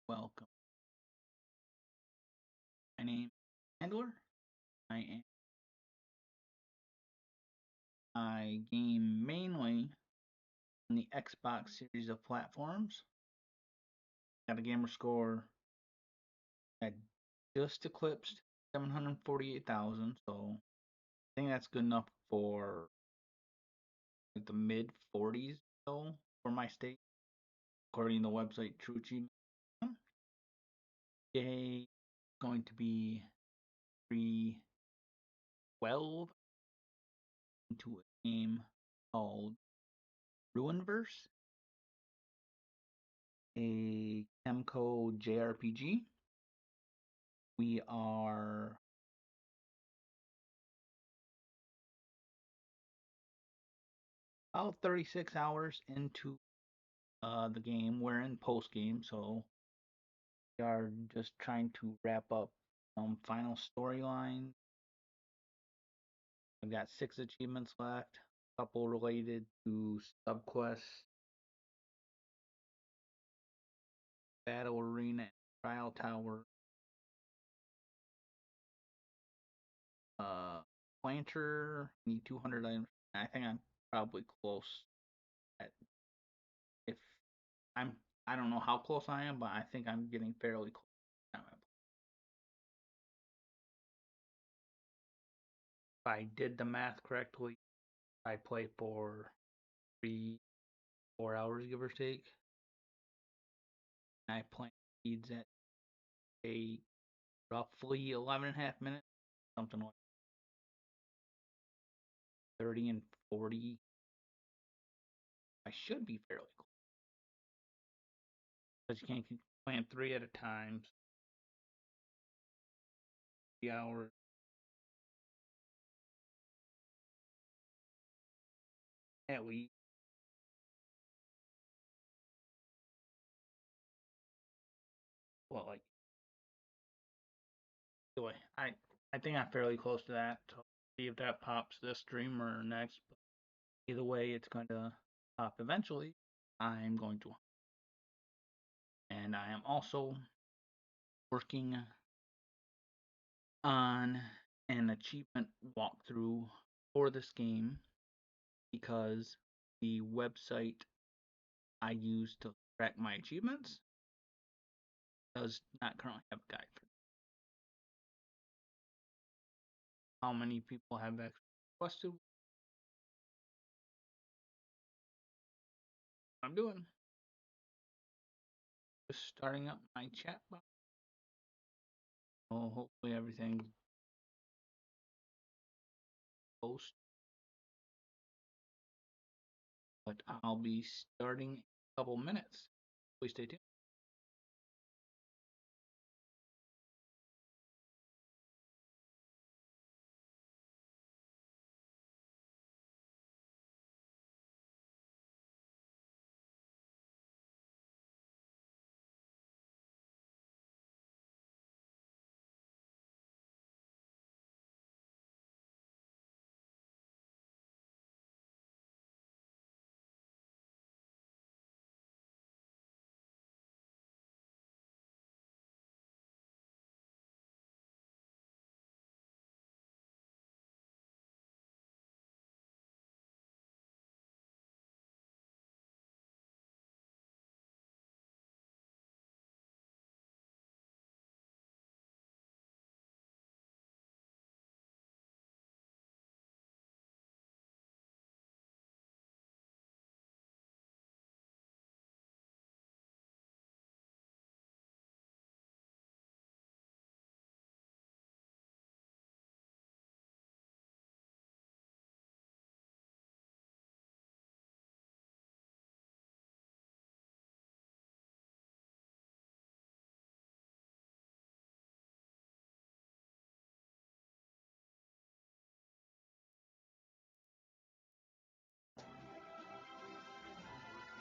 Welcome. My name is Handler. I game mainly on the Xbox series of platforms. Got a gamer score that just eclipsed 748,000, so I think that's good enough for like the mid 40s though for my state, according to the website True Achievement. Today going to be 312 into a game called Ruinverse, a Temco JRPG. We are about 36 hours into the game. We're in post game, so we are just trying to wrap up some final storyline. I've got 6 achievements left, a couple related to subquests, battle arena, trial tower, uh, planter. Need 200 items. I think I'm probably close. At, if I'm, I don't know how close I am, but I think I'm getting fairly close. If I did the math correctly, I play for 4 hours, give or take. I plant seeds at a roughly 11 and a half minutes, something like 30 and 40. I should be fairly close. Because you can't plant three at a time. 3 hours. At least. Well, like, anyway, I think I'm fairly close to that. So see if that pops this stream or next. But either way, it's going to pop eventually. I'm going to. And I am also working on an achievement walkthrough for this game because the website I use to track my achievements does not currently have a guide for how many people have actually requested what I'm doing. Just starting up my chat box. Oh, hopefully everything's post. But I'll be starting in a couple minutes. Please stay tuned.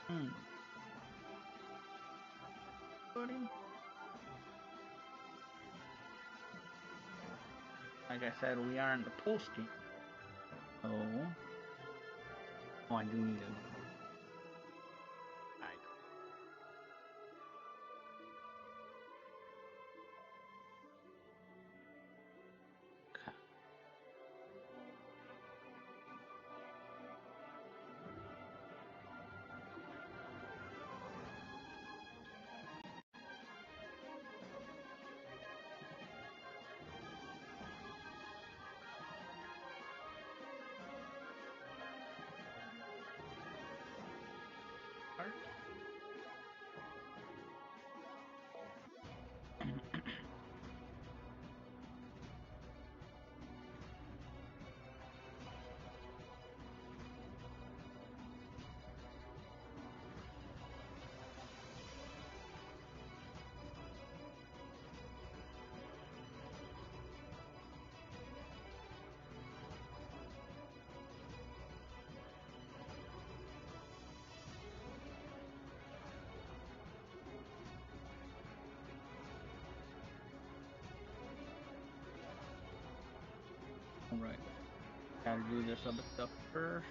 Hmm. Like I said, we are in the post game. So, oh, I do need a guide. Gotta do this other stuff first.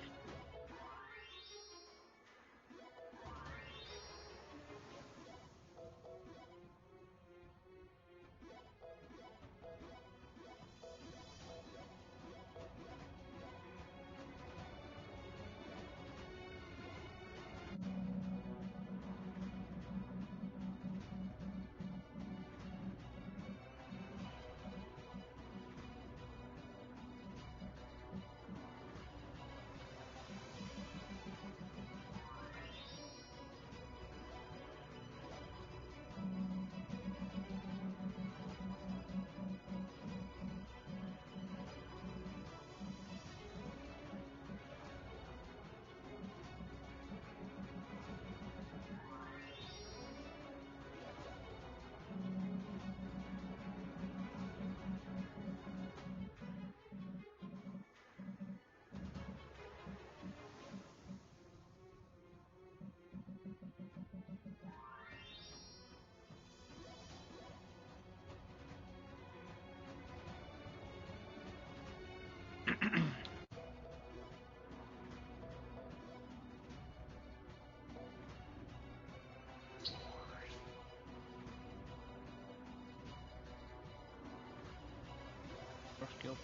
Or skill.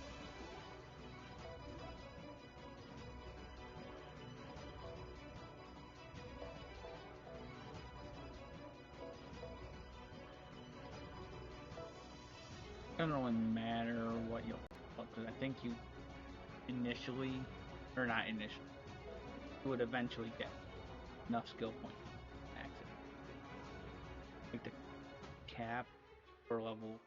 Doesn't really matter what you look, because I think you initially, or not initially, you would eventually get enough skill points to max it. Like the cap per level.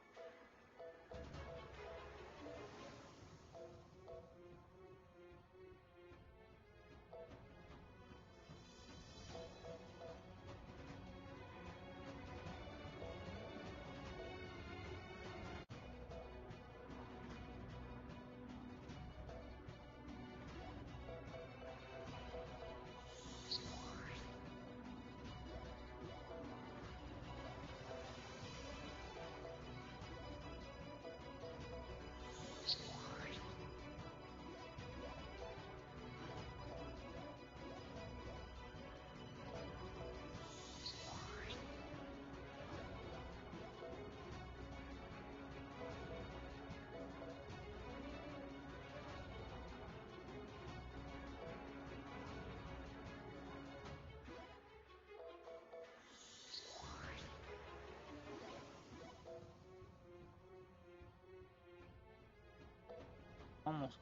Almost.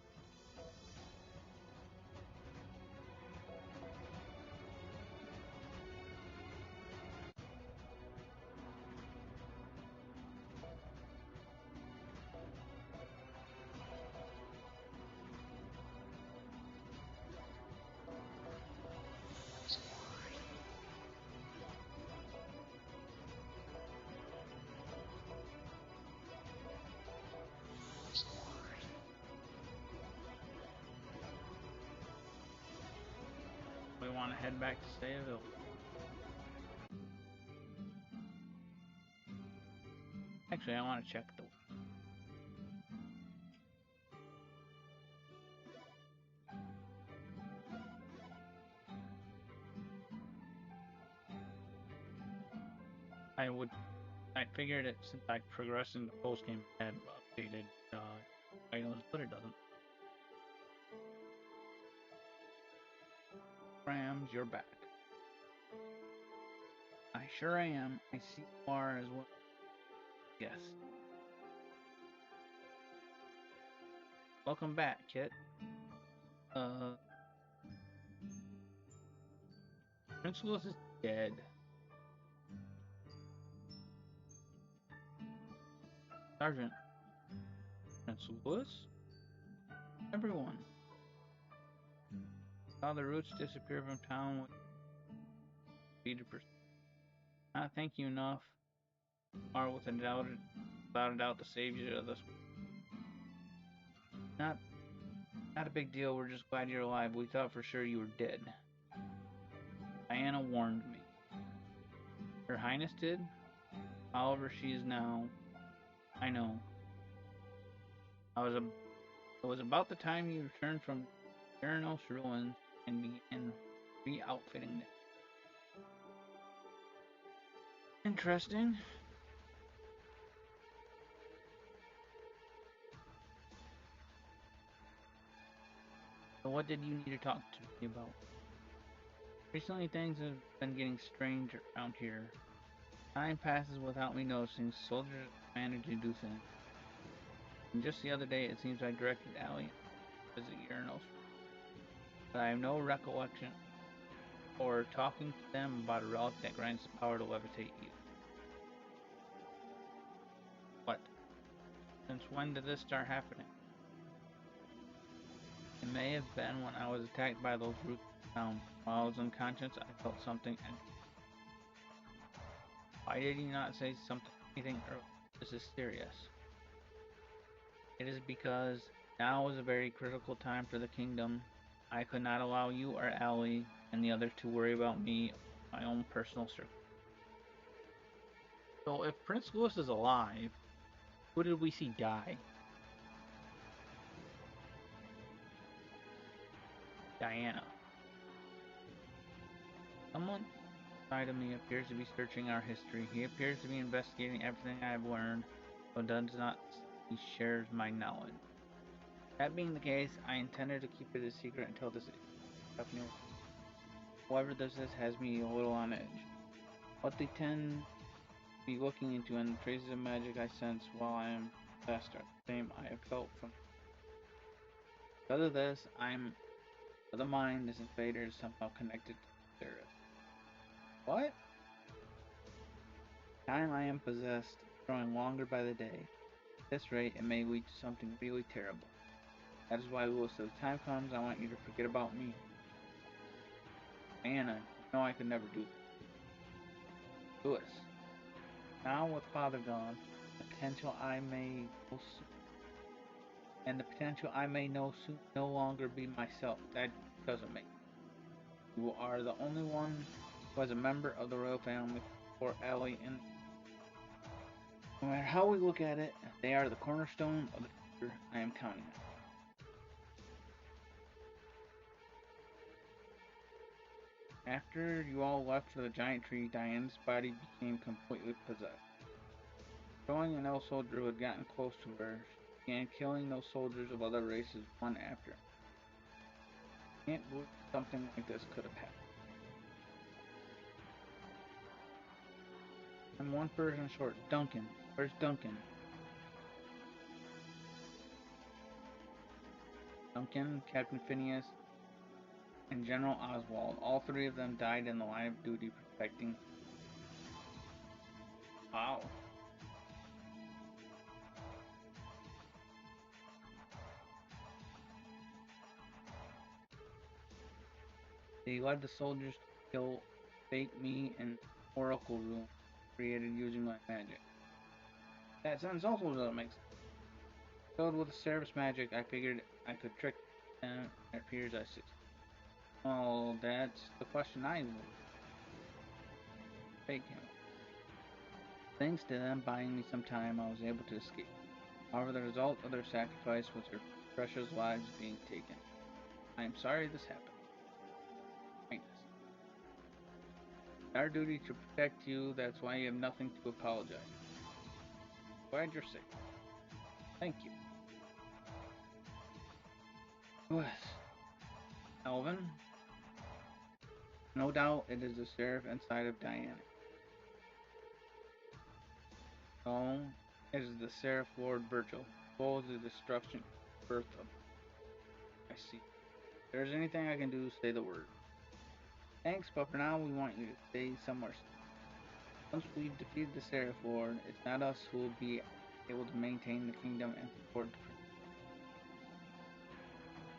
We want to head back to Sayville. Actually, I want to check the. I figured it since I progressed in the postgame had updated items, but it doesn't. Rams, you're back. I sure am. I see you are as well. Yes. Welcome back, Kit. Prince Lewis is dead. Sergeant. Prince Lewis? Everyone. Saw the roots disappear from town with speed to pursue. Not thank you enough. Are without a doubt to save you of this. Not not a big deal. We're just glad you're alive. We thought for sure you were dead. Diana warned me. Her Highness did? However, she is now. I know. I was It was about the time you returned from Theranos ruins and began re-outfitting them. Interesting. So what did you need to talk to me about? Recently things have been getting strange around here. Time passes without me noticing. Soldiers manage to do things. And just the other day it seems I directed Allie to visit Uranus. But I have no recollection or talking to them about a relic that grants the power to levitate you. What? Since when did this start happening? It may have been when I was attacked by those roots down. While I was unconscious, I felt something enter. Why did you not say anything earlier? This is serious. It is because now is a very critical time for the kingdom. I could not allow you or Allie and the others to worry about me or my own personal circle. So if Prince Louis is alive, who did we see die? Diana. Someone inside of me appears to be searching our history. He appears to be investigating everything I have learned, but does not he shares my knowledge. That being the case, I intended to keep it a secret until this happening. However, this has me a little on edge. What they tend to be looking into and the traces of magic I sense while I am possessed are the same I have felt from. Because of this, I'm of the mind this invader is somehow connected to Seraph. What? The time I am possessed is growing longer by the day. At this rate, it may lead to something really terrible. That is why, Louis, if the time comes, I want you to forget about me. Anna, you know I could never do this. Louis, now with father gone, the potential I may know soon, and the potential I may know soon no longer be myself. That doesn't make sense. You are the only one who was a member of the royal family for Ellie, and no matter how we look at it, they are the cornerstone of the future I am counting on. After you all left for the giant tree, Diane's body became completely possessed. Showing an elf soldier who had gotten close to her, she began killing those soldiers of other races one after another. I can't believe something like this could have happened. I'm one person short. Duncan. Where's Duncan? Duncan, Captain Phineas, and General Oswald. All three of them died in the line of duty protecting. Wow. They led the soldiers to kill, fake me, and Oracle Room created using my magic. That sentence also doesn't make sense. Filled with service magic, I figured I could trick them, and it appears I succeeded. Well, that's the question I will fake him. Thanks to them buying me some time, I was able to escape. However, the result of their sacrifice was their precious lives being taken. I am sorry this happened. It's our duty to protect you, that's why you have nothing to apologize. Glad you're safe. Thank you. Louis. Elvin? No doubt it is the seraph inside of Diana. No, it is the seraph Lord Virgil. Full the destruction and birth of. I see. If there's anything I can do, say the word. Thanks, but for now we want you to stay somewhere safe. Once we've defeated the Seraph Lord, it's not us who will be able to maintain the kingdom and support the prince.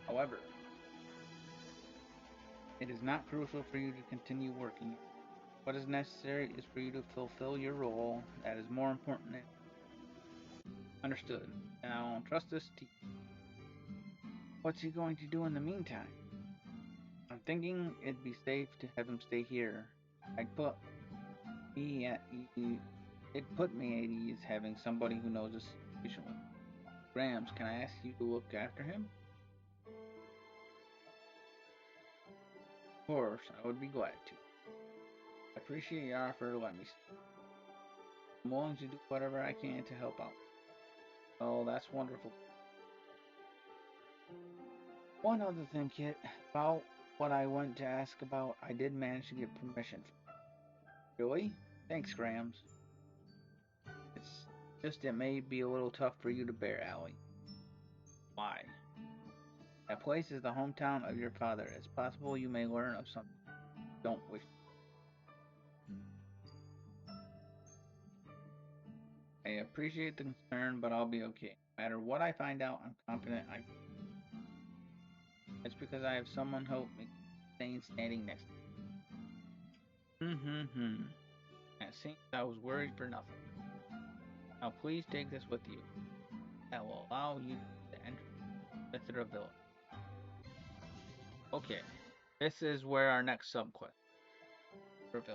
However, it is not crucial for you to continue working. What is necessary is for you to fulfill your role. That is more important than understood. Now, trust this to you. What's he going to do in the meantime? I'm thinking it'd be safe to have him stay here. I'd put me at ease. It put me at ease having somebody who knows the situation. Grams, can I ask you to look after him? Of course, I would be glad to. I appreciate your offer to let me stay. I'm willing to do whatever I can to help out. Oh, that's wonderful. One other thing, Kit, about what I went to ask about, I did manage to get permission. Really? Thanks, Grams. It's just it may be a little tough for you to bear, Allie. Why? That place is the hometown of your father. It's possible you may learn of something you don't wish. I appreciate the concern, but I'll be okay. No matter what I find out, I'm confident I. It's because I have someone help me staying standing next to me. Hmm. It seems I was worried for nothing. Now please take this with you. That will allow you to enter the village. Okay, this is where our next subquest. Village.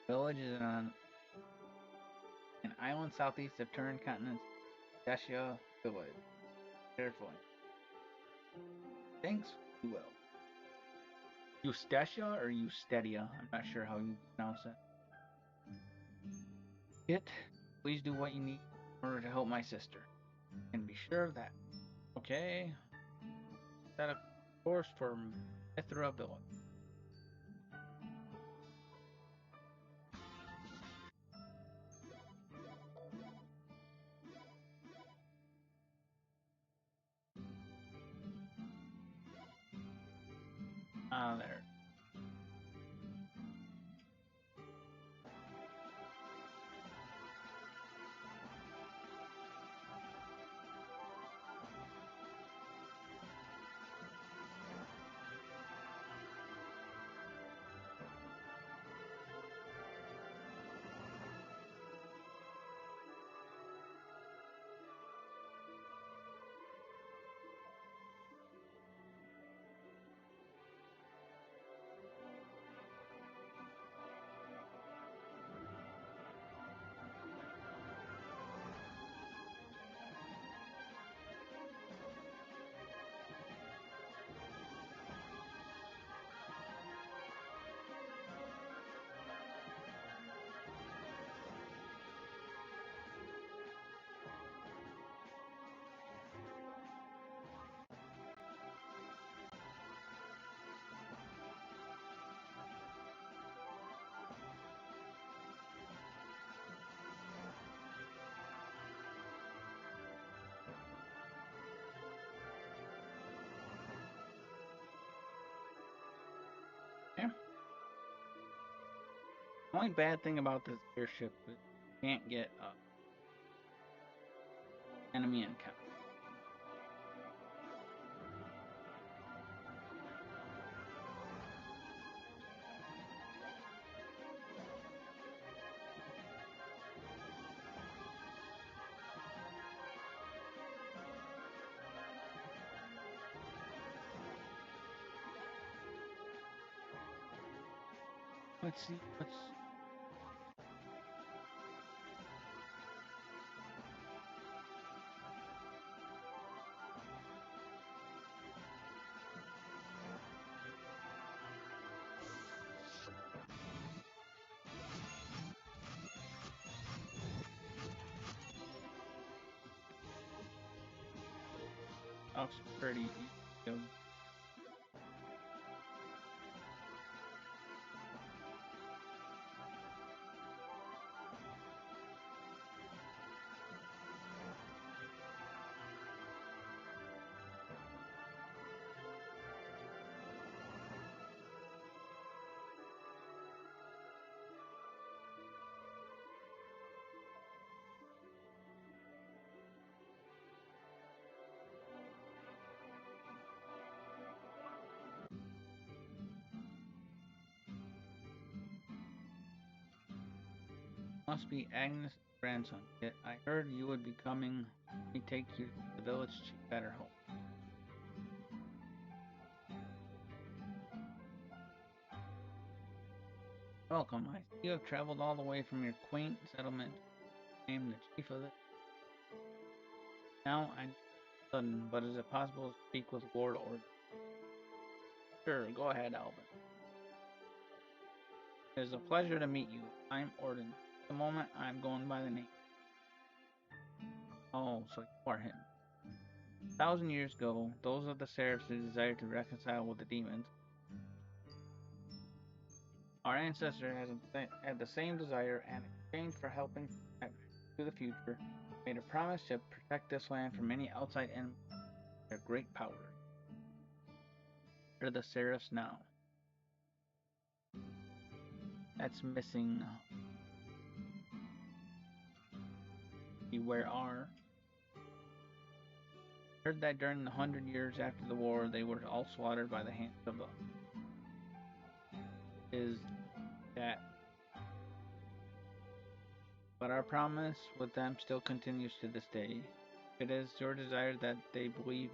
Village is on an island southeast of Turin continent's Dacia village. Carefully. Thanks, you will. Eustacia or Eustadia? I'm not sure how you pronounce it. Kit, please do what you need in order to help my sister. And be sure of that. Okay? Set a course for Mithra village. Ah, there. Yeah. The only bad thing about this airship is you can't get enemy encounter. Let's see. Let's. Looks pretty easy. Must be Agnes' grandson. Yet I heard you would be coming. Let me take you to the village chief at her home. Welcome. I see you have traveled all the way from your quaint settlement to name the chief of it. Now I know sudden, but is it possible to speak with Lord Orden? Sure, go ahead, Alvin. It is a pleasure to meet you. I'm Orden. At the moment, I'm going by the name. Oh, so you are him. 1,000 years ago, those of the Seraphs who desired to reconcile with the demons, our ancestor had the same desire, and in exchange for helping to the future, made a promise to protect this land from any outside enemies with their great powers. Where are the Seraphs now? That's missing. Where are? Heard that during the 100 years after the war, they were all slaughtered by the hands of the. Is that? But our promise with them still continues to this day. If it is your desire that they believe,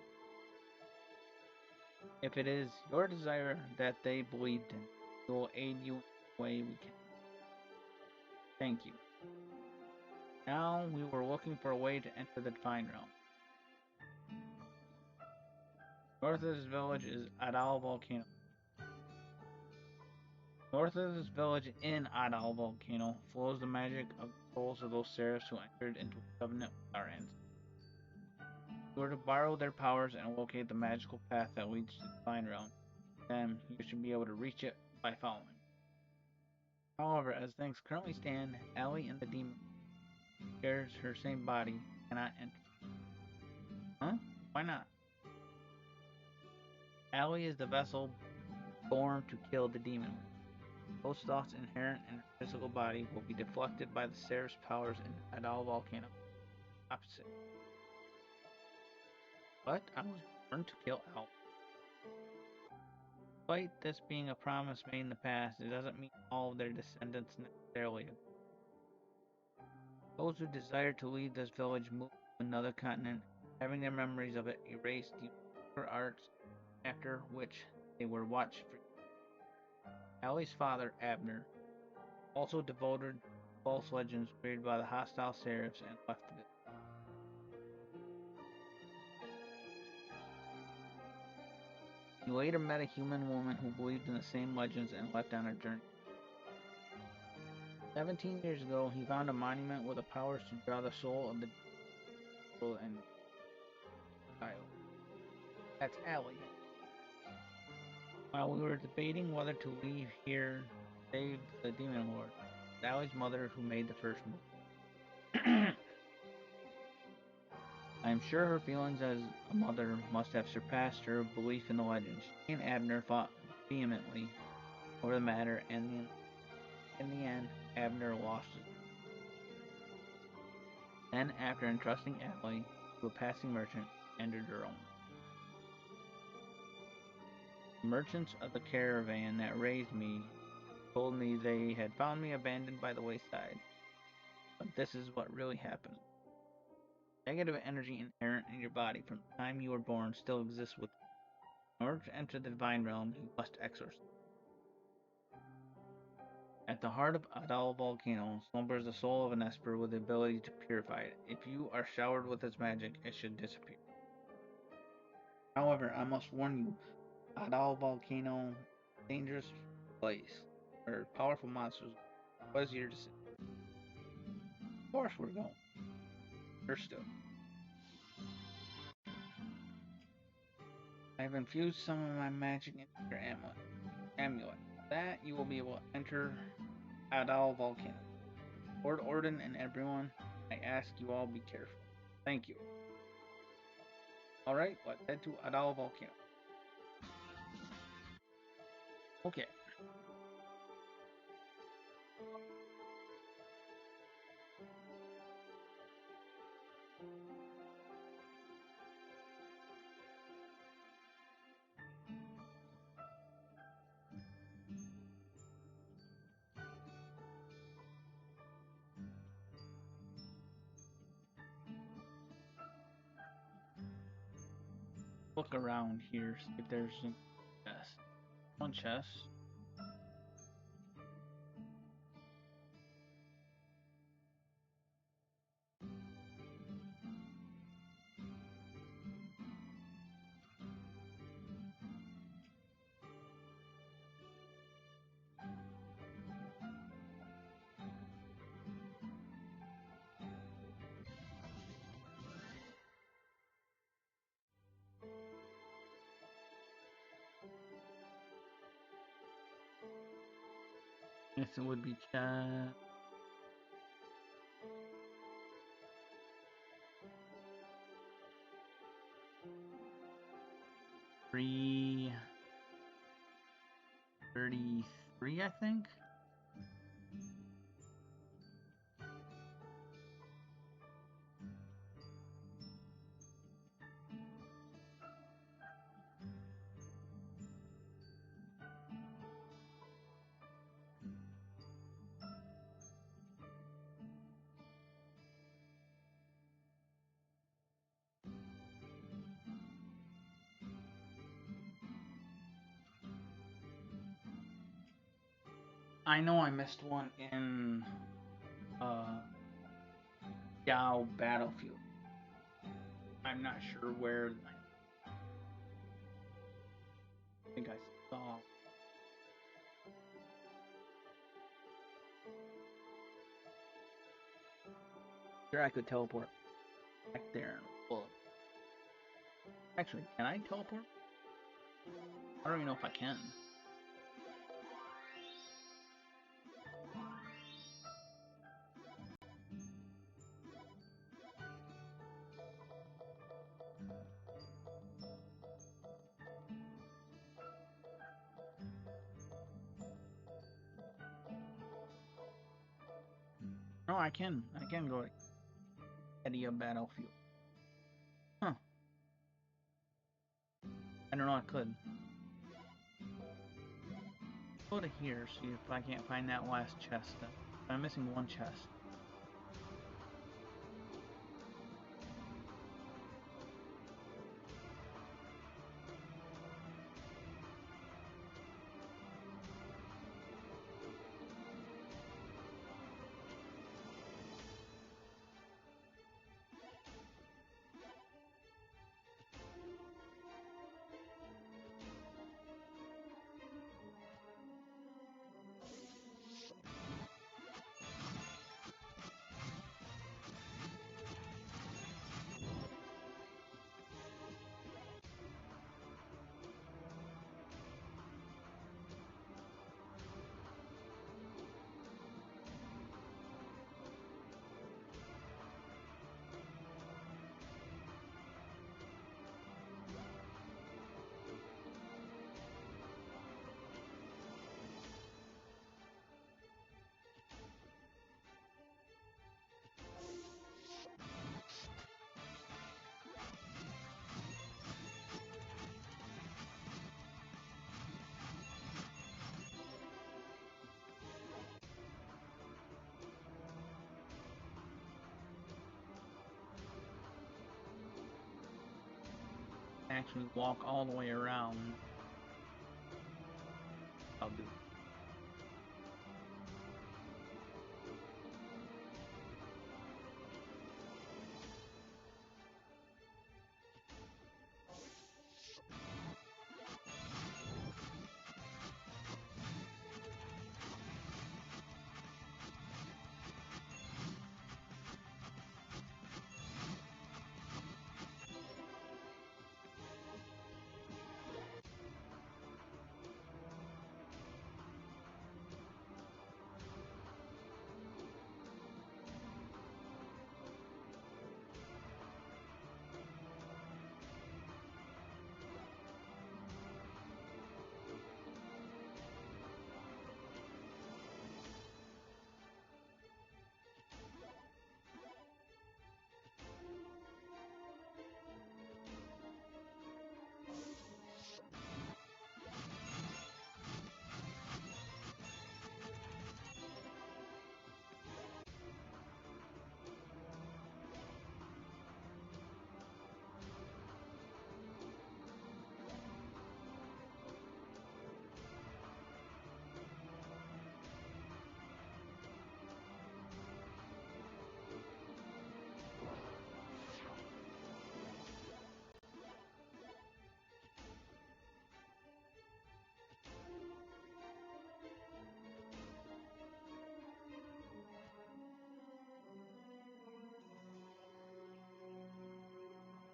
if it is your desire that they believed in, we will aid you in the way we can. Thank you. Now we were looking for a way to enter the Divine Realm. North of this village is Adal Volcano. North of this village in Adal Volcano flows the magic of the souls of those seraphs who entered into a covenant with our ancestors. If you were to borrow their powers and locate the magical path that leads to the Divine Realm, then you should be able to reach it by following. However, as things currently stand, Allie and the demon shares her same body cannot enter. Huh? Why not? Allie is the vessel born to kill the demon. Those thoughts inherent in her physical body will be deflected by the Seraph's powers in Adal Volcano. Opposite. But I was born to kill Al. Despite this being a promise made in the past, it doesn't mean all of their descendants necessarily. Those who desire to leave this village move to another continent, having their memories of it erased due to arts, after which they were watched for. Allie's father, Abner, also devoted to false legends created by the hostile Seraphs and left the village. He later met a human woman who believed in the same legends and left on her journey. 17 years ago, he found a monument with the powers to draw the soul of the and child. That's Allie. While we were debating whether to leave here to save the Demon Lord, Allie's mother who made the first move. I am sure her feelings as a mother must have surpassed her belief in the legends. She and Abner fought vehemently over the matter, and in the end, Abner lost his. Then, after entrusting Allie to a passing merchant, entered her own. The merchants of the caravan that raised me told me they had found me abandoned by the wayside. But this is what really happened. Negative energy inherent in your body from the time you were born still exists with you. In order to enter the Divine Realm, you must exorcise. At the heart of Adal Volcano slumbers the soul of an Esper with the ability to purify it. If you are showered with its magic, it should disappear. However, I must warn you, Adal Volcano, dangerous place, where powerful monsters. What is your decision? Of course we're going. Understood. I have infused some of my magic into your amulet. With that, you will be able to enter Adal Volcano. Lord Orden and everyone, I ask you all be careful. Thank you. Alright, let's head to Adal Volcano. Okay. Look around here, see if there's a chest. One chest. Guess it would be chat. Three 33, I think. I know I missed one in Yao Battlefield. I'm not sure where. I think I saw. Sure, I could teleport back there. Well, actually, can I teleport? I don't even know if I can. No, I can. I can go to Edia Battlefield. Huh. I don't know, I could. Go to here, see if I can't find that last chest. I'm missing one chest. Actually walk all the way around. I'll do it.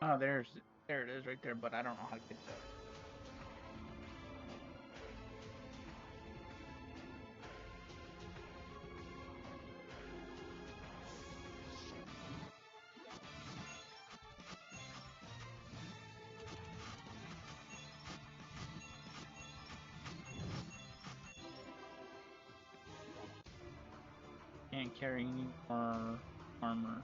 Oh, there it is right there, but I don't know how to get there. can't carry any more armor.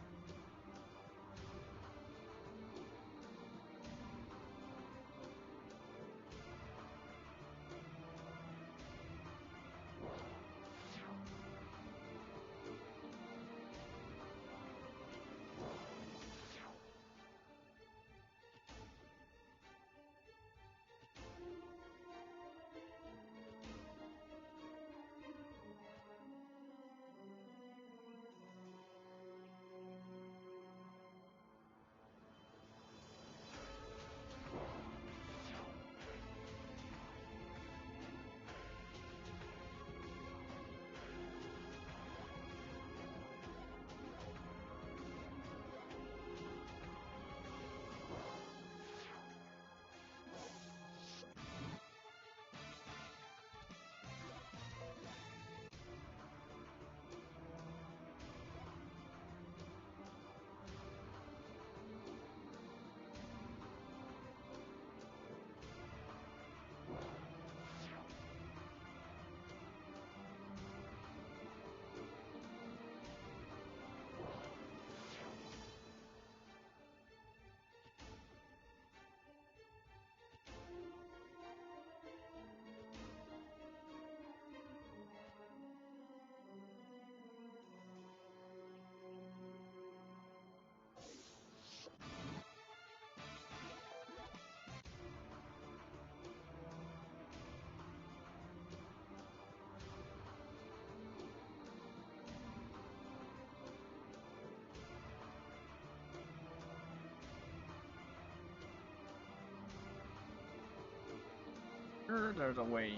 Sure, there's a way.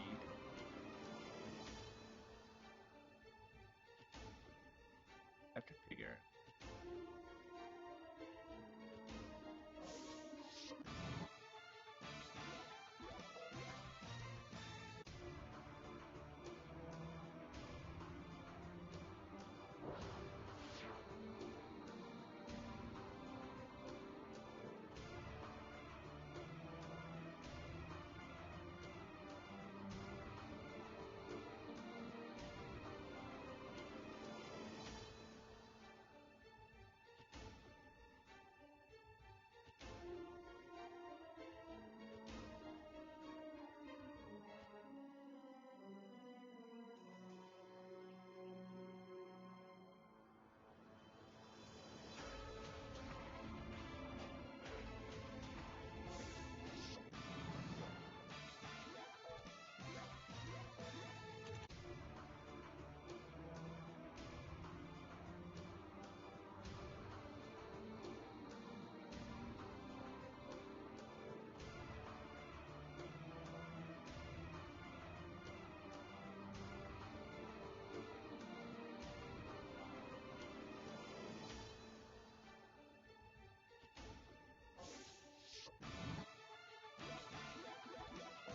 I have to figure it.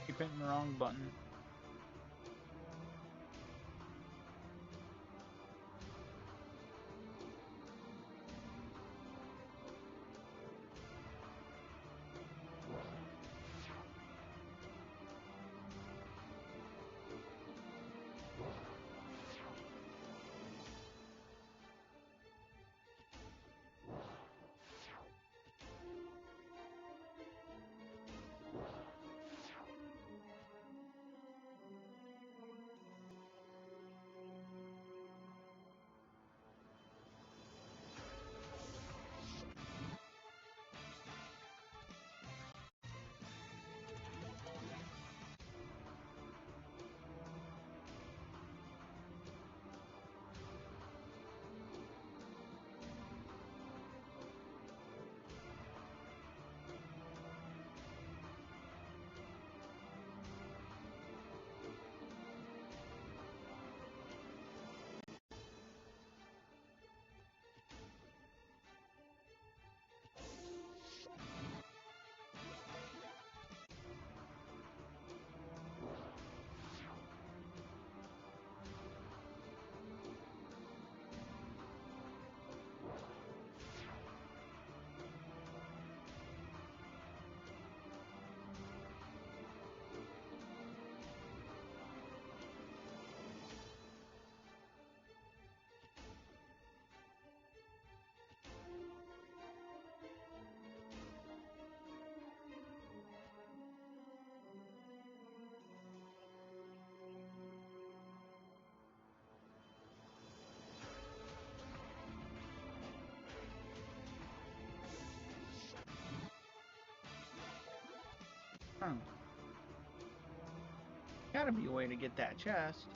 Keep hitting the wrong button. Oh, gotta be a way to get that chest.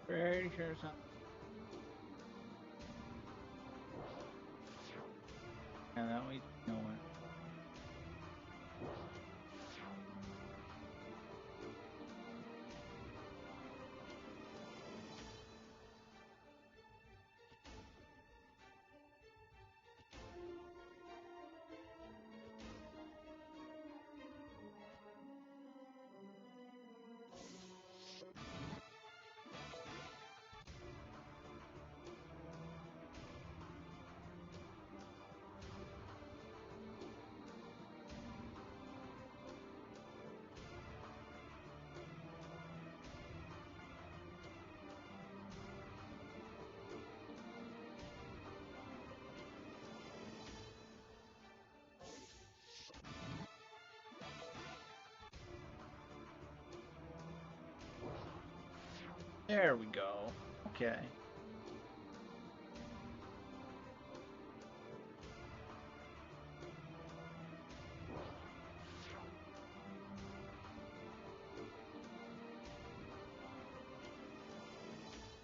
Pretty sure something. Yeah, that leads me nowhere. There we go. Okay.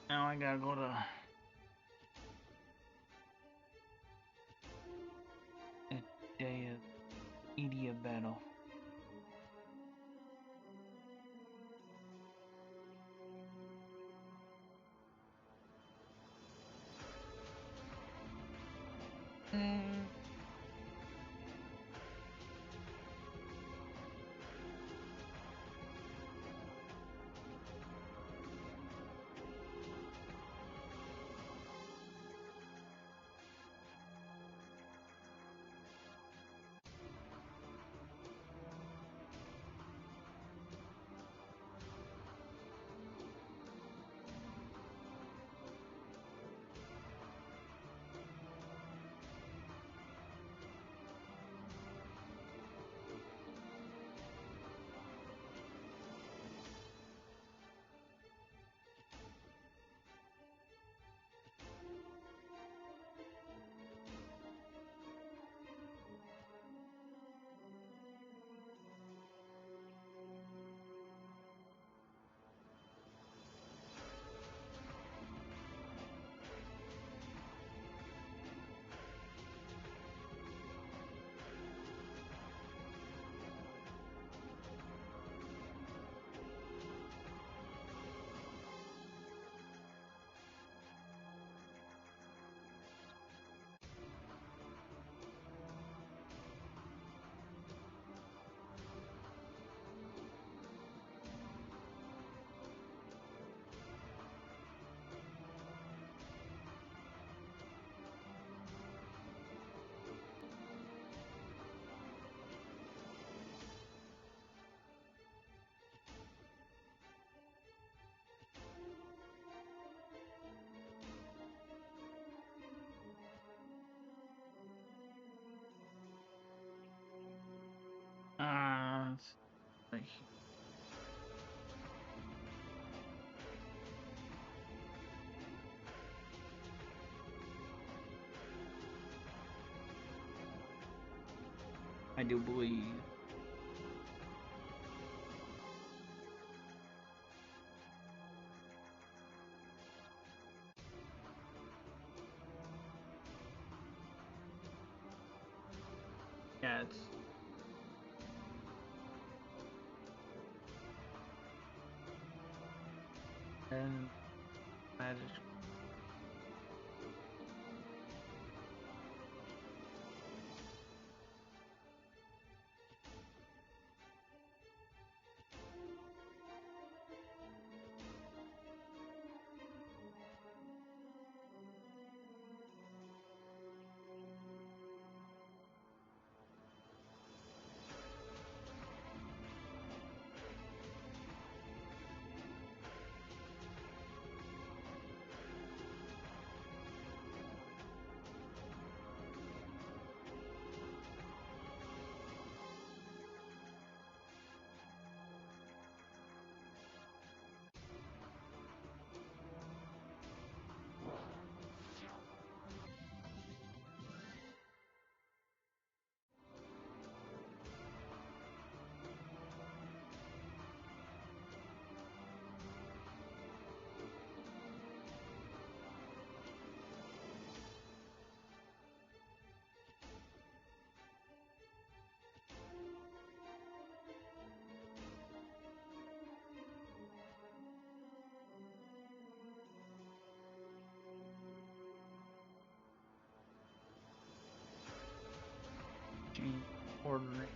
Now I gotta go to a day of media battle. Mm, I do believe. Yeah, it's and magic. Change ordering.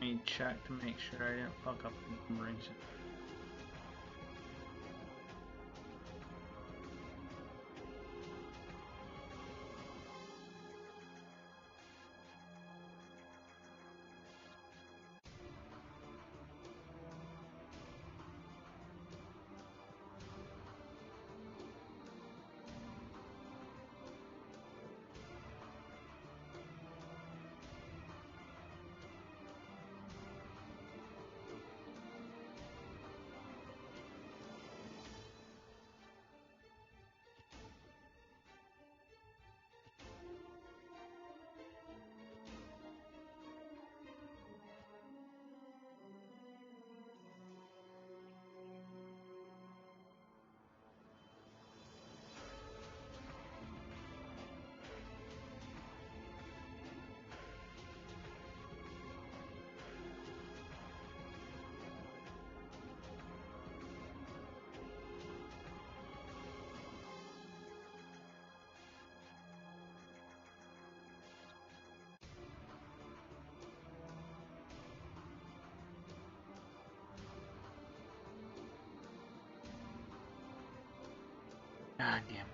Let me check to make sure I didn't fuck up the numbering system. God damn.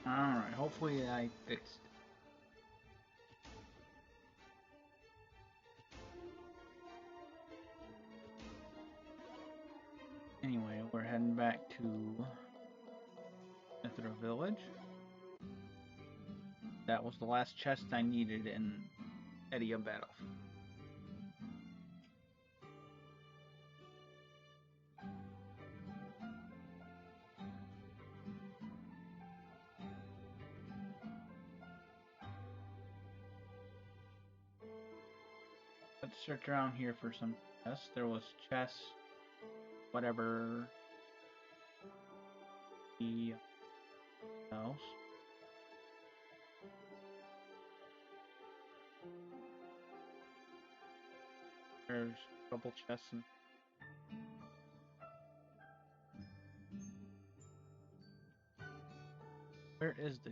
Alright, hopefully I fixed it. Anyway, we're heading back to Mithra Village. That was the last chest I needed in Edia Battlefield. Let's search around here for some chests. There was chests, whatever the else. There's a couple chests. Where is the?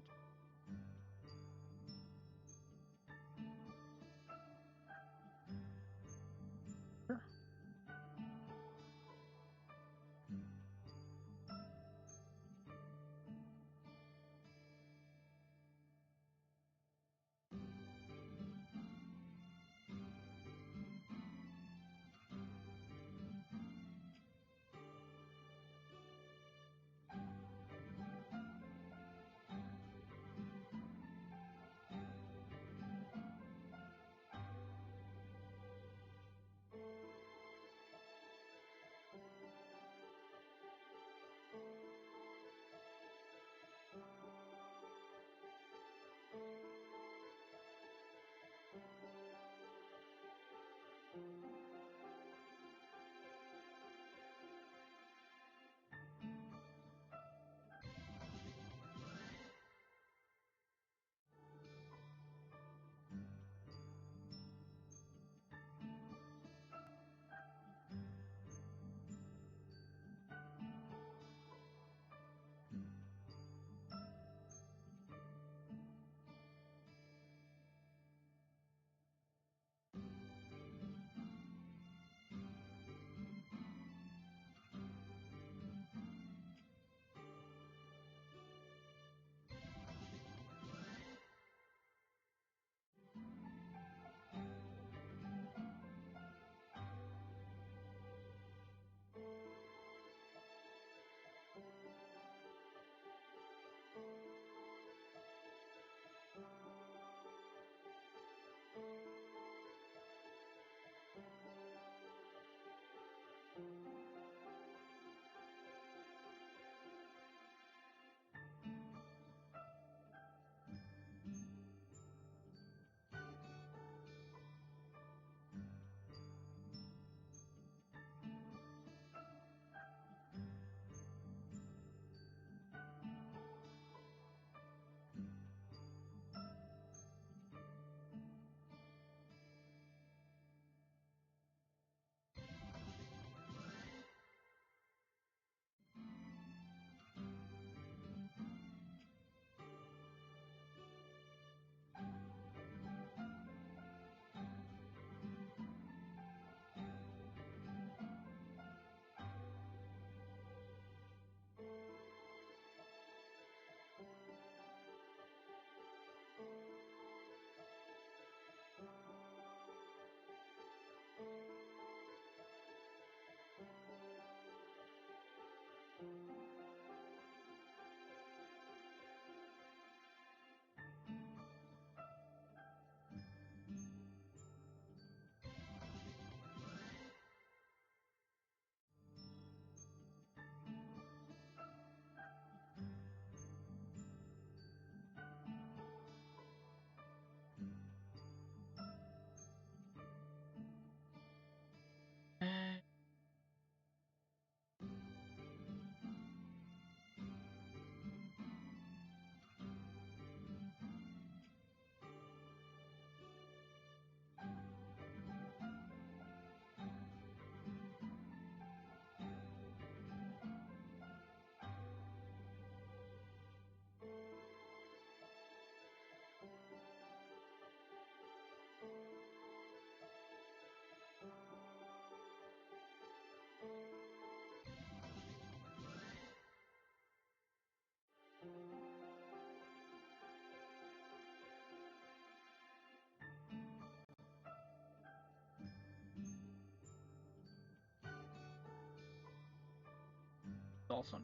Awesome.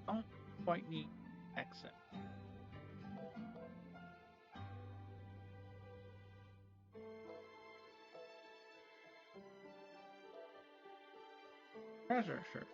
Don't quite need exit. Treasure searcher.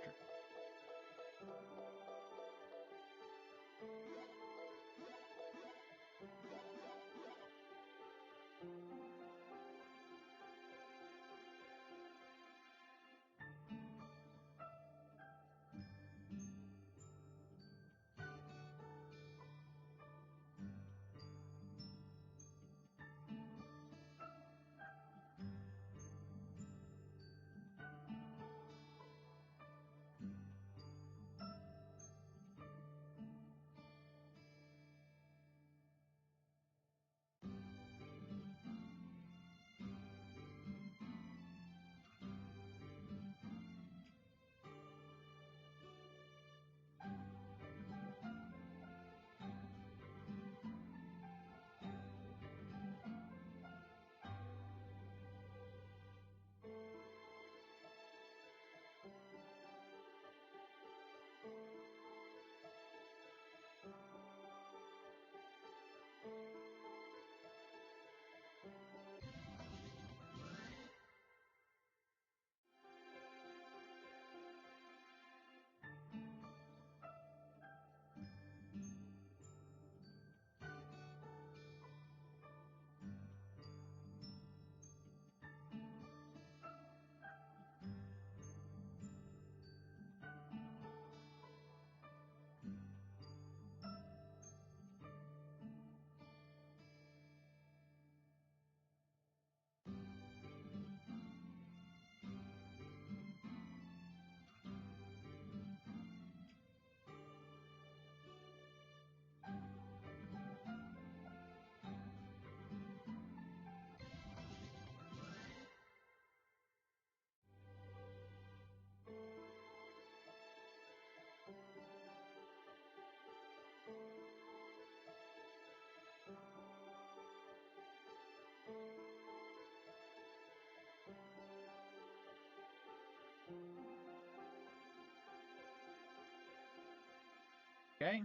Okay.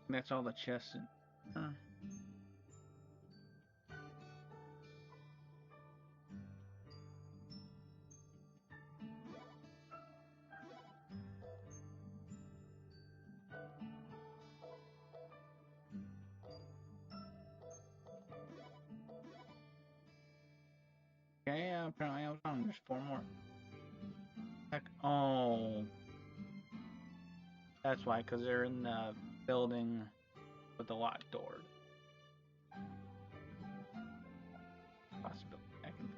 That's all the chests. Okay, apparently I was wrong. There's 4 more. Heck, oh, that's why, because they're in the building with the locked door. Possibility. I can.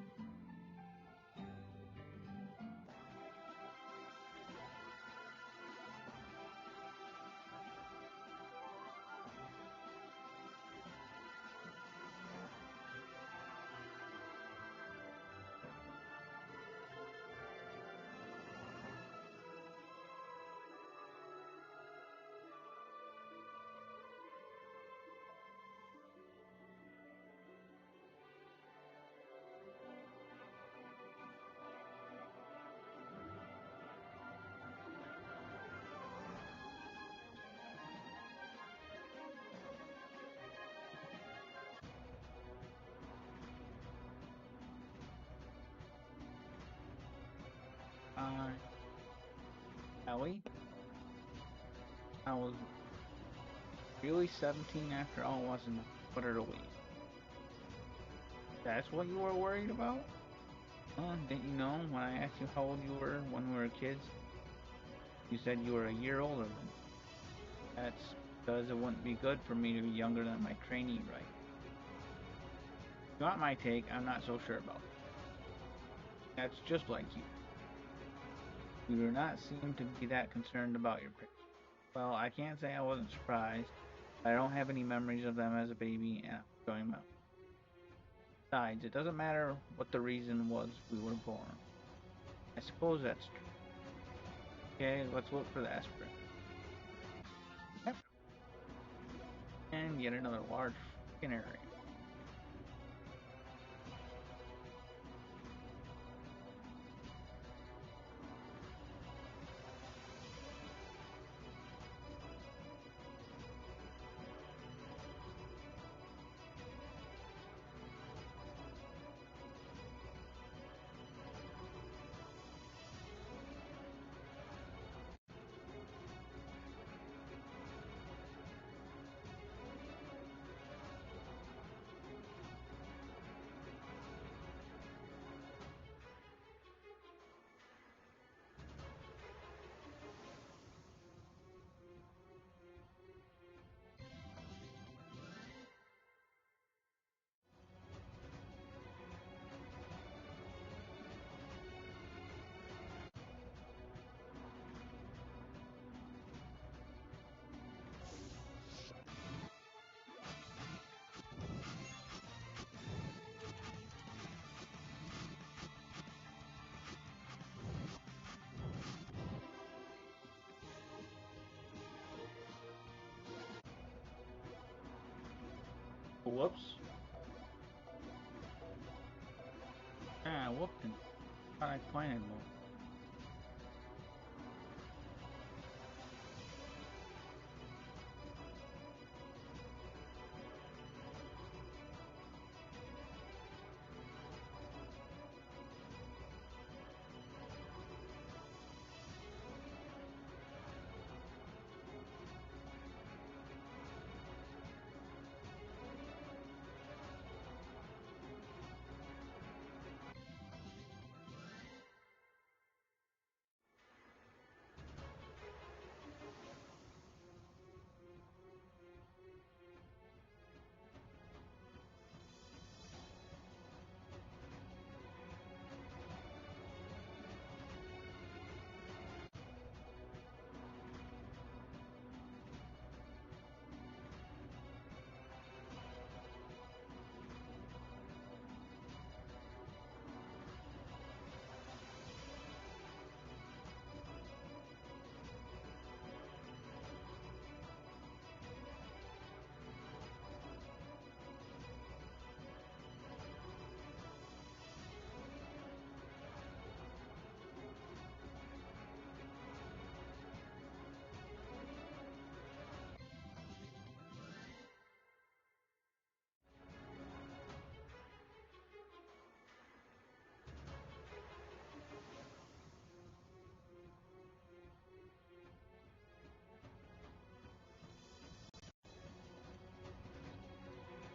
Ellie. I was really 17 after all was enough. Put her to leave. That's what you were worried about? Didn't you know when I asked you how old you were when we were kids? You said you were a year older than me. That's because it wouldn't be good for me to be younger than my trainee, right? If you want my take, I'm not so sure about that. That's just like you. You do not seem to be that concerned about your parents. Well, I can't say I wasn't surprised. I don't have any memories of them as a baby, and I'm enjoying my. Besides, it doesn't matter what the reason was we were born. I suppose that's true. Okay, let's look for the aspirin. Yep. And yet another large freaking area. Whoops. Ah, whooped and thought I planted more.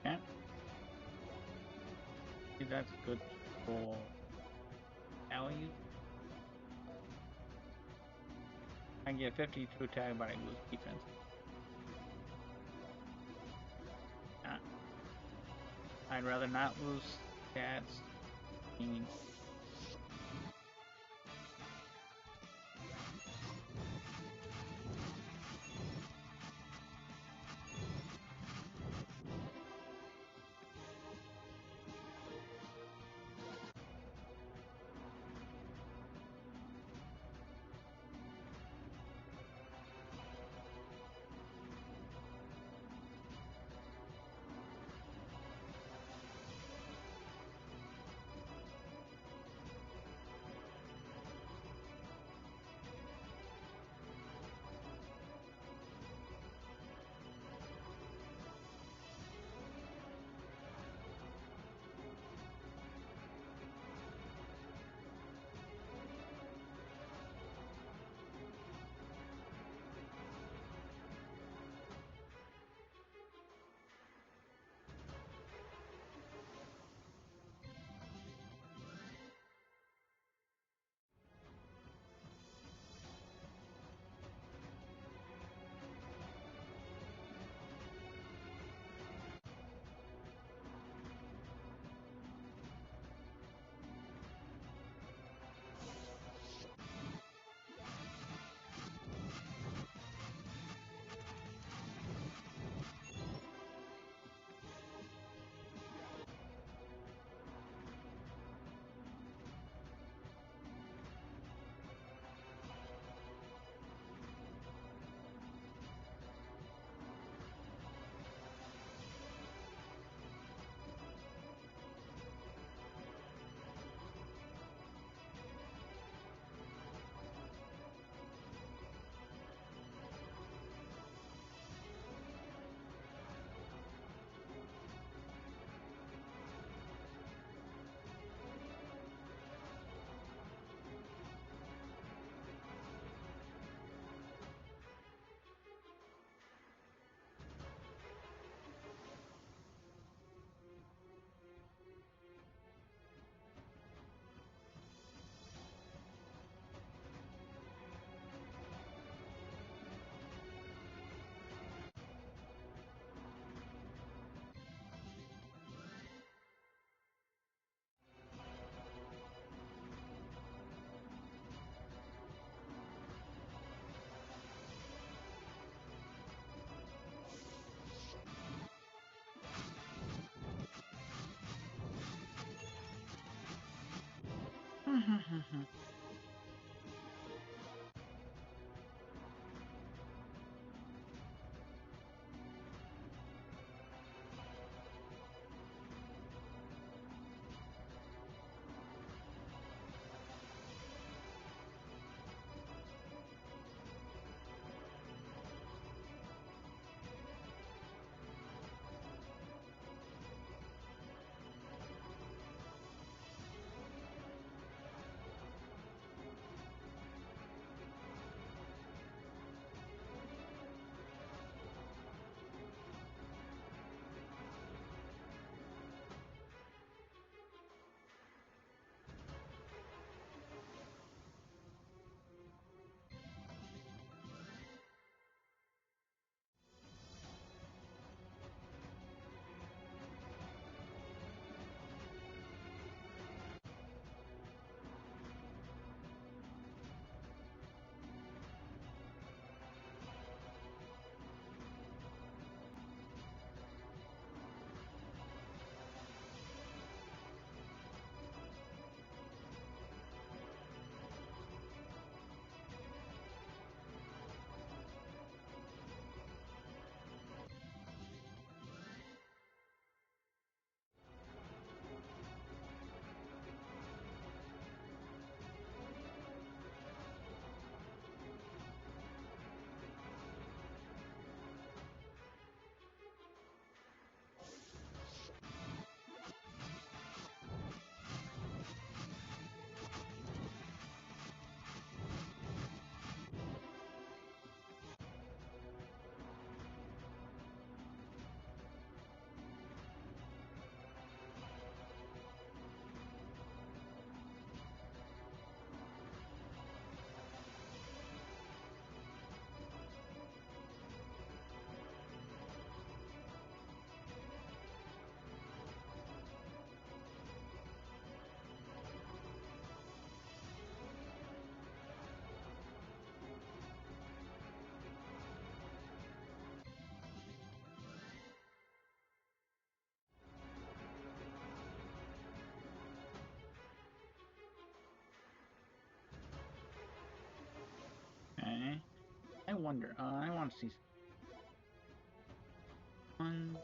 Yeah, that's good for Ellie. I get 52 attack, but I lose defense. Uh, I'd rather not lose stats. I mean, Okay. I wonder. I want to see one.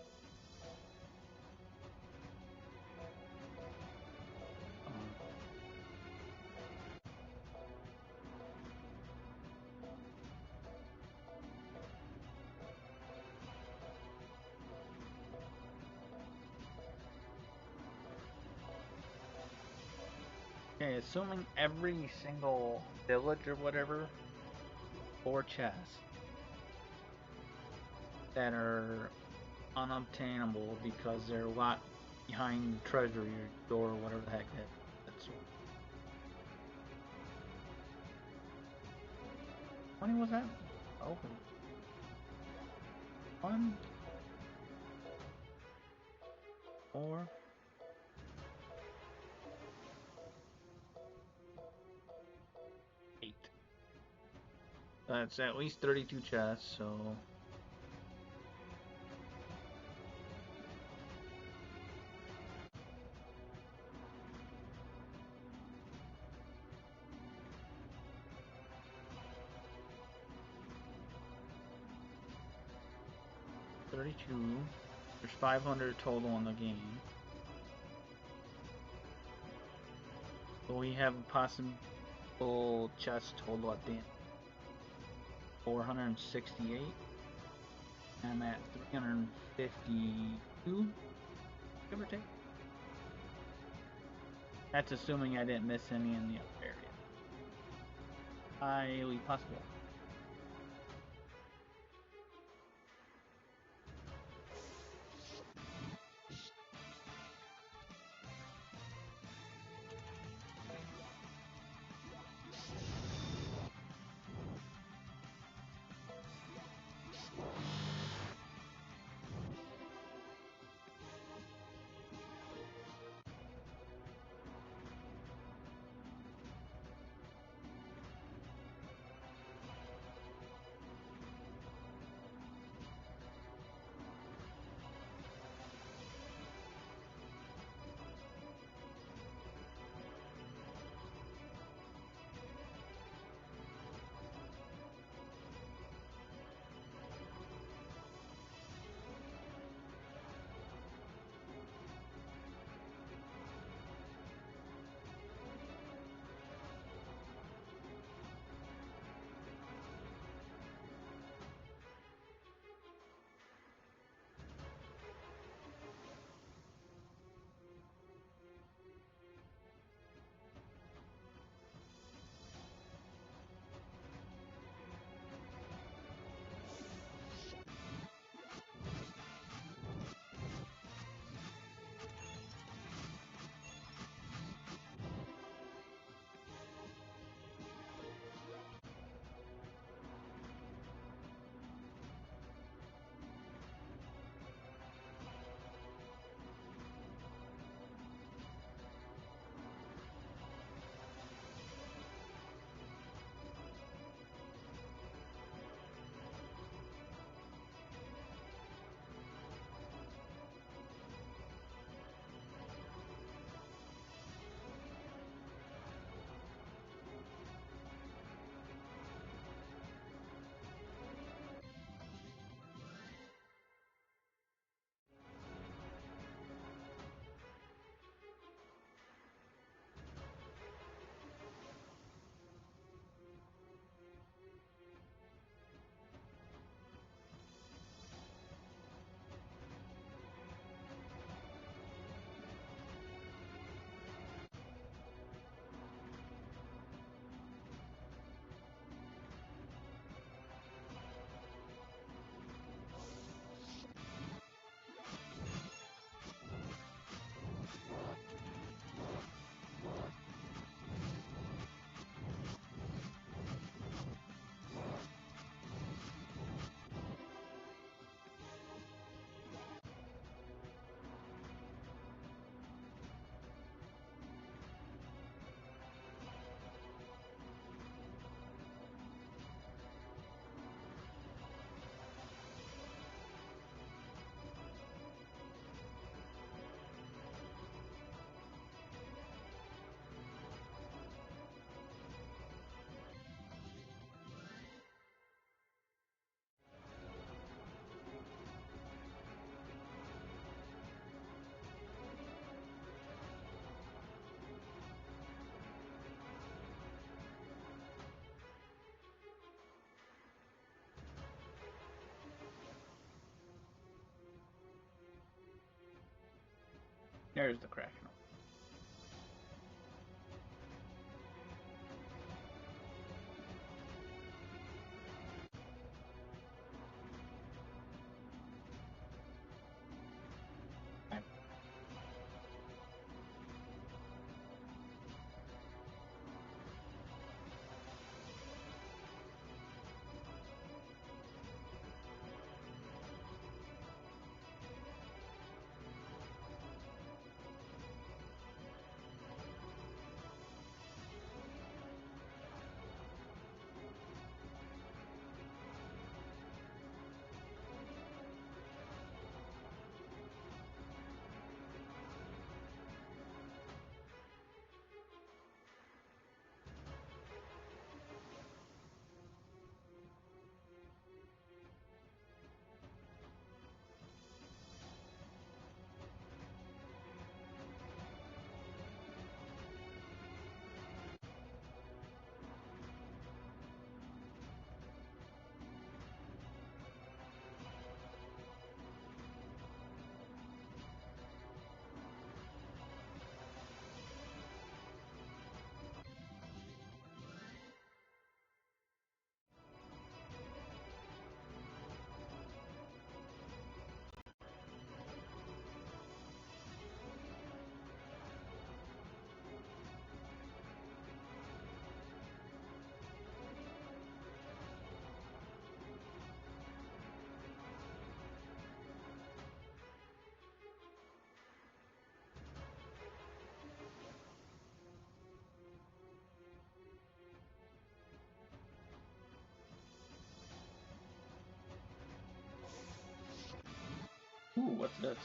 Okay, assuming every single village or whatever, 4 chests that are unobtainable because they're locked behind treasury door or whatever the heck that's. How many was that? 12 or 1, 4, 8. That's at least 32 chests, so 32. There's 500 total in the game. So we have a possible chest total at the end. 468. I'm at 352, give or take. That's assuming I didn't miss any in the other area. Highly possible. There's the Kraken. Okay. Ooh, what's this?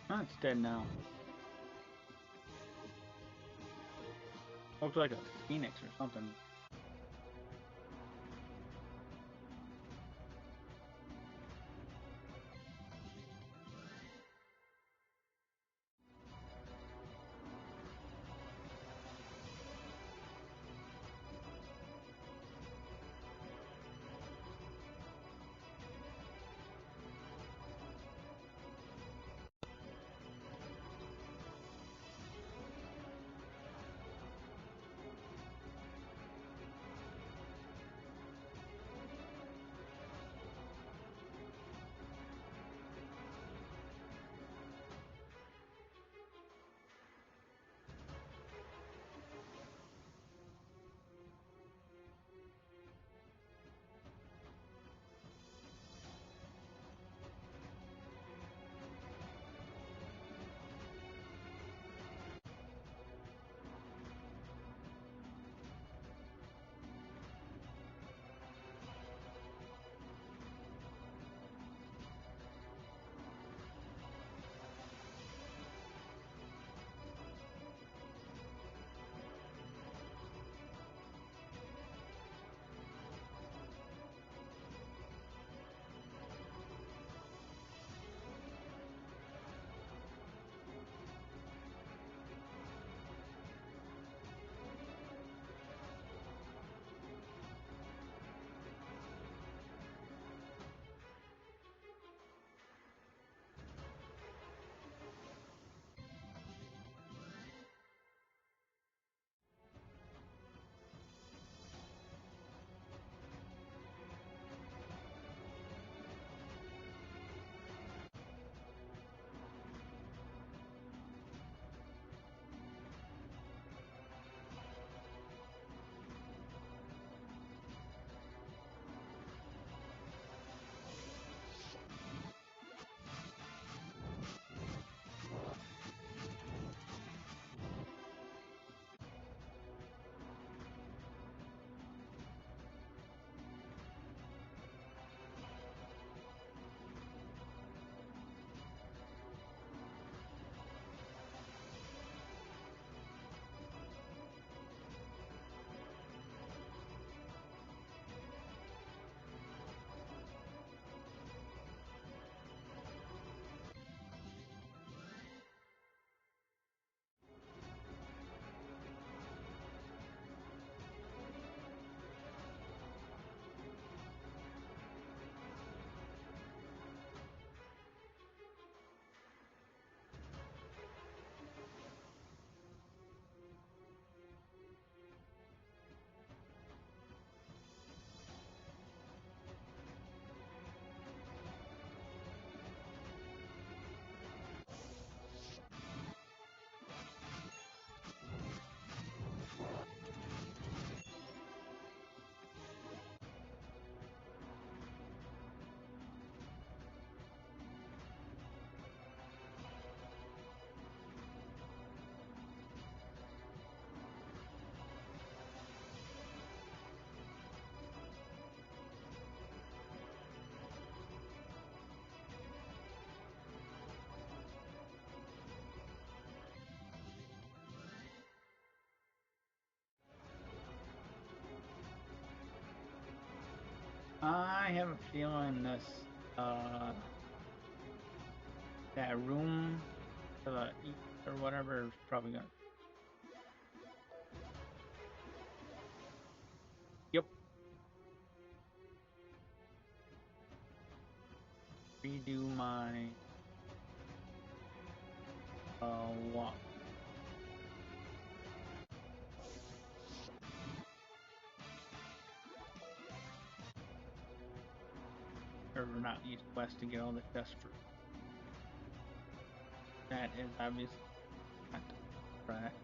Oh, it's dead now. Looks like a phoenix or something. I have a feeling this that room to the east or whatever is probably gonna. Yep. Redo my walk. Or not east west to get all the chest fruit. That is obviously not correct.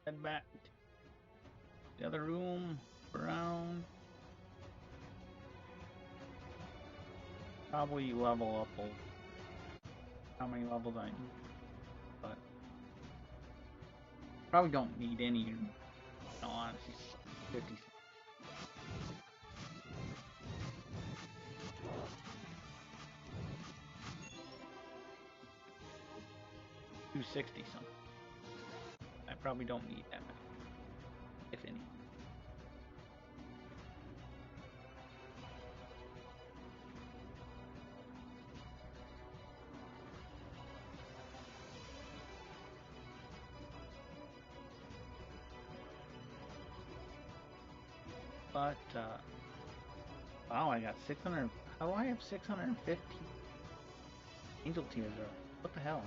Head back to the other room. Around. Probably level up how many levels I need, but probably don't need any. No, honestly, 50. 260 something. I probably don't need that many, if any. But wow, I got 600. How do I have 650 angel tears? Or what the hell?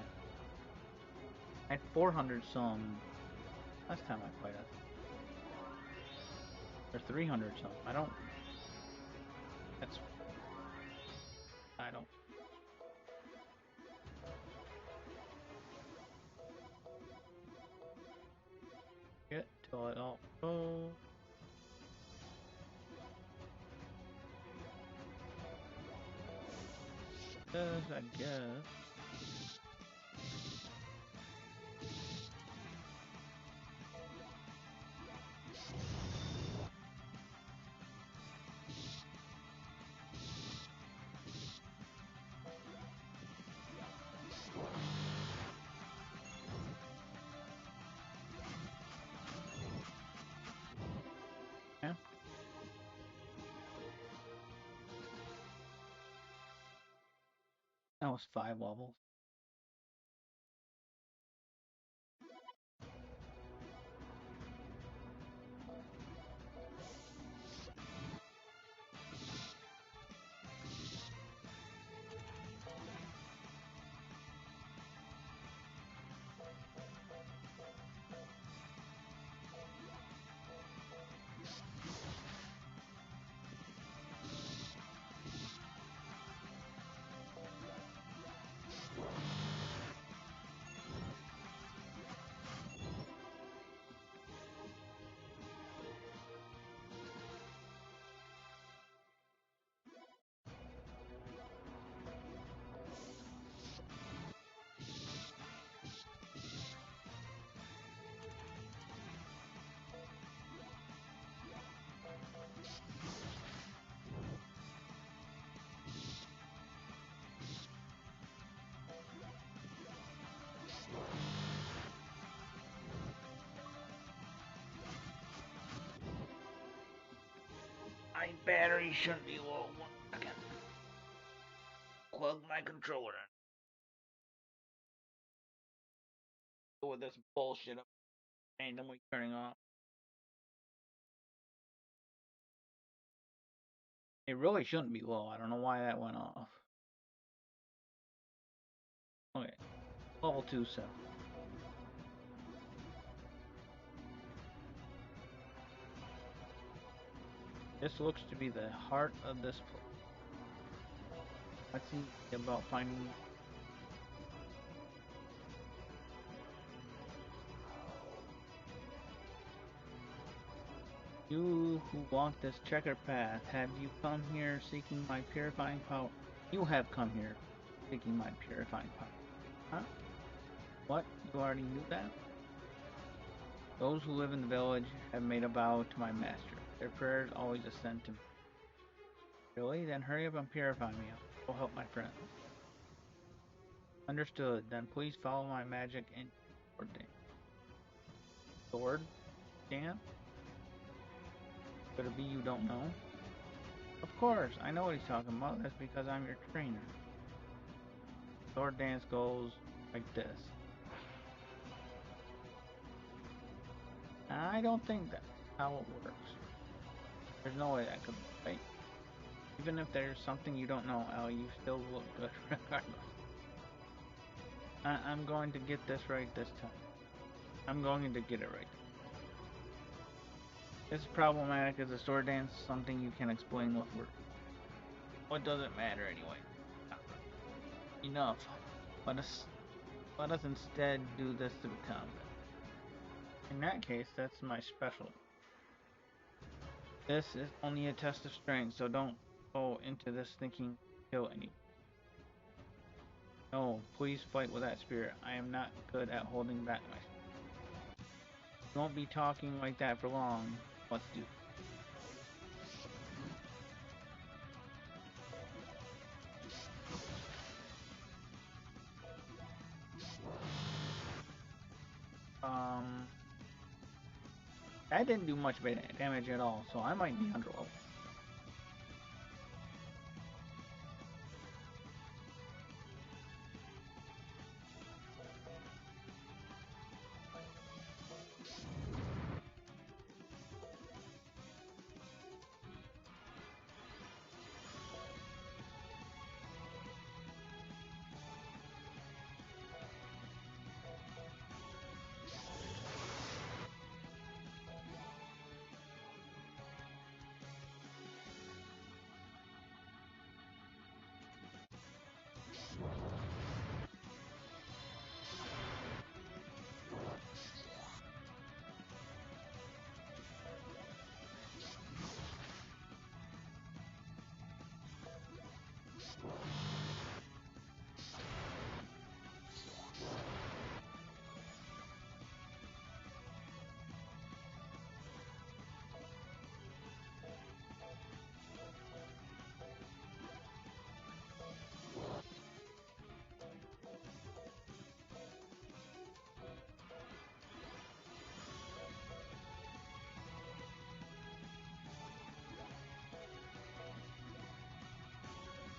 I had 400 some last time I played. Or 300 some. I don't. That's. I don't. Get till it all. Oh. I guess. Yeah. That was 5 levels. My battery shouldn't be low. 1 second. Plug my controller in. With this bullshit of randomly turning off. It really shouldn't be low. I don't know why that went off. Okay. Level 27. This looks to be the heart of this place. Let's see about finding. You who walk this checkered path, have you come here seeking my purifying power? You have come here seeking my purifying power. Huh? What? You already knew that? Those who live in the village have made a vow to my master. Their prayers always ascend to me. Really? Then hurry up and purify me. I'll help my friends. Understood. Then please follow my magic and sword dance. Sword dance? Could it be you don't know? Of course, I know what he's talking about. That's because I'm your trainer. Sword dance goes like this. I don't think that's how it works. There's no way that could be right. Even if there's something you don't know, Al, you still look good regardless. I'm going to get this right this time. I'm going to get it right. This is problematic as a sword dance, something you can explain with words. What does it matter anyway? Enough. Let us instead do this through combat. In that case, that's my special. This is only a test of strength, so don't go into this thinking kill anyone. No, please fight with that spirit. I am not good at holding back my spirit. You won't be talking like that for long. Let's do it. Um, that didn't do much damage at all, so I might be underleveled.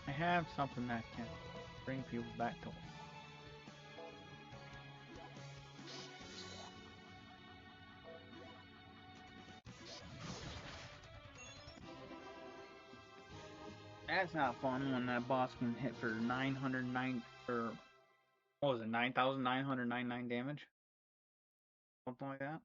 I have something that can bring people back to life. That's not fun when that boss can hit for 909 or what was it, 9,999 damage? Something like that.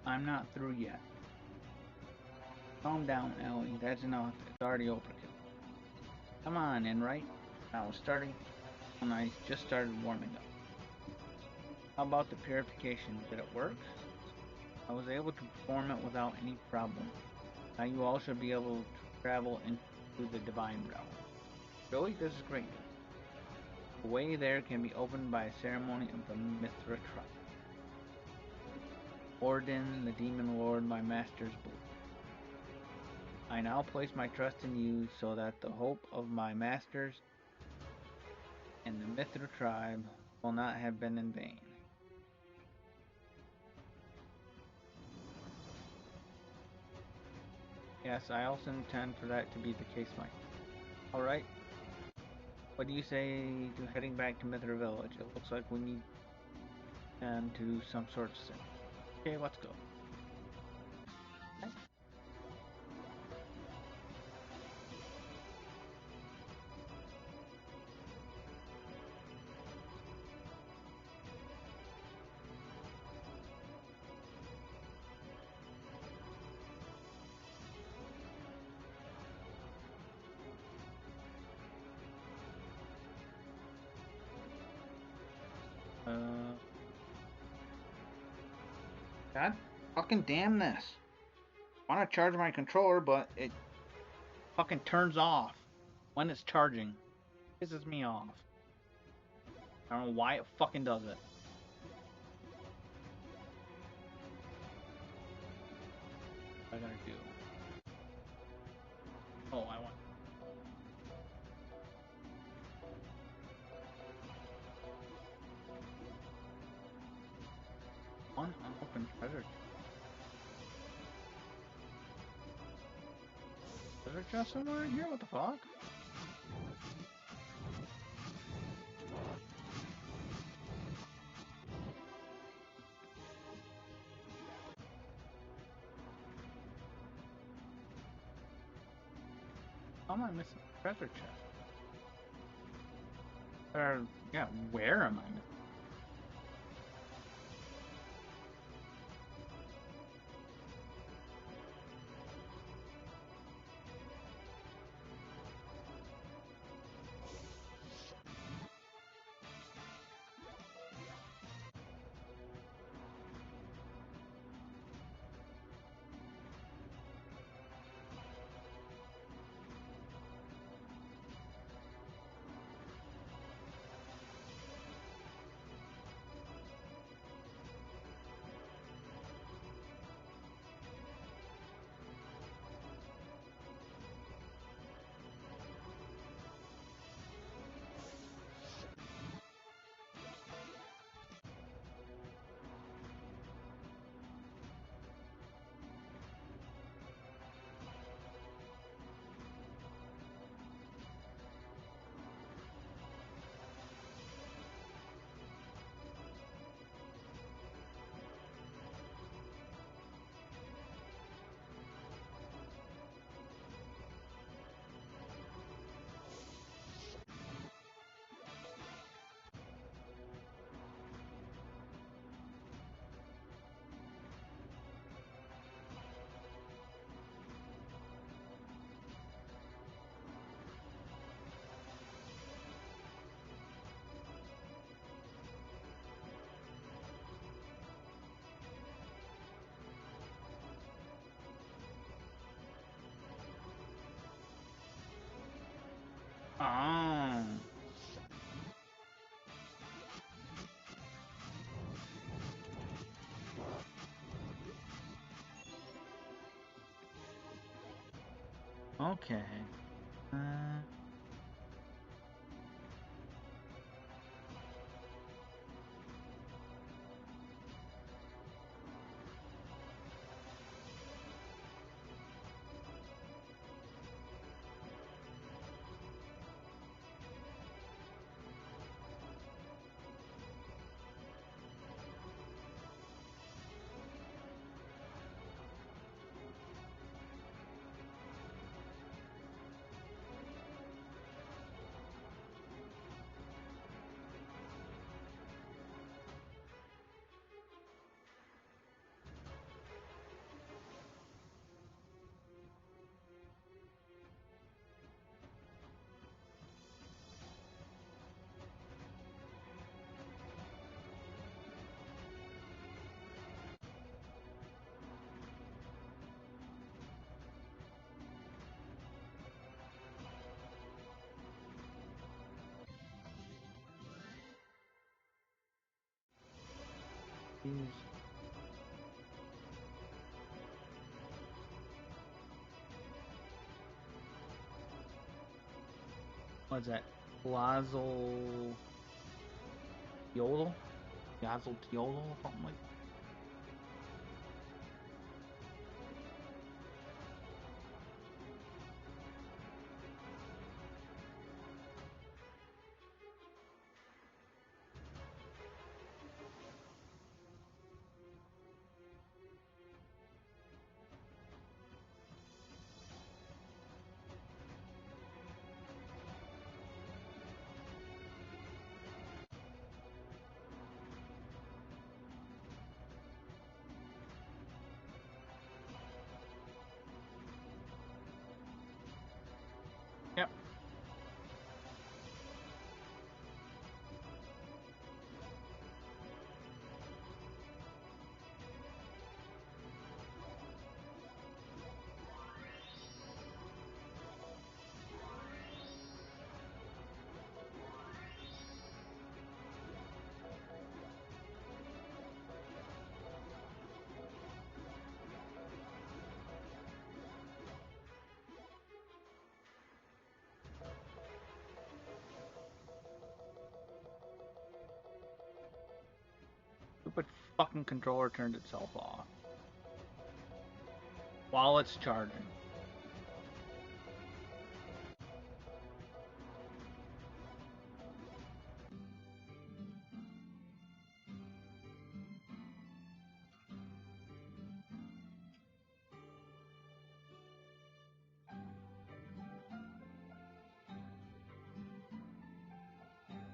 I'm not through yet. Calm down, Ellie. That's enough. It's already overkill. Come on, Enright. I was starting when I just started warming up. How about the purification? Did it work? I was able to perform it without any problem. Now you all should be able to travel into the divine realm. Really? This is great news. The way there can be opened by a ceremony of the Mithra tribe. Orden, the demon lord, my master's blue. I now place my trust in you so that the hope of my masters and the Mithra tribe will not have been in vain. Yes, I also intend for that to be the case, Mike. Alright, what do you say to heading back to Mithra Village? It looks like we need them to do some sort of thing. Okay, let's go. God fucking damn this. I want to charge my controller, but it fucking turns off when it's charging. Pisses me off. I don't know why it fucking does it. What I gotta do? Oh, I want. One unopened treasure chest. Treasure chest somewhere in here? What the fuck? How am I missing treasure chest? Or, yeah, where am I missing? Oh. Okay. Use. What's that? Lazel Yodel? Yazel Yodel? Something like that. stupid fucking controller turned itself off while it's charging.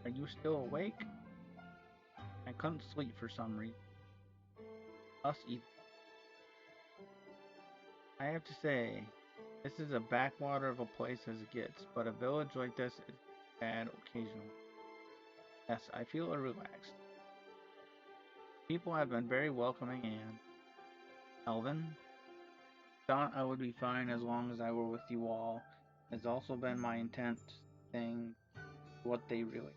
Are you still awake? I couldn't sleep for some reason. Us either. I have to say, this is a backwater of a place as it gets, but a village like this is bad occasionally. Yes, I feel relaxed. People have been very welcoming and Elvin thought I would be fine as long as I were with you all. Has also been my intent saying what they really.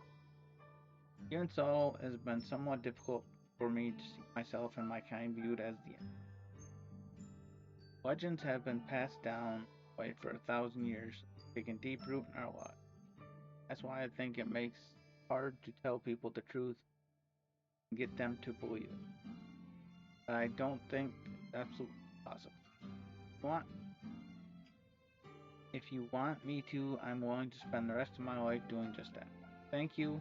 Even so, it has been somewhat difficult for me to see myself and my kind viewed as the end. Legends have been passed down way for 1,000 years, taking deep root in our lives. That's why I think it makes it hard to tell people the truth and get them to believe it. But I don't think it's absolutely possible. Want If you want me to, I'm willing to spend the rest of my life doing just that. Thank you.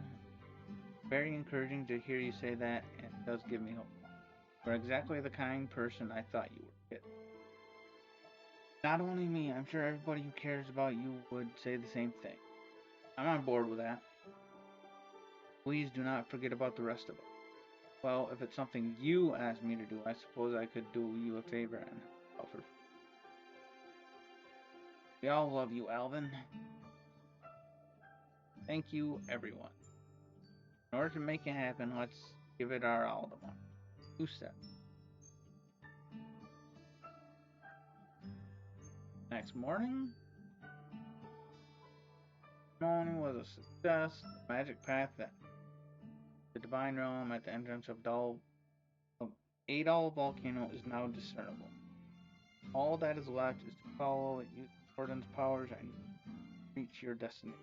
Very encouraging to hear you say that, and it does give me hope. You're exactly the kind person I thought you were, kid. Not only me, I'm sure everybody who cares about you would say the same thing. I'm on board with that. Please do not forget about the rest of us. Well, if it's something you ask me to do, I suppose I could do you a favor and offer. We all love you, Alvin. Thank you, everyone. In order to make it happen, let's give it our all tomorrow. You said. Next morning, the morning was a success. The magic path that the divine realm at the entrance of Adol volcano is now discernible. All that is left is to follow it, use Orden's powers, and reach your destination.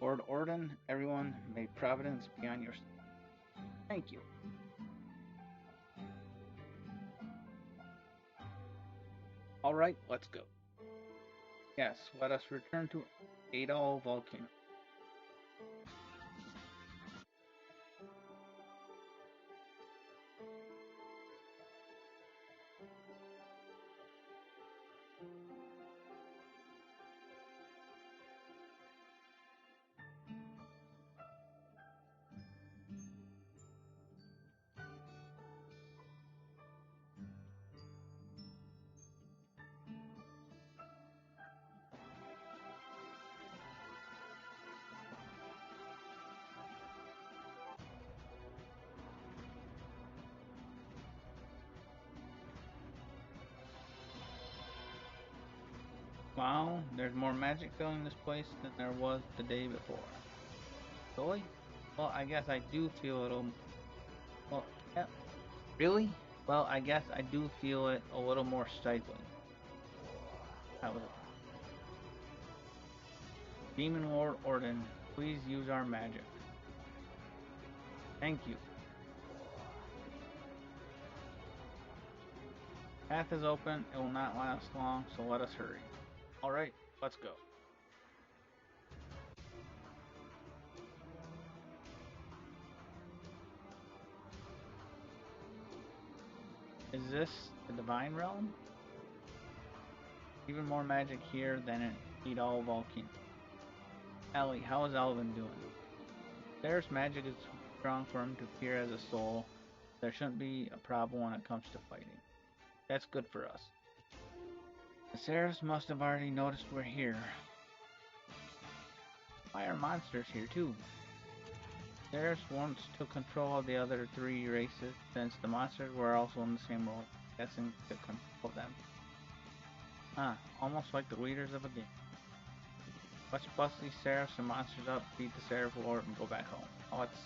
Lord Orden, everyone, may Providence be on your side. Thank you. All right, let's go. Yes, let us return to Adol volcano. Wow, there's more magic filling this place than there was the day before. Really? Well, I guess I do feel a little. Well, yeah. Really? Well, I guess I do feel it a little more stifling. That was Demon Lord Orden, please use our magic. Thank you. Path is open, it will not last long, so let us hurry. Alright, let's go. Is this the Divine Realm? Even more magic here than in Edol Volcano. Ellie, how is Alvin doing? There's magic is too strong for him to appear as a soul. There shouldn't be a problem when it comes to fighting. That's good for us. The Seraphs must have already noticed we're here. Why are monsters here too? Seraphs once took control of the other three races, since the monsters were also in the same role, guessing to control them. Almost like the leaders of a game. Let's bust these Seraphs and monsters up, beat the Seraph Lord, and go back home. Let's.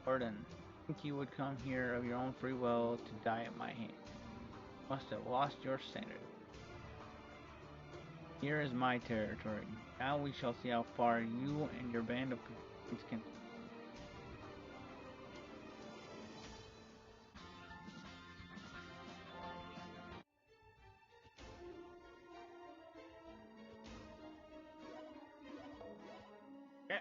Orden, I think you would come here of your own free will to die at my hand. You must have lost your sanity. Here is my territory. Now we shall see how far you and your band of companions can. Yeah.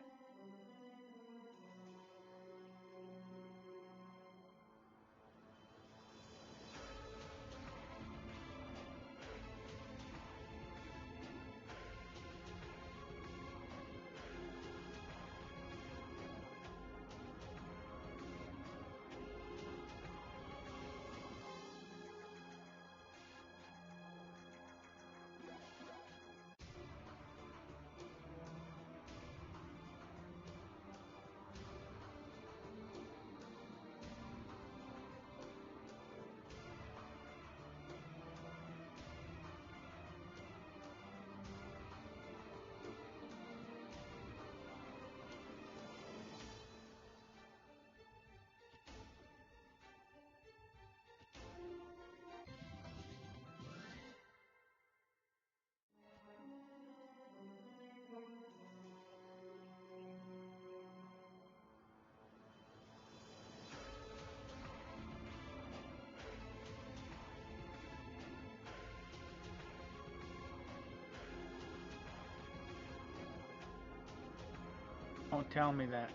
Don't tell me that.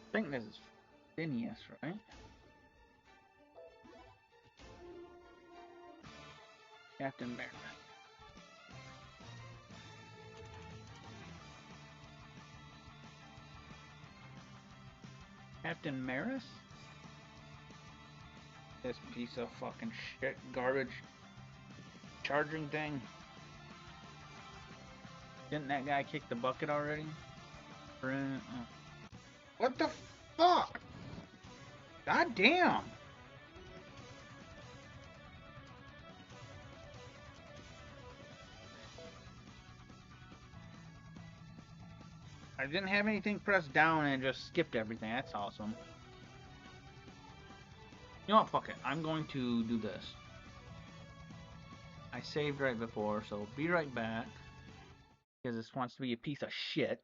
I think this is Phineas, right? Captain Maris. Captain Maris? This piece of fucking shit garbage charging thing. Didn't that guy kick the bucket already? What the fuck? God damn! I didn't have anything pressed down and just skipped everything. That's awesome. You know what? Fuck it. I'm going to do this. I saved right before, so be right back. Because this wants to be a piece of shit.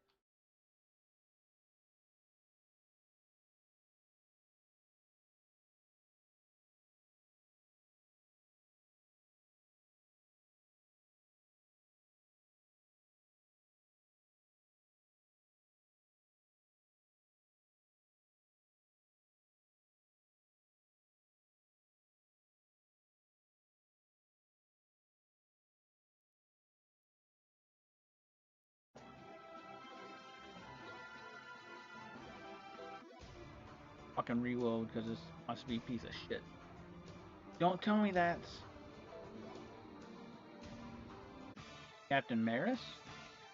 Fucking reload because this wants to be a piece of shit. Don't tell me that's Captain Maris?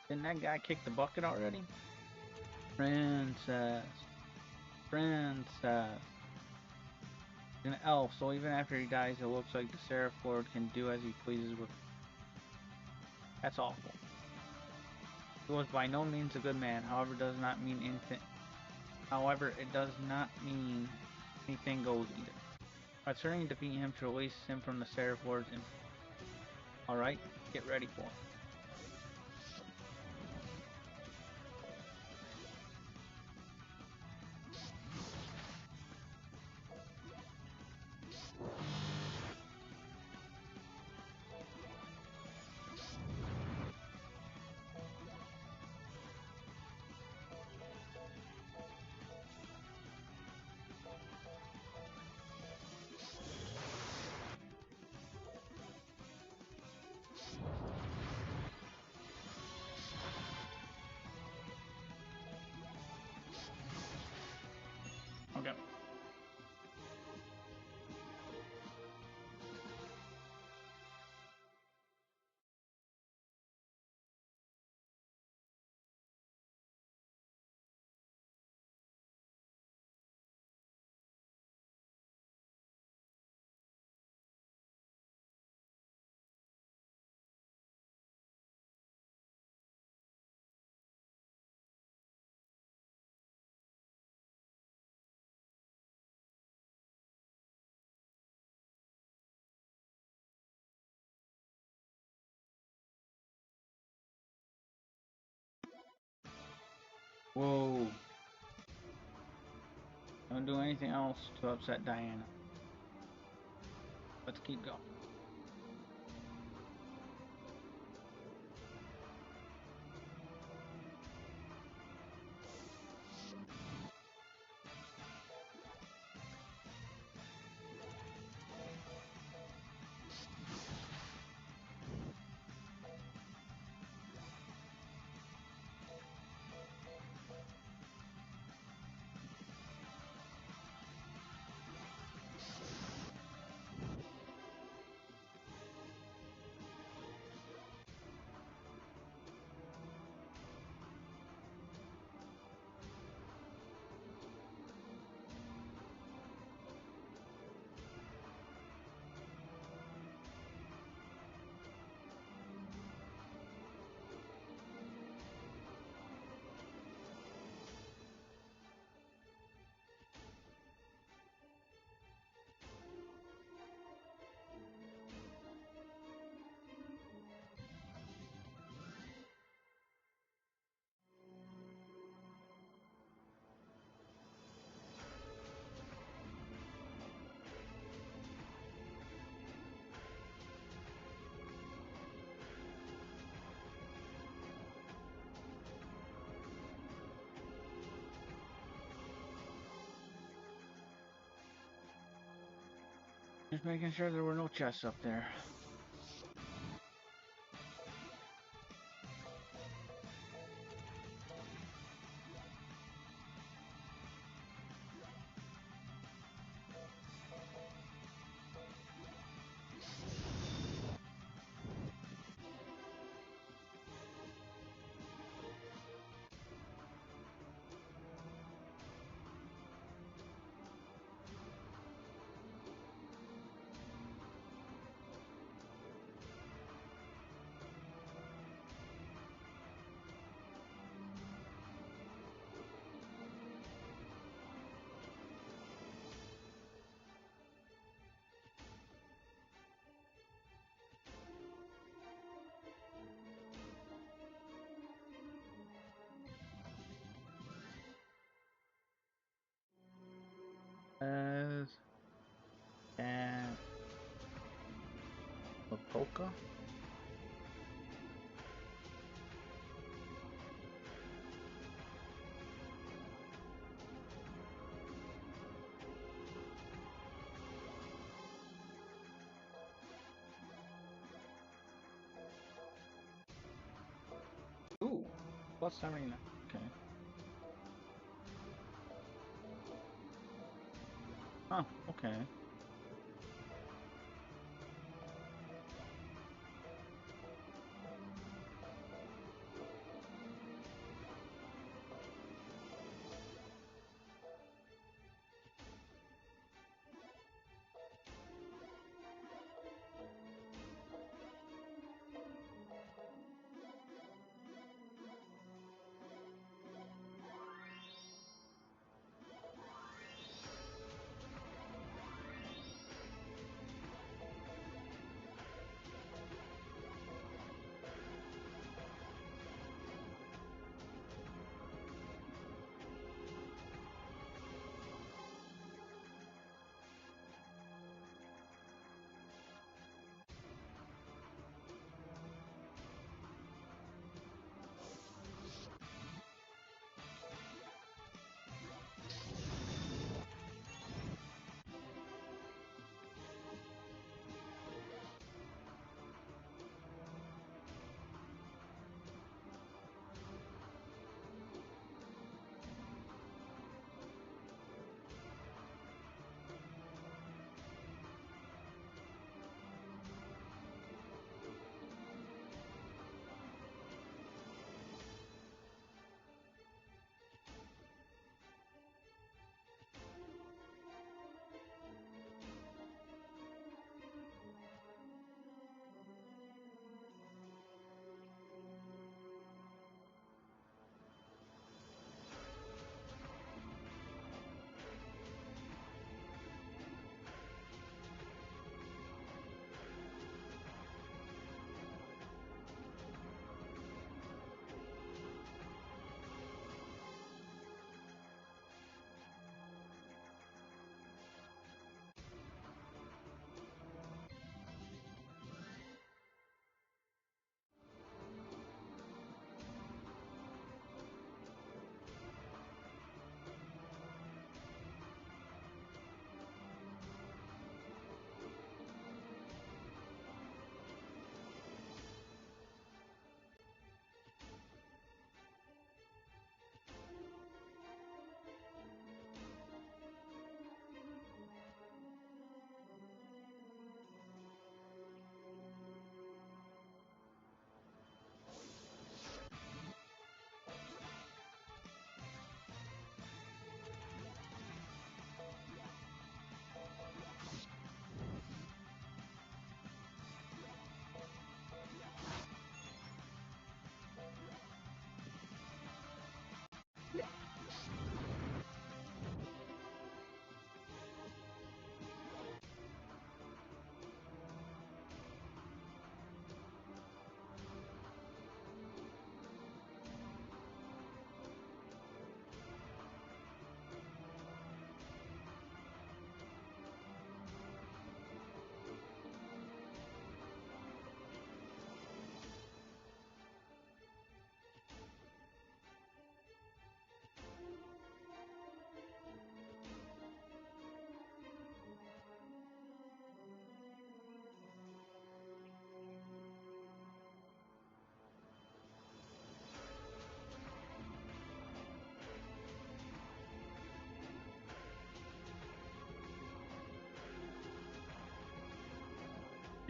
Didn't that guy kick the bucket already? Princess. Princess. He's an elf, so even after he dies, it looks like the Seraph Lord can do as he pleases with. That's awful. He was by no means a good man, however, does not mean anything. However, it does not mean anything goes either. By turning to defeat him to release him from the Seraph Lord's influence. Alright, get ready for him. Whoa. Don't do anything else to upset Diana. Let's keep going. Just making sure there were no chests up there. As and a polka. Ooh, plus 79. Okay. Huh, okay.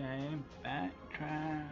Okay, backtrack.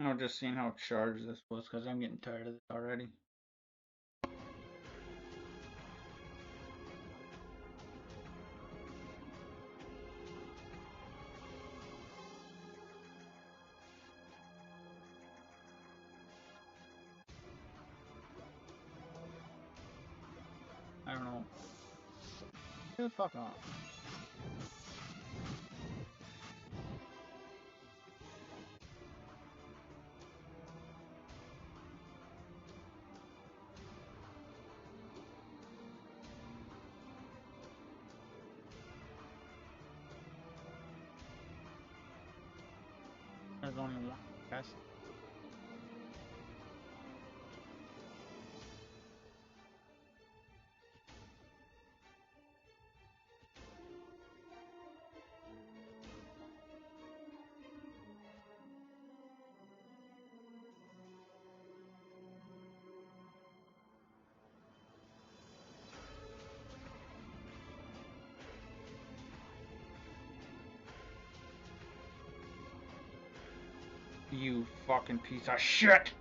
I was just seeing how charged this was because I'm getting tired of this already. I don't know. Get the fuck off. There's only one chest. You fucking piece of shit!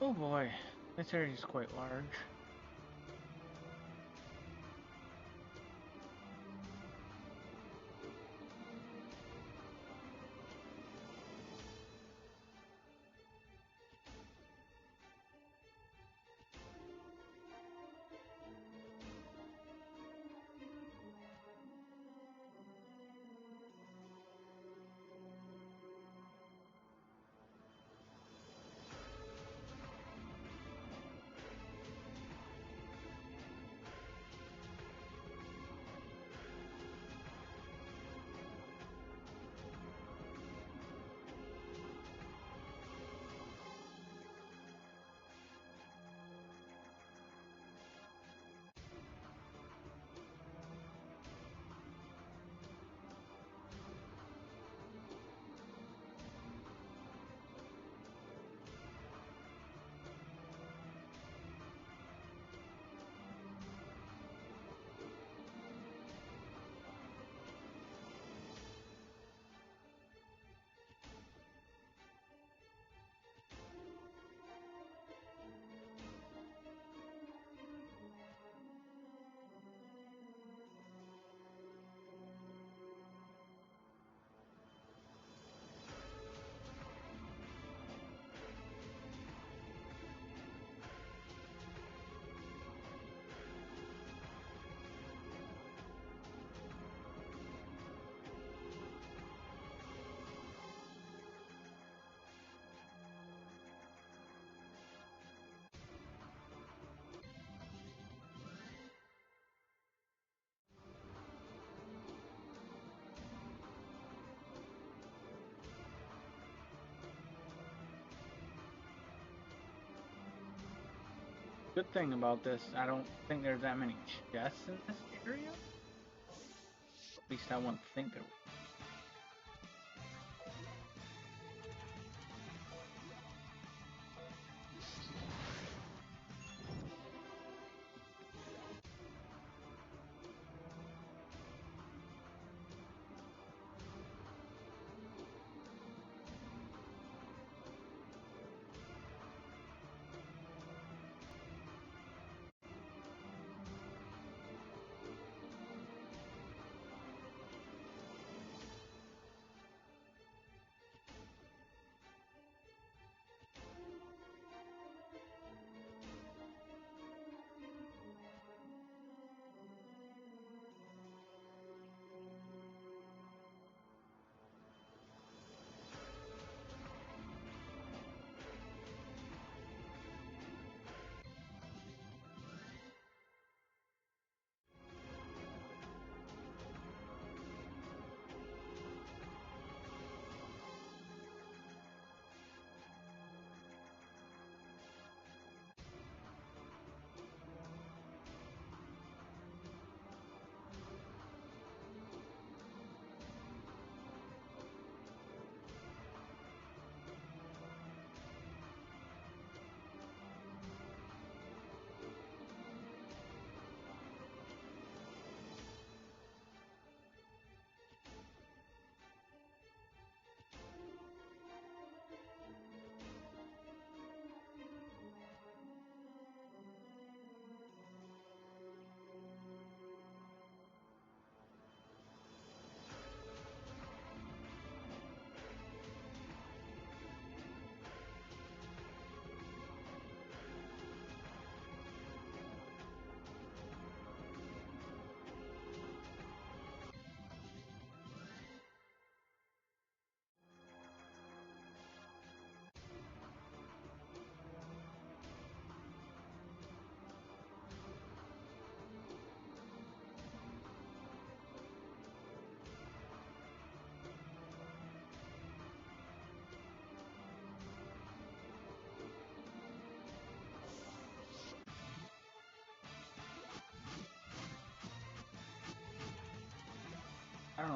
Oh boy, this area is quite large. Good thing about this, I don't think there's that many chests in this area. At least I wouldn't think there would.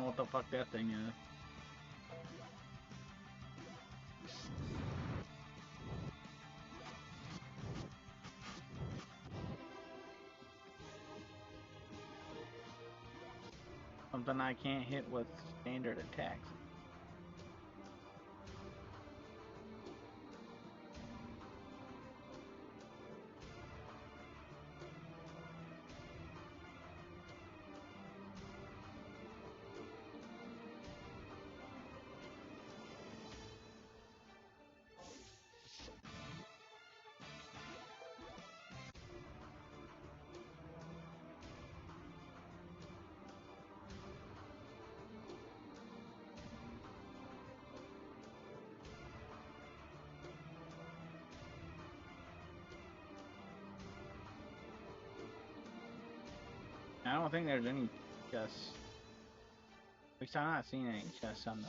what the fuck that thing is. Something I can't hit with standard attacks. I don't think there's any chests. At least I'm not seeing any chests on the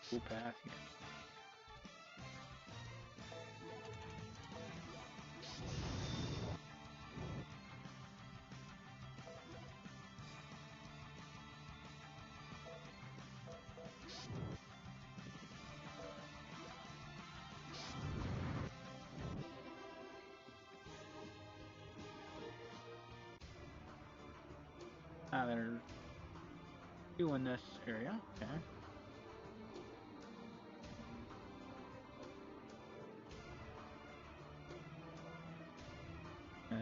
blue path here. Ah, there's two in this area. Okay. Uh,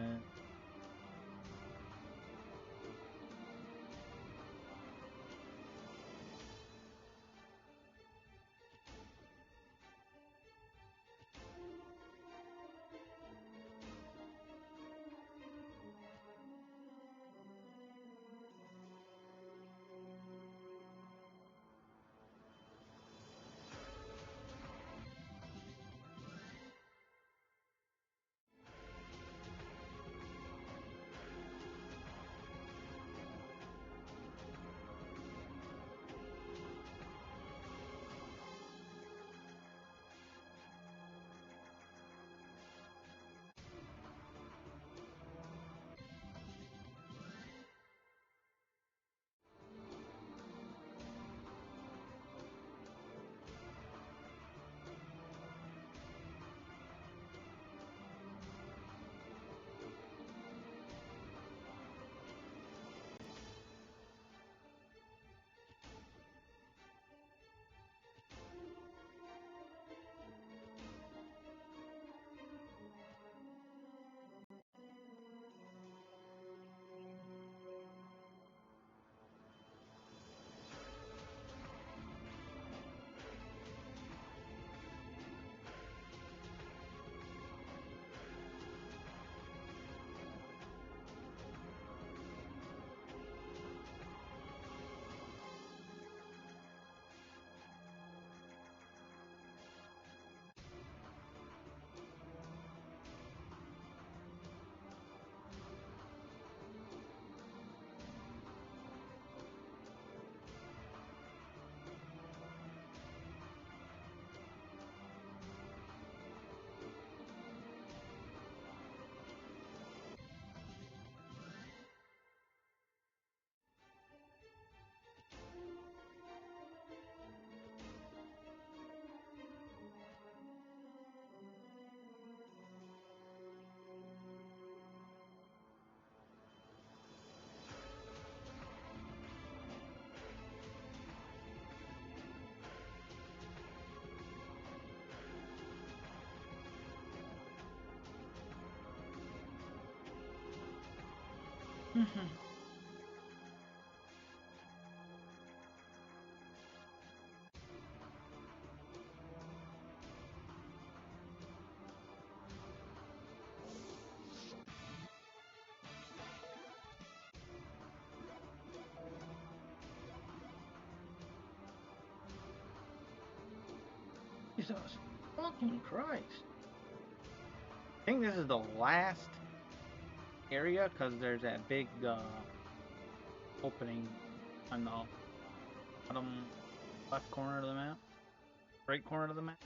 Jesus fucking Christ. I think this is the last area because there's that big opening on the bottom left corner of the map, right corner of the map.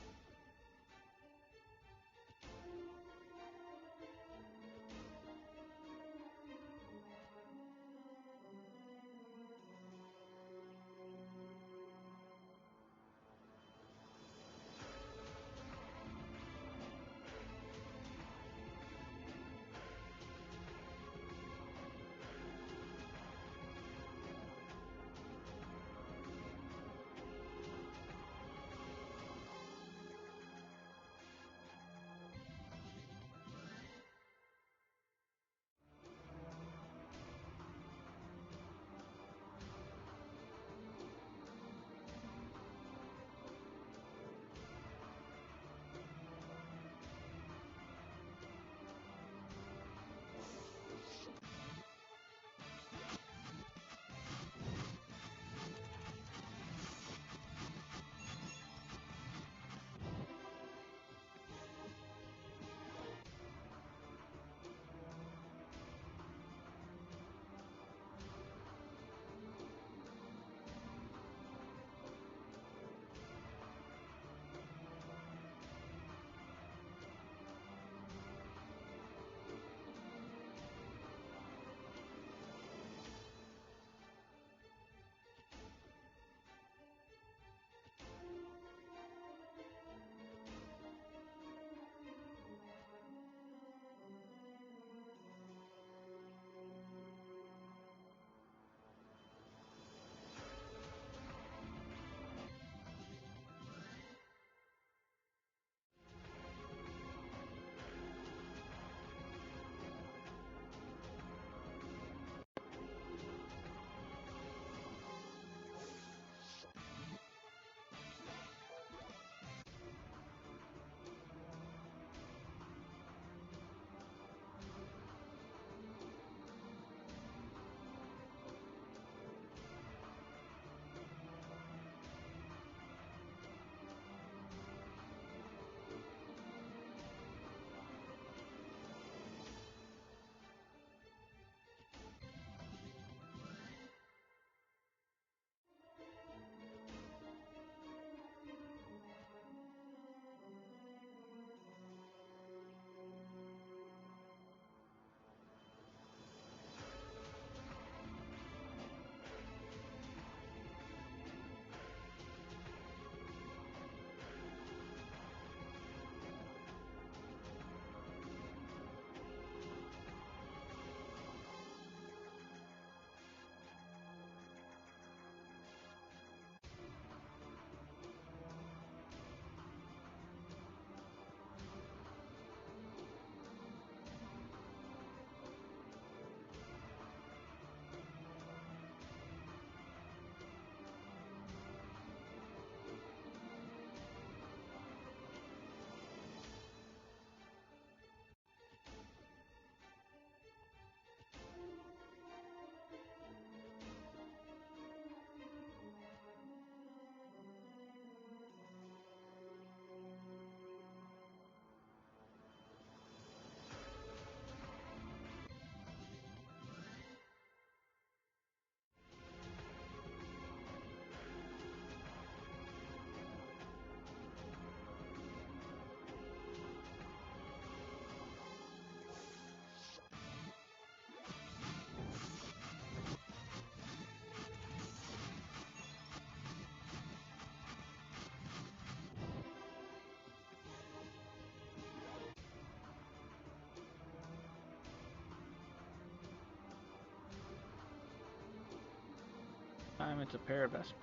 time it's a pair of Esper.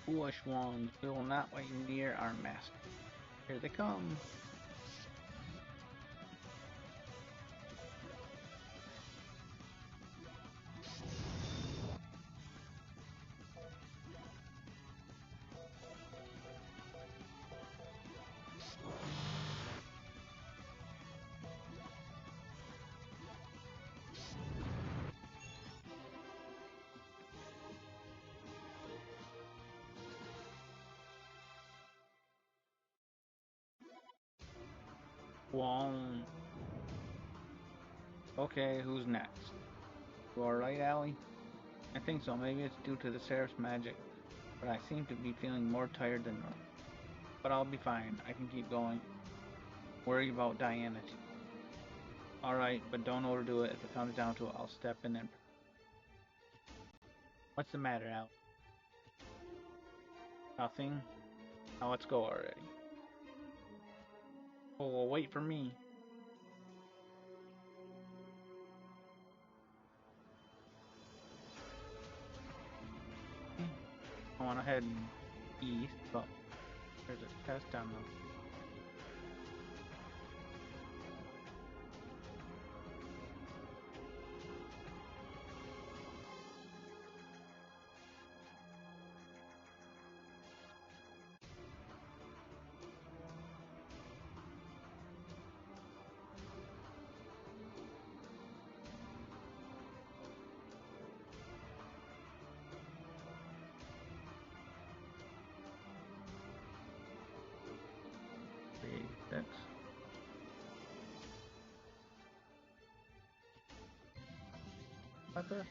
Foolish ones, we will not wait near our master. Here they come. One. Okay, who's next? You alright, Allie? I think so. Maybe it's due to the Seraph's magic, but I seem to be feeling more tired than normal. But I'll be fine. I can keep going. Worry about Diana too. Alright, but don't overdo it. If it comes down to it, I'll step in and... What's the matter, Allie? Nothing? Now let's go already. Oh, well, wait for me. I want to head east, but there's a chest down the... 386. What the?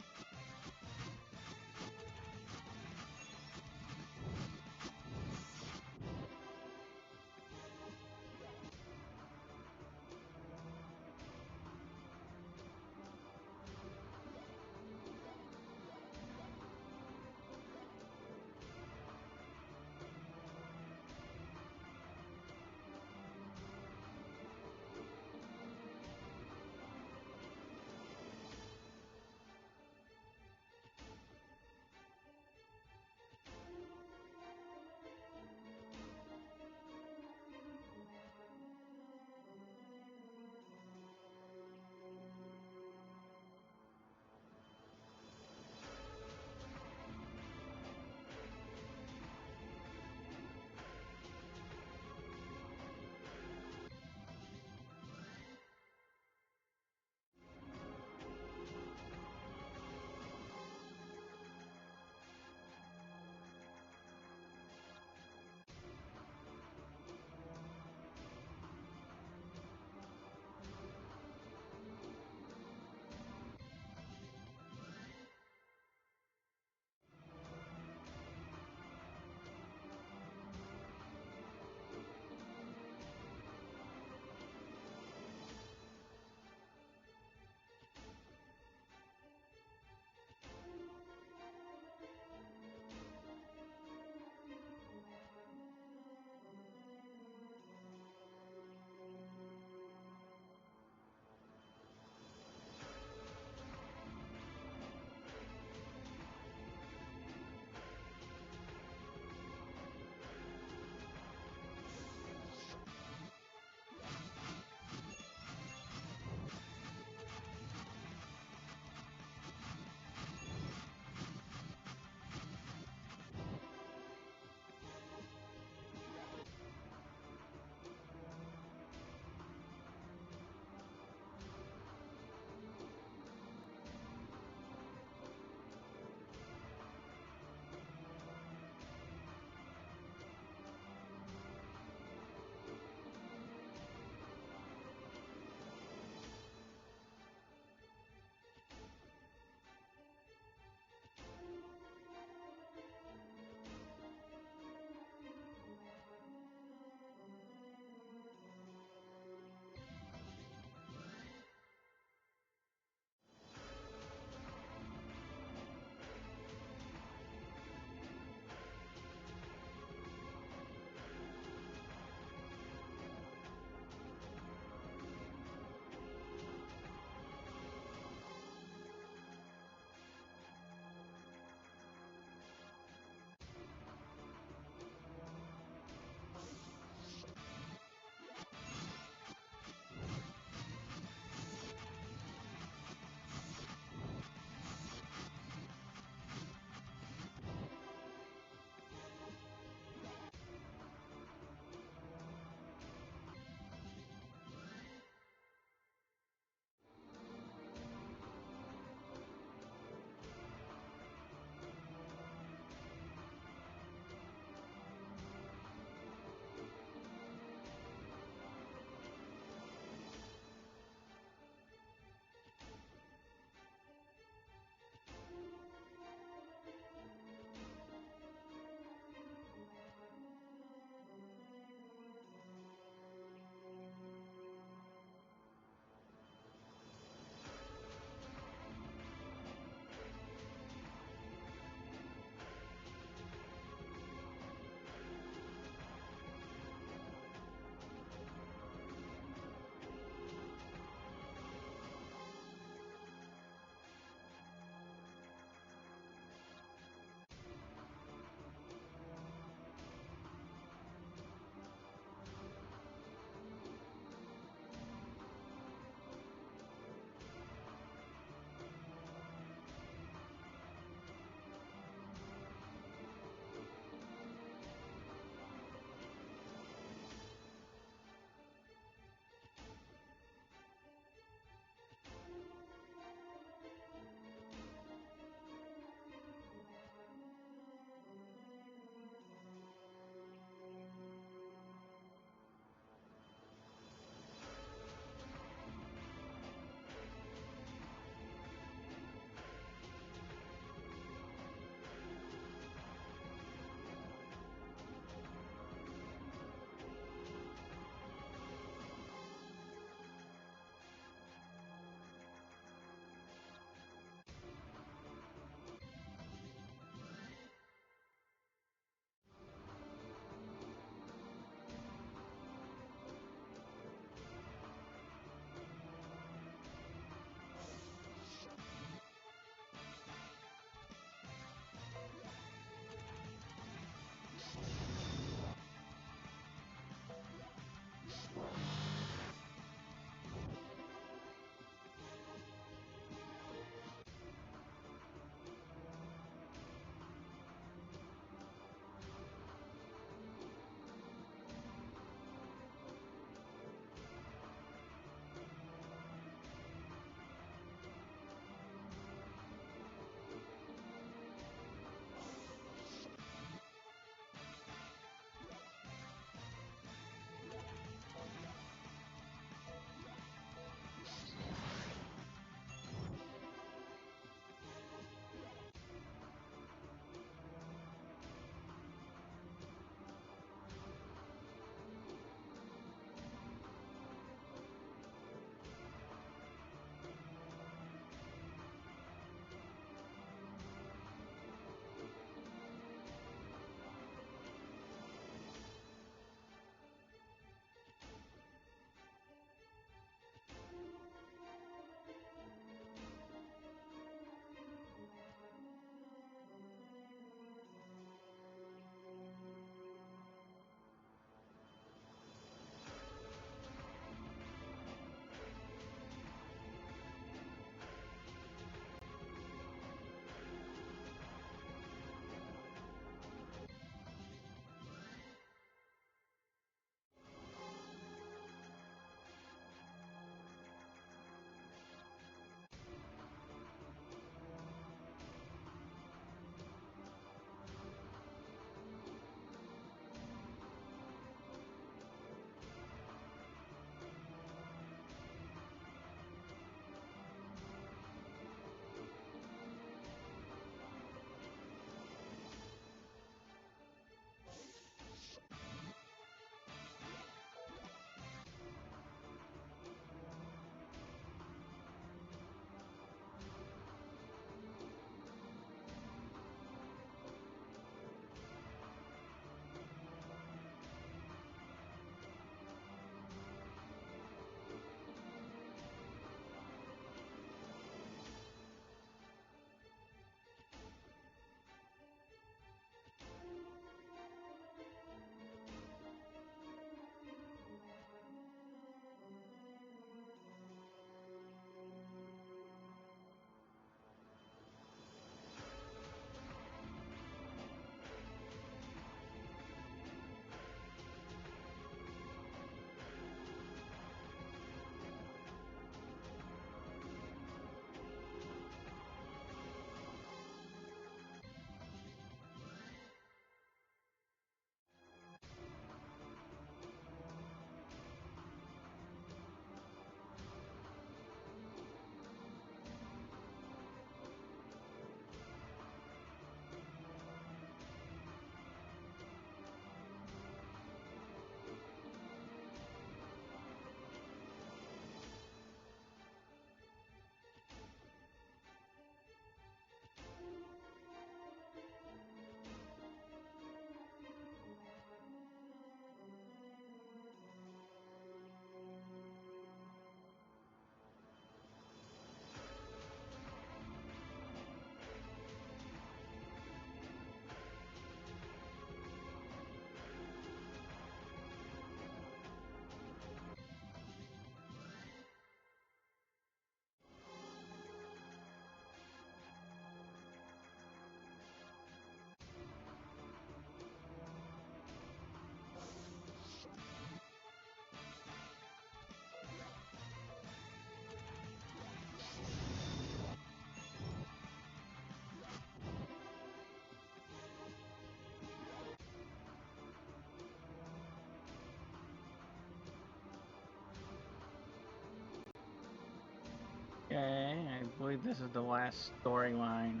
believe this is the last storyline,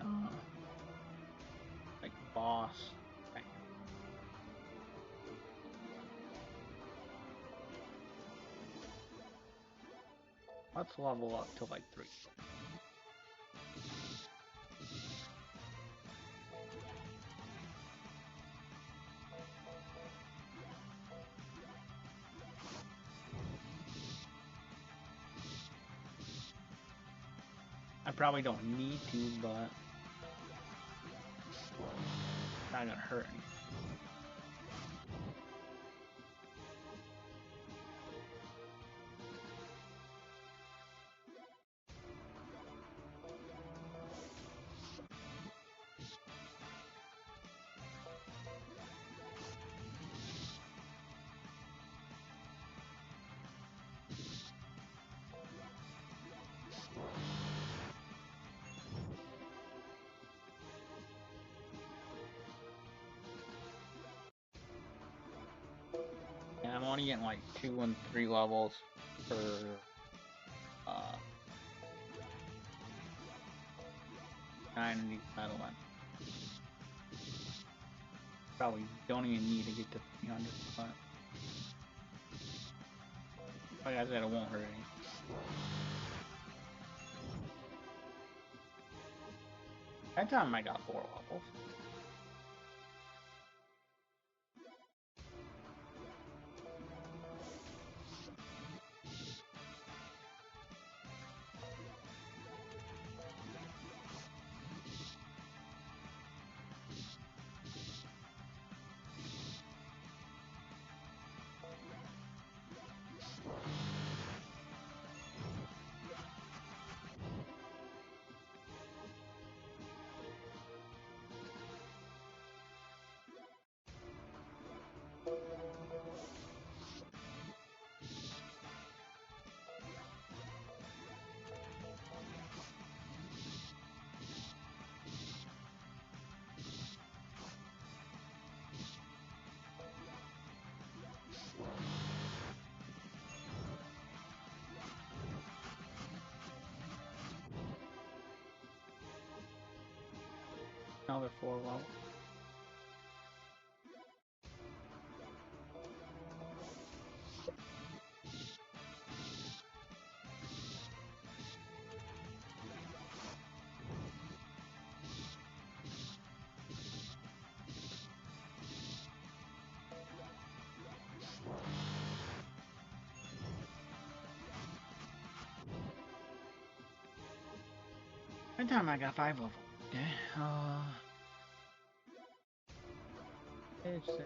like boss thing. Let's level up to like 3. I probably don't need to, but it's not gonna hurt anything. Yeah, I'm only getting like 2 and 3 levels per uh 9 in each battle. And probably don't even need to get to 300, but like I said, it won't hurt anything. That time I got 4 levels. Another 4 levels. That time I got 5 levels. Okay. It's okay.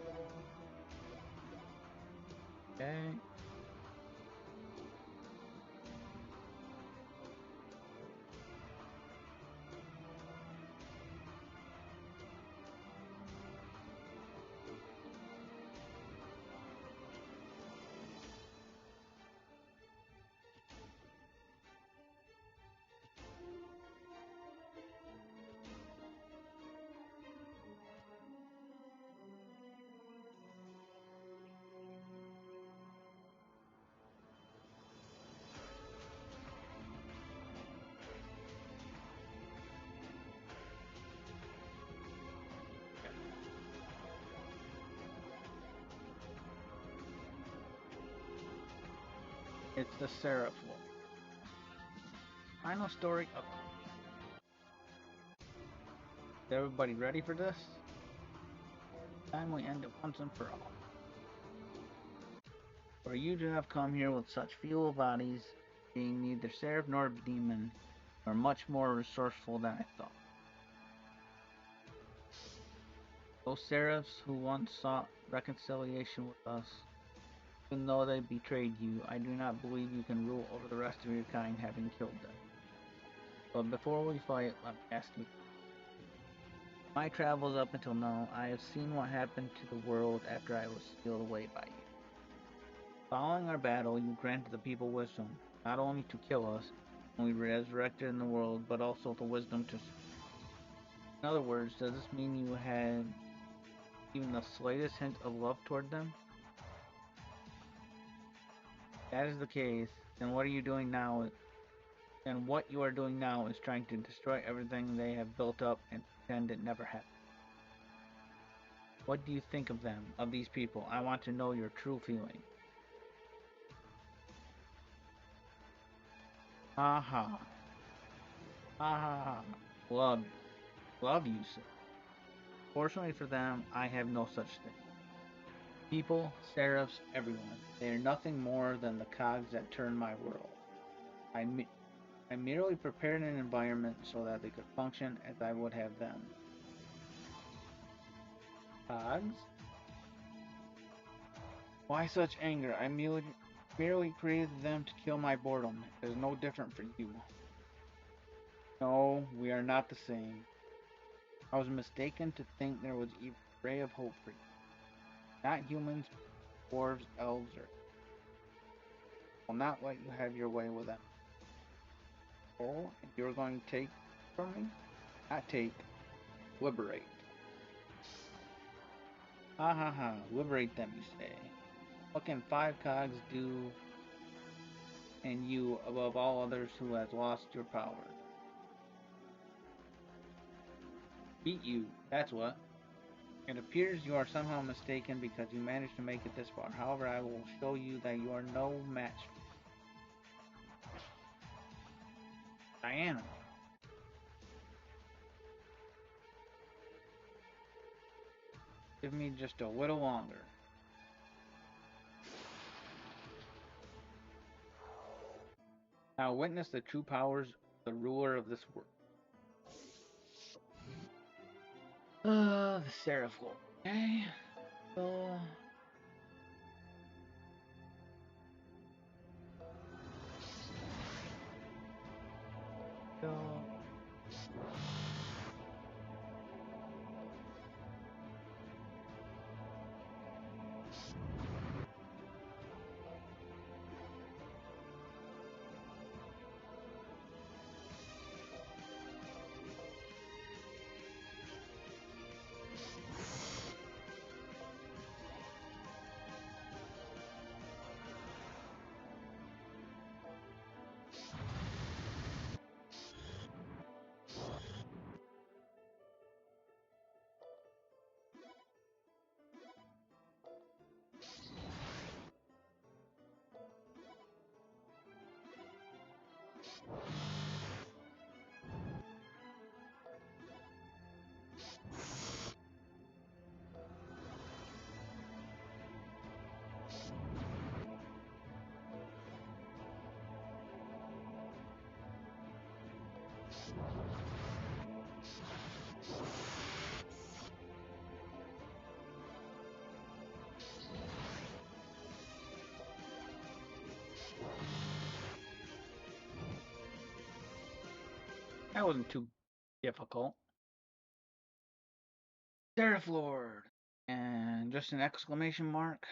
It's the Seraph Wolf. Final story up. Is everybody ready for this? Time we end it once and for all. For you to have come here with such feeble bodies, being neither seraph nor demon, are much more resourceful than I thought. Those seraphs who once sought reconciliation with us, even though they betrayed you, I do not believe you can rule over the rest of your kind having killed them. But before we fight, let me ask you. My travels up until now, I have seen what happened to the world after I was sealed away by you. Following our battle, you granted the people wisdom, not only to kill us when we resurrected in the world, but also the wisdom to. In other words, does this mean you had even the slightest hint of love toward them? If that is the case, then what are you doing now And what you are doing now is trying to destroy everything they have built up and pretend it never happened. What do you think of them, of these people? I want to know your true feeling. Ha ha. Ha ha ha. Love you. Love you, sir. Fortunately for them, I have no such thing. People, seraphs, everyone. They are nothing more than the cogs that turn my world. I, I merely prepared an environment so that they could function as I would have them. Cogs? Why such anger? I merely created them to kill my boredom. It is no different for you. No, we are not the same. I was mistaken to think there was even a ray of hope for you. Not humans, dwarves, elves, or will not let you have your way with them. Oh, and you're going to take from me? Not take, liberate. Ha ha ha, liberate them, you say. What can five cogs do, and you above all others who has lost your power? Beat you, that's what. It appears you are somehow mistaken because you managed to make it this far. However, I will show you that you are no match. Diana. Give me just a little longer. Now witness the true powers of the ruler of this world. The Seraph Lord. Okay. So... So... That wasn't too difficult. Seraph Lord. And just an exclamation mark.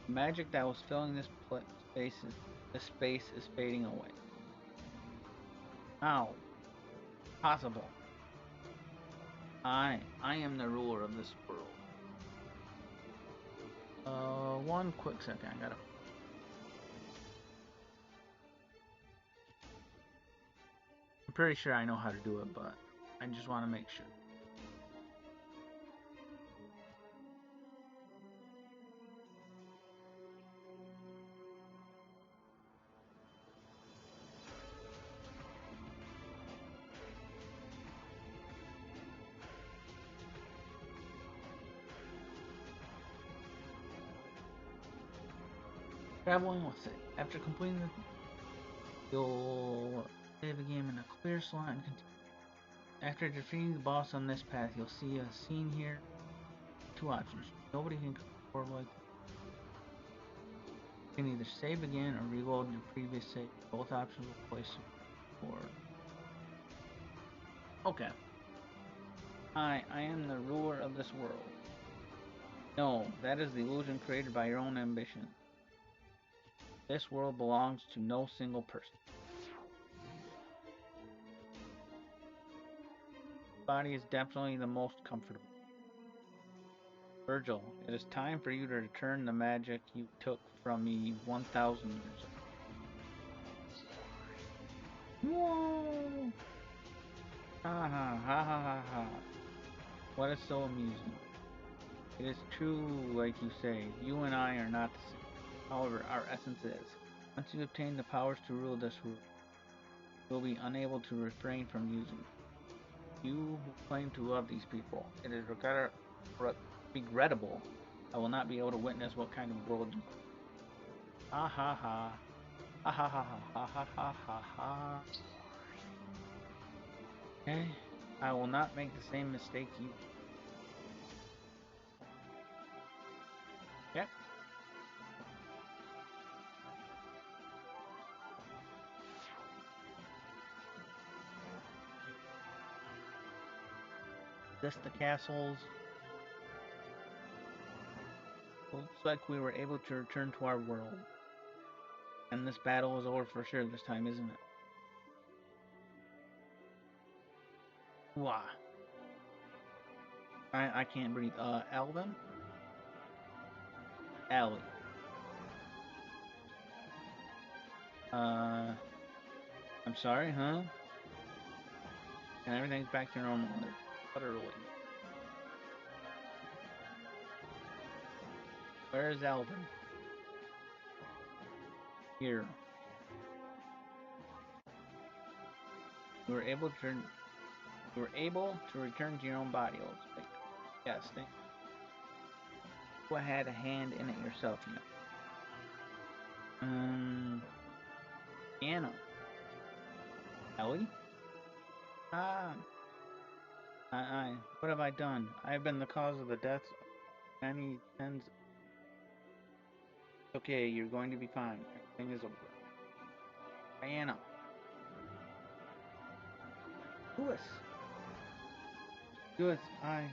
The magic that was filling this space is fading away. How? Possible. I am the ruler of this world. One quick second. I gotta. I'm pretty sure I know how to do it, but I just want to make sure. Traveling with it. After completing the, you'll save a game in a clear slot and continue. After defeating the boss on this path, you'll see a scene here. Two options. Nobody can come forward like you can either save again or reload your previous save. Both options will place you forward. Okay. I am the ruler of this world. No, that is the illusion created by your own ambition. This world belongs to no single person. Body is definitely the most comfortable. Virgil, it is time for you to return the magic you took from me 1,000 years ago. Whoa! Ha ha ha ha ha ha. What is so amusing? It is true, like you say, you and I are not the same. However, our essence is. Once you obtain the powers to rule this world, you will be unable to refrain from using them. You who claim to love these people, it is regrettable. I will not be able to witness what kind of world you. Ha ha ha. Ha ha ha ha ha ha ha ha. Okay. I will not make the same mistake you. Okay. This the castles. Looks like we were able to return to our world. And this battle is over for sure this time, isn't it? Wah. I can't breathe. Alvin? Allie. Uh, I'm sorry, huh? And everything's back to normal. Literally. Where is Alvin? Here. You were able to return to your own body, it looks like. Yes, thank you. Had a hand in it yourself, you know. Anna. Ellie? Ah, what have I done? I have been the cause of the deaths of many tens. Okay, you're going to be fine. Everything is over. Diana. Lewis. Lewis, I.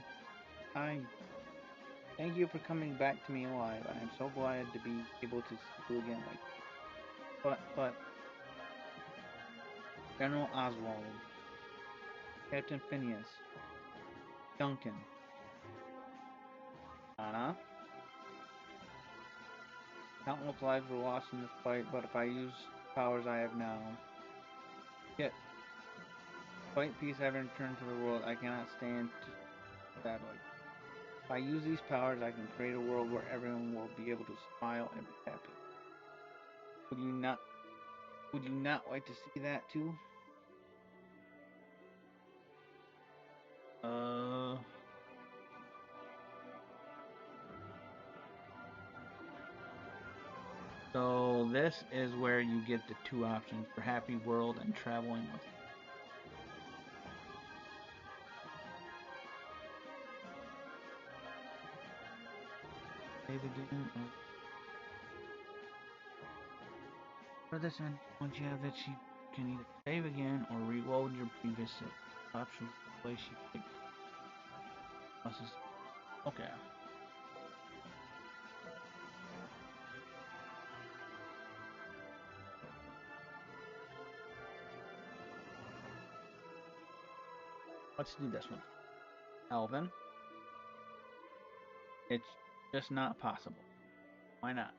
Thank you for coming back to me alive. I am so glad to be able to see you again. Like, but, General Oswald, Captain Phineas, Duncan, Anna. Countless lives were lost in this fight, but if I use powers I have now, yet, despite peace having returned to the world, I cannot stand to sadly. If I use these powers, I can create a world where everyone will be able to smile and be happy. Would you not? Would you not like to see that too? Uh. So this is where you get the two options for Happy World and traveling with. Save again, or for this end, Longevity can either save again or reload your previous save. Option place you pick. Okay, let's do this one. Alvin, it's just not possible. Why not?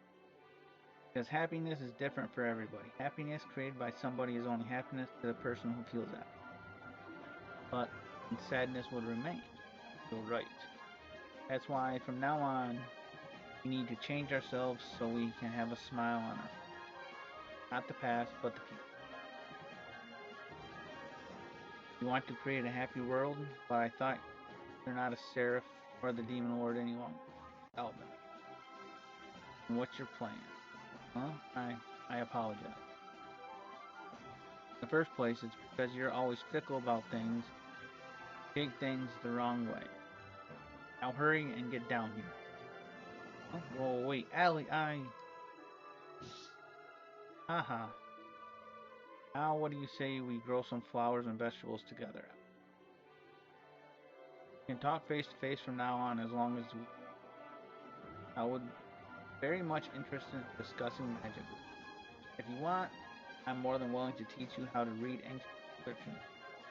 Because happiness is different for everybody. Happiness created by somebody is only happiness to the person who feels that. But sadness would remain. You're right. That's why from now on, we need to change ourselves so we can have a smile on our face. Not the past, but the future. You want to create a happy world, but I thought you're not a seraph or the demon lord any longer. Alvin. And what's your plan? Huh? I apologize. In the first place, it's because you're always fickle about things, take things the wrong way. Now hurry and get down here. Huh? Whoa, wait, Allie, Haha. Now, what do you say we grow some flowers and vegetables together? We can talk face to face from now on as long as we. I would very much interested in discussing magic with you. If you want, I'm more than willing to teach you how to read ancient inscriptions.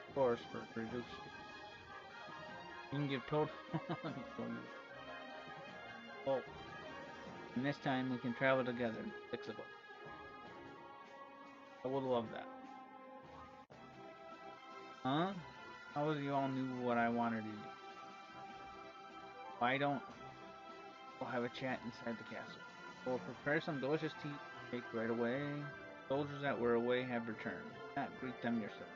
Of course, for reduced fee. You can give total. Oh, and this time we can travel together, 6 of us. I would love that. Huh? How was you all knew what I wanted to do? Why don't we'll have a chat inside the castle? We'll prepare some delicious tea to take right away. Soldiers that were away have returned. Not greet them yourself.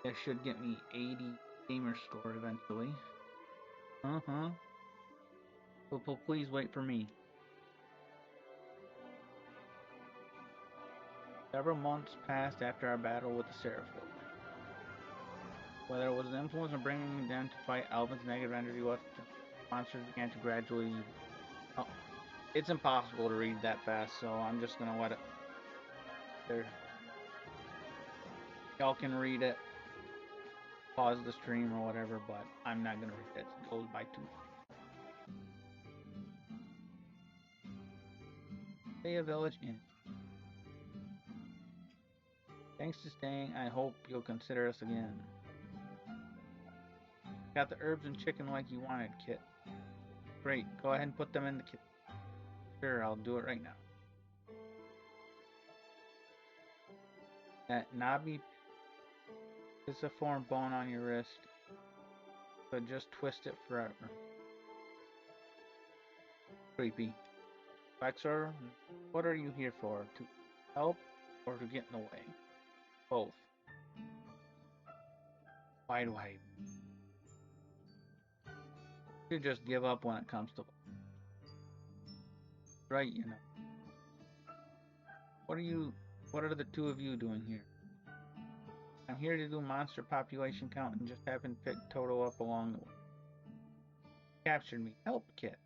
That should get me 80 gamer score eventually. Uh-huh. But please wait for me. Several months passed after our battle with the Seraphim. Whether it was an influence in bringing them to fight Alvin's negative energy, what the monsters began to gradually. Oh, it's impossible to read that fast, so I'm just gonna let it there. Y'all can read it, pause the stream or whatever, but I'm not gonna read it. It goes by too. Stay a village inn. Thanks to staying. I hope you'll consider us again. Got the herbs and chicken like you wanted, Kit. Great. Go ahead and put them in the kitchen. Sure, I'll do it right now. That knobby pisiform bone on your wrist, but just twist it forever. Creepy. Vexor, what are you here for? To help or to get in the way? Both. Why do I should just give up when it comes to right, you know. What are the two of you doing here? I'm here to do monster population count and just happen to pick Toto up along the way. Captured me. Help, Kit.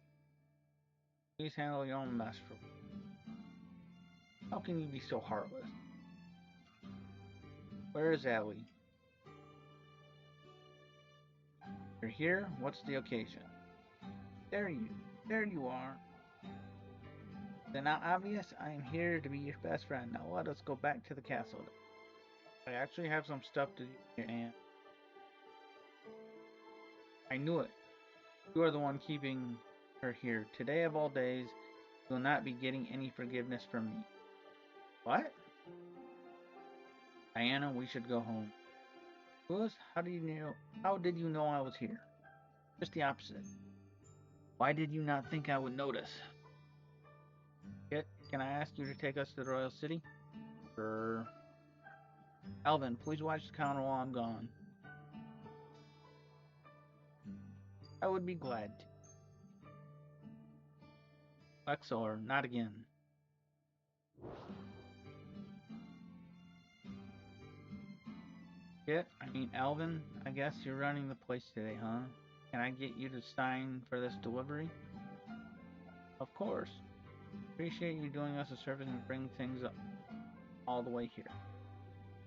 Please handle your own mess for me. How can you be so heartless? Where is Allie? You're here? What's the occasion? There you are. Is it not obvious? I am here to be your best friend. Now let us go back to the castle. I actually have some stuff to do here, and I knew it. You are the one keeping her here. Today of all days, you will not be getting any forgiveness from me. What? Diana, we should go home. Louis, how did you know I was here? Just the opposite. Why did you not think I would notice? Kit, can I ask you to take us to the royal city? Sure. Alvin, please watch the counter while I'm gone. I would be glad to. Lexor, not again. Kit, Alvin, I guess you're running the place today, huh? Can I get you to sign for this delivery? Of course. Appreciate you doing us a service and bringing things up all the way here.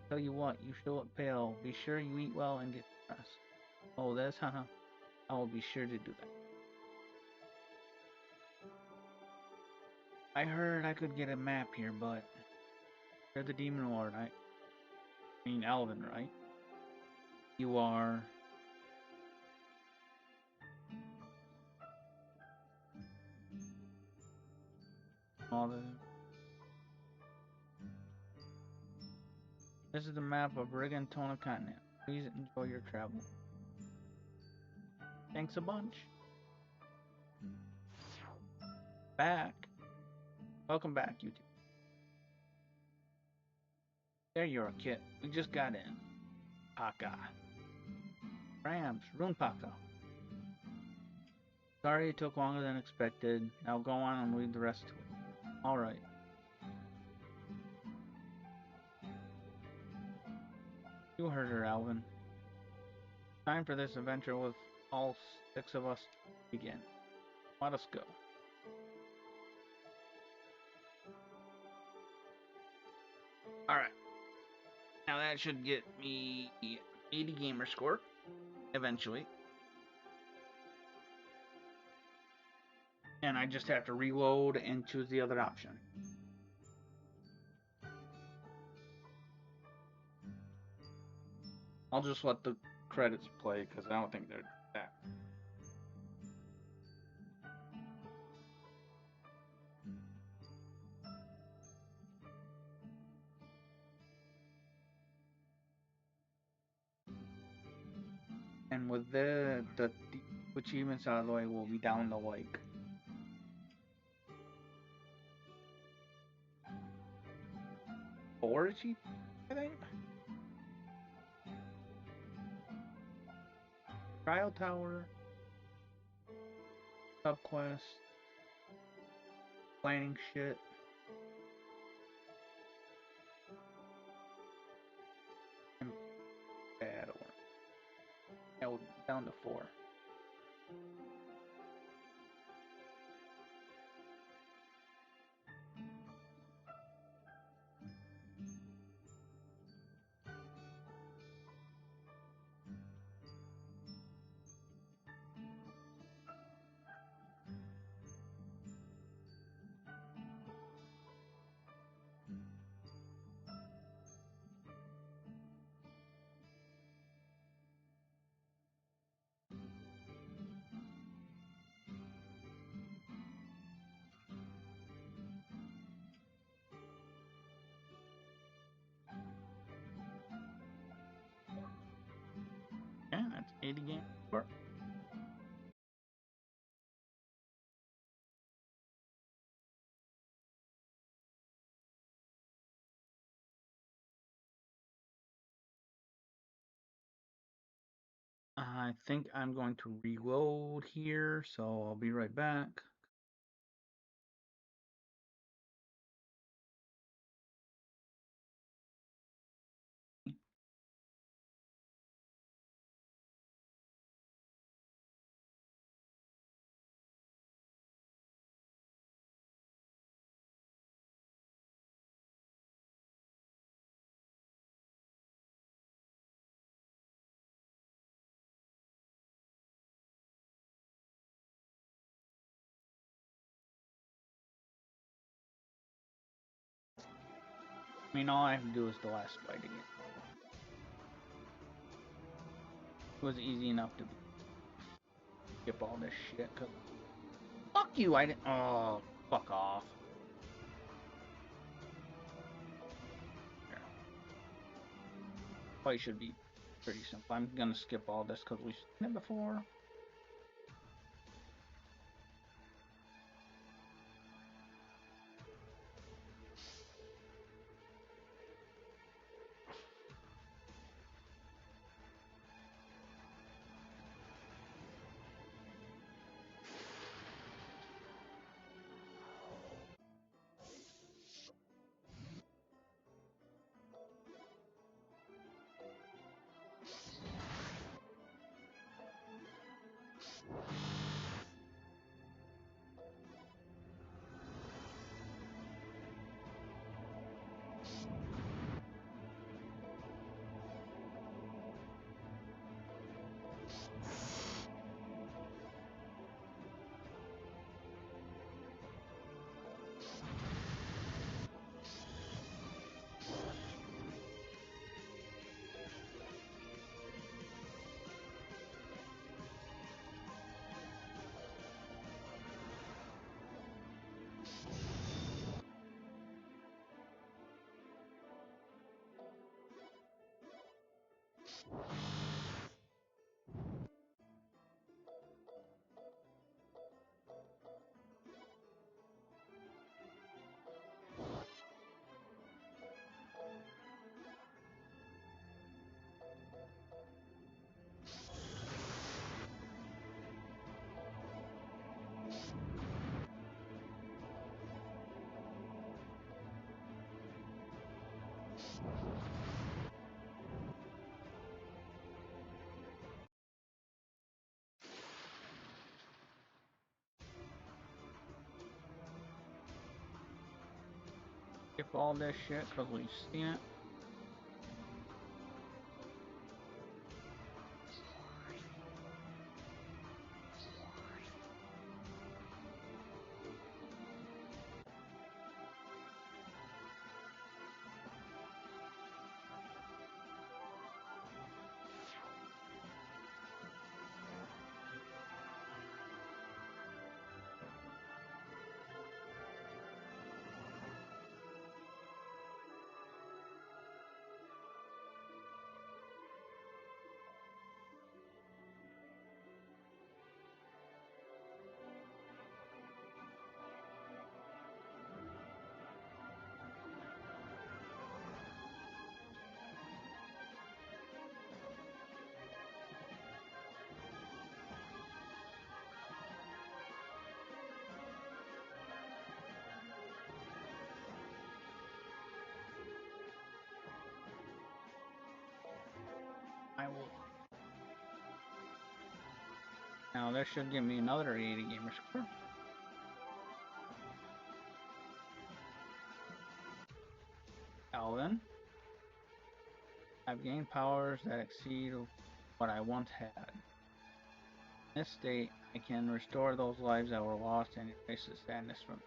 Tell you what, you still look pale. Be sure you eat well and get rest. Oh, this, haha. I will be sure to do that. I heard I could get a map here, but you're the Demon Lord. Alvin, right? You are. All the. This is the map of Rigantona Continent. Please enjoy your travel. Thanks a bunch. Back. Welcome back, you two. There you are, Kit. We just got in. Paka. Rams, Runpaka. Sorry it took longer than expected. Now go on and leave the rest to it. Alright. You heard her, Alvin. Time for this adventure with all 6 of us to begin. Let us go. Alright. Now that should get me 80 gamer score. Eventually. And I just have to reload and choose the other option. I'll just let the credits play because I don't think they're that. And with the achievements out of the way, we'll be down to like 4 achievements, I think. Trial Tower, subquest, planning shit, and bad one. Yeah, we'll be down to 4. Yeah, that's 80 games. I think I'm going to reload here, so I'll be right back. I mean, all I have to do is the last fight again. It was easy enough to skip all this shit. Cause fuck you! I didn't. Oh, fuck off. There. Fight should be pretty simple. I'm gonna skip all this because we've seen it before. Skip all this shit because we've seen it. Now that should give me another 80 gamer score. Alvin. I've gained powers that exceed what I once had. In this state, I can restore those lives that were lost and erase the sadness from me.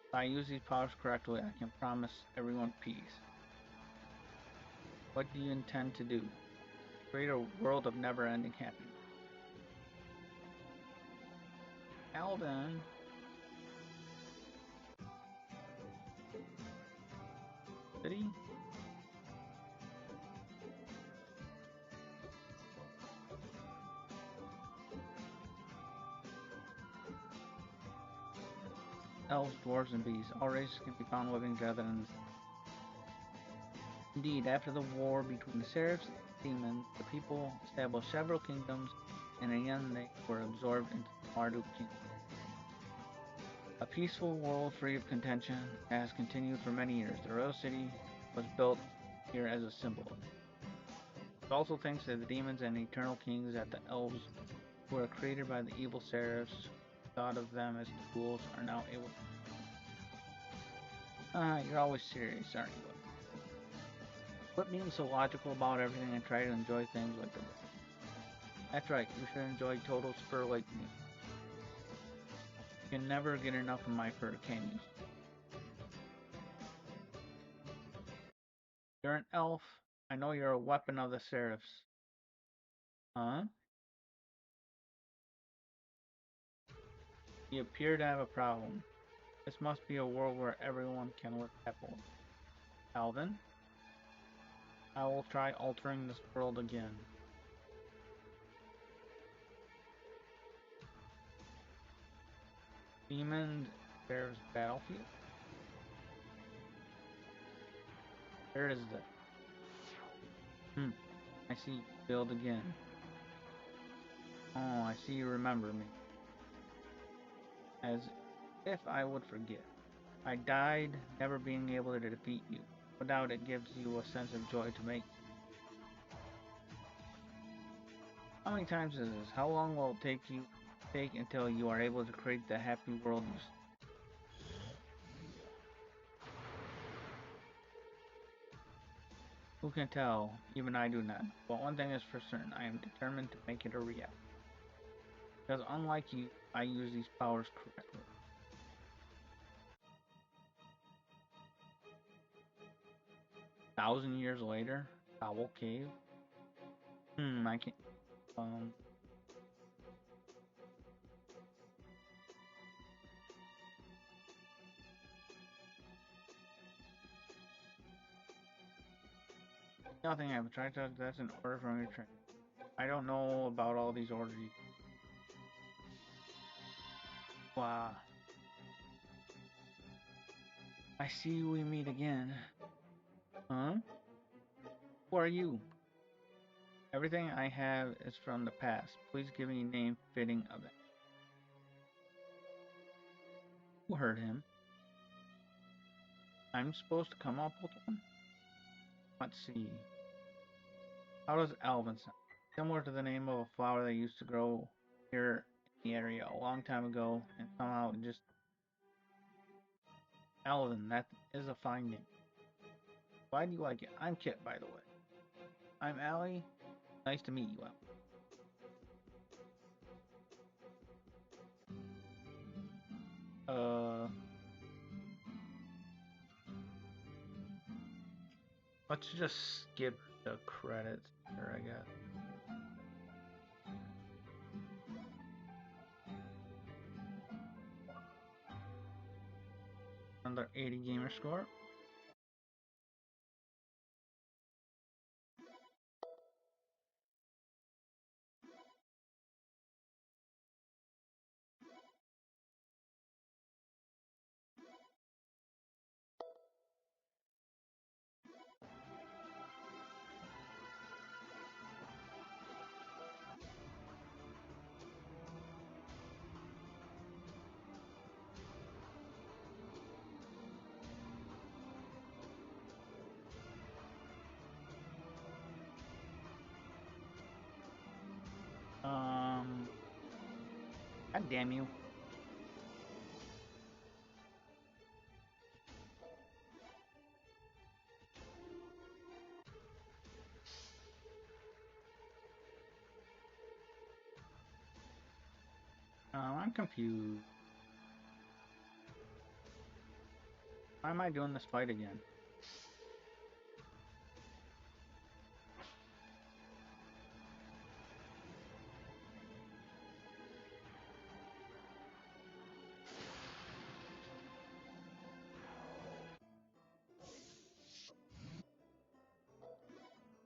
If I use these powers correctly, I can promise everyone peace. What do you intend to do? Create a world of never-ending happiness. Alvin. City? Elves, dwarves, and beasts. All races can be found living together in the city. Indeed, after the war between the Seraphs and the demons, the people established several kingdoms, and in the end they were absorbed into the Marduk kingdom. A peaceful world free of contention has continued for many years. The royal city was built here as a symbol. It also thanks to the demons and eternal kings that the elves, who were created by the evil Seraphs, thought of them as tools, are now able to. You're always serious, aren't you? Quit being so logical about everything and try to enjoy things like the road. That's right, you should enjoy total spur like me. You can never get enough of my fur, can you? You're an elf. I know you're a weapon of the Seraphs. Huh? You appear to have a problem. This must be a world where everyone can live happily. Alvin, I will try altering this world again. Demon Seraphs Battlefield? Where is this? I see you build again. Oh, I see you remember me. As if I would forget. I died, never being able to defeat you. No doubt it gives you a sense of joy to make. How many times is this? How long will it take until you are able to create the happy world you Who can tell? Even I do not. But one thing is for certain, I am determined to make it a reality. Because unlike you, I use these powers correctly. 1,000 years later, Owl Cave. I can't. Nothing. I have tried to. That's an order from your train. I don't know about all these orders. Wow. I see we meet again. Huh? Who are you? Everything I have is from the past. Please give me a name fitting of it. Who hurt him? I'm supposed to come up with one? Let's see. How does Alvin sound? Similar to the name of a flower that used to grow here in the area a long time ago, and somehow it just. Alvin, that is a fine name. Why do you like it? I'm Kit, by the way. I'm Allie. Nice to meet you, Allie. Let's just skip the credits here, I guess. Another 80 gamer score. God damn you. I'm confused. Why am I doing this fight again?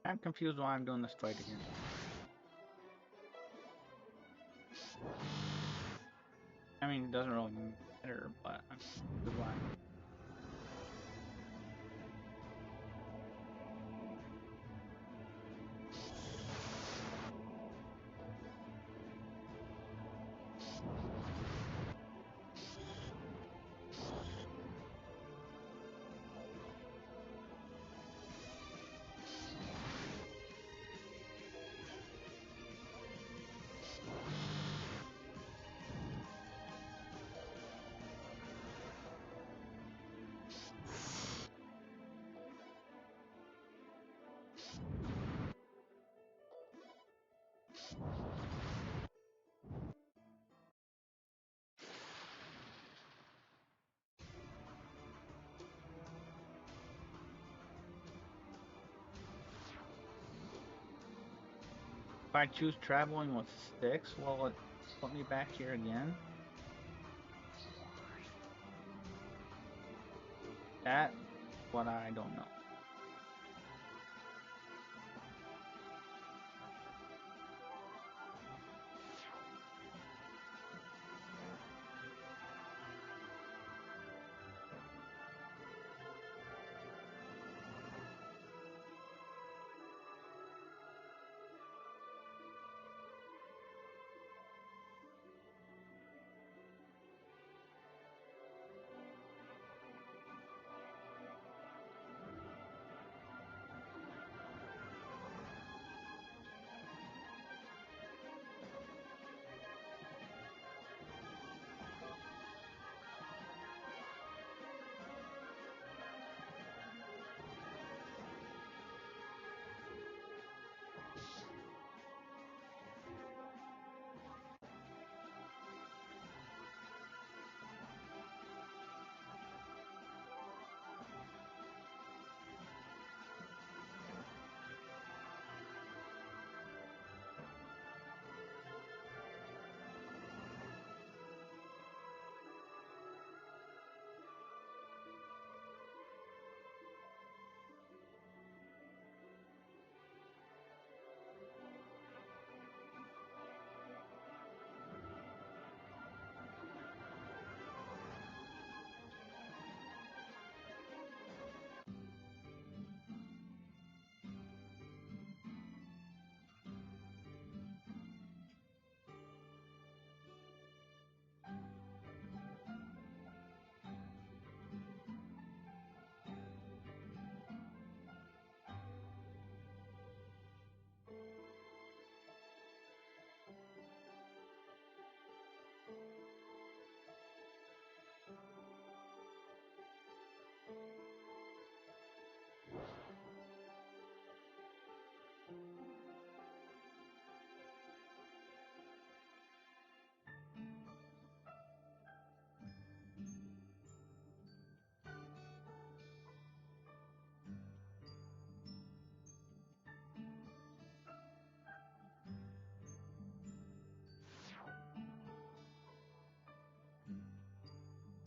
I'm confused why I'm doing this fight again. I mean, it doesn't really matter, but I'm confused why. If I choose traveling with six, will it put me back here again? That's what I don't know.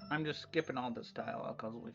I'm just skipping all this dialogue because we.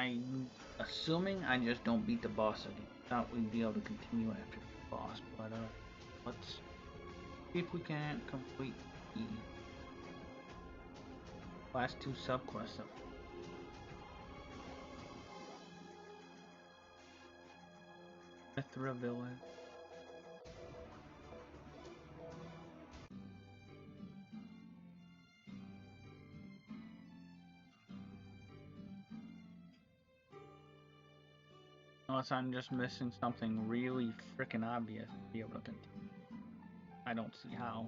I'm assuming I just don't beat the boss again. Thought we'd be able to continue after the boss, but let's see if we can complete the last two subquests of Mithra Village. Unless I'm just missing something really freaking obvious to be able to continue. I don't see how.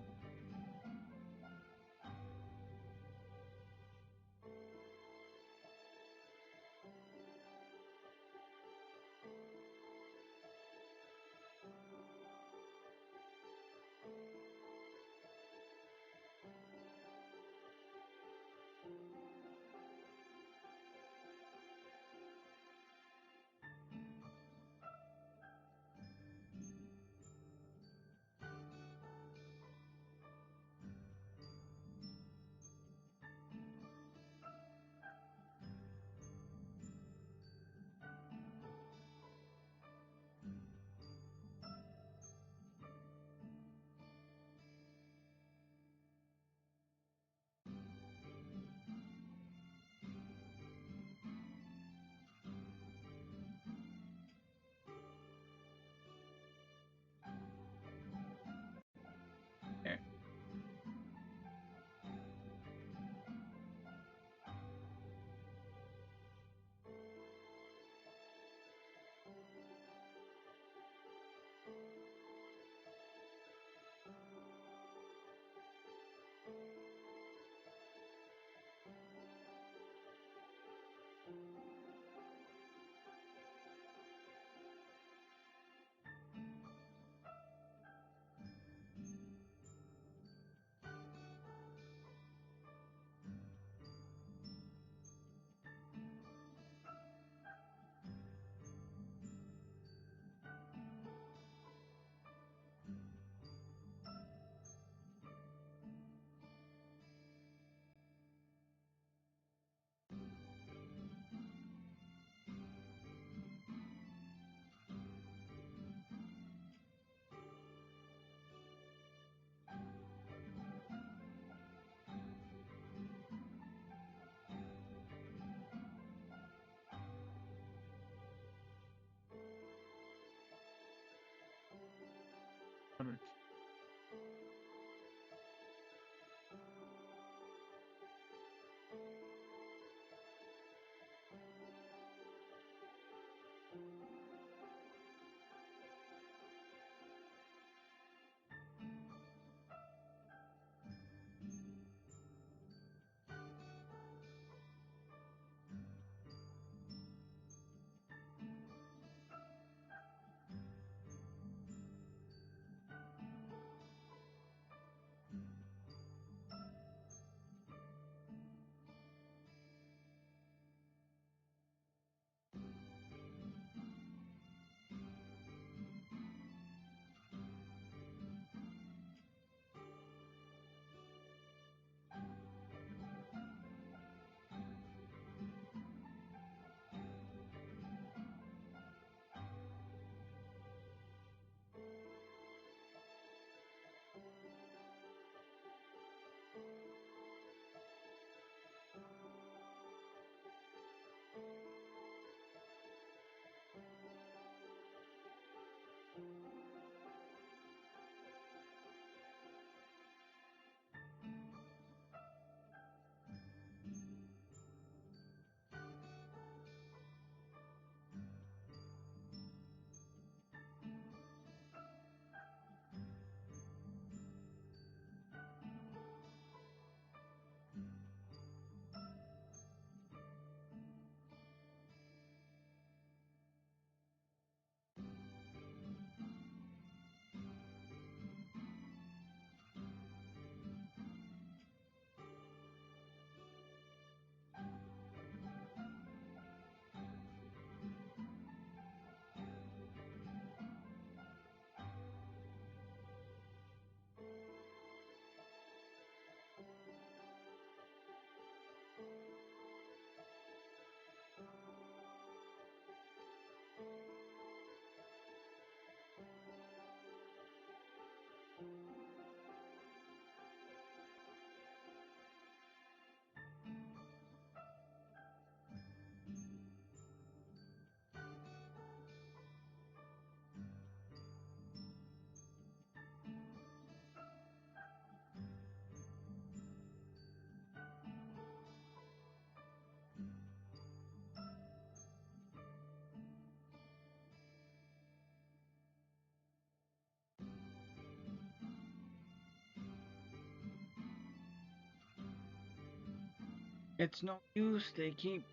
It's no use, they keep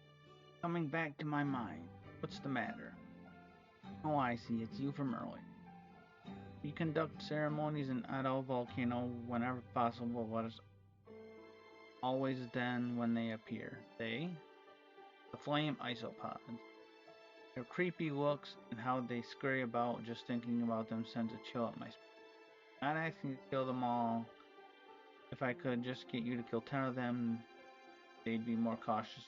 coming back to my mind. What's the matter? Oh, I see, it's you from earlier. We conduct ceremonies in Idle Volcano whenever possible, but it's always then when they appear. They? The flame isopods. Their creepy looks and how they scurry about, just thinking about them sends a chill up my spine. Not asking to kill them all. If I could just get you to kill 10 of them, they'd be more cautious.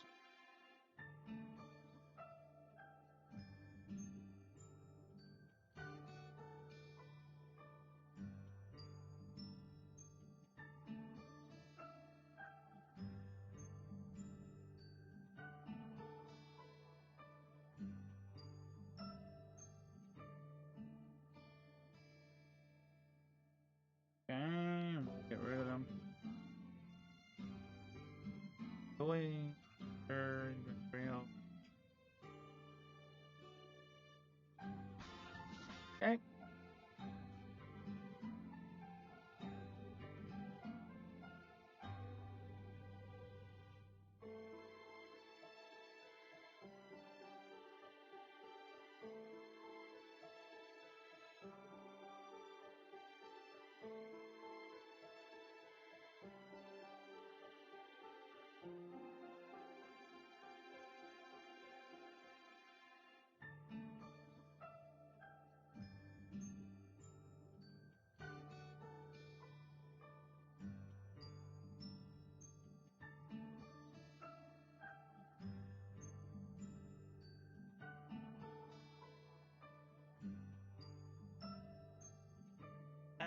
Okay, get rid of them. Really? Sure, real. Okay. Uh,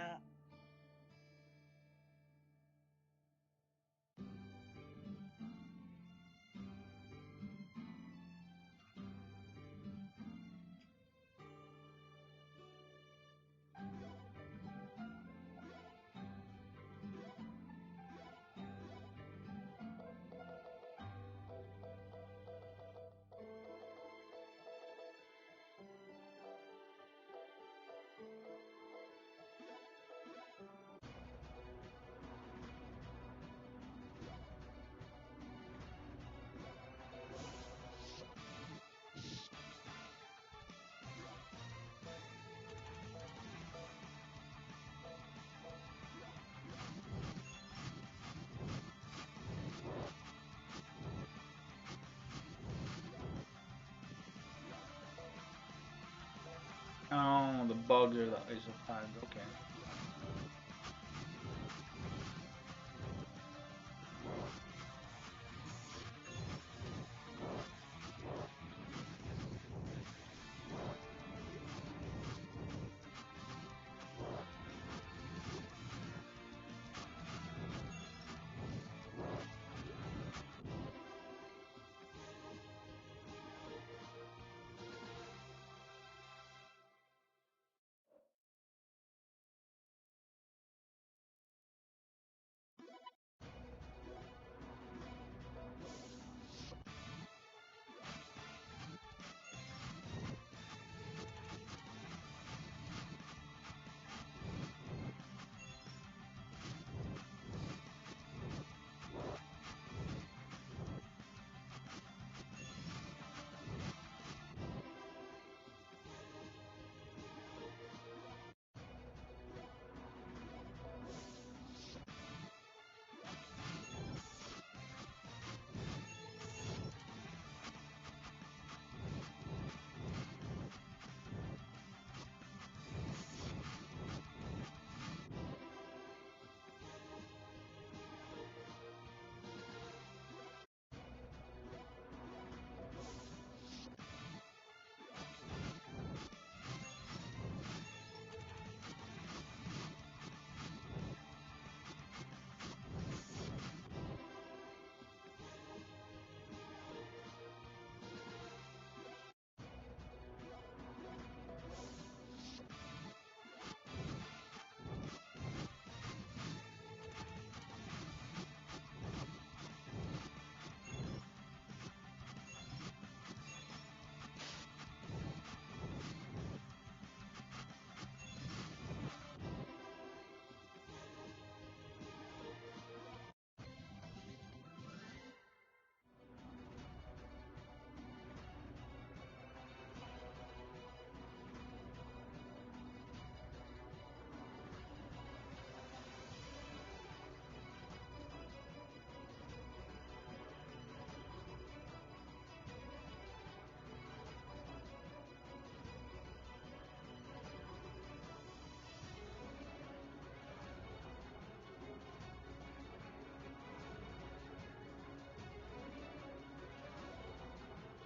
oh, the bugs are the isopods. Okay.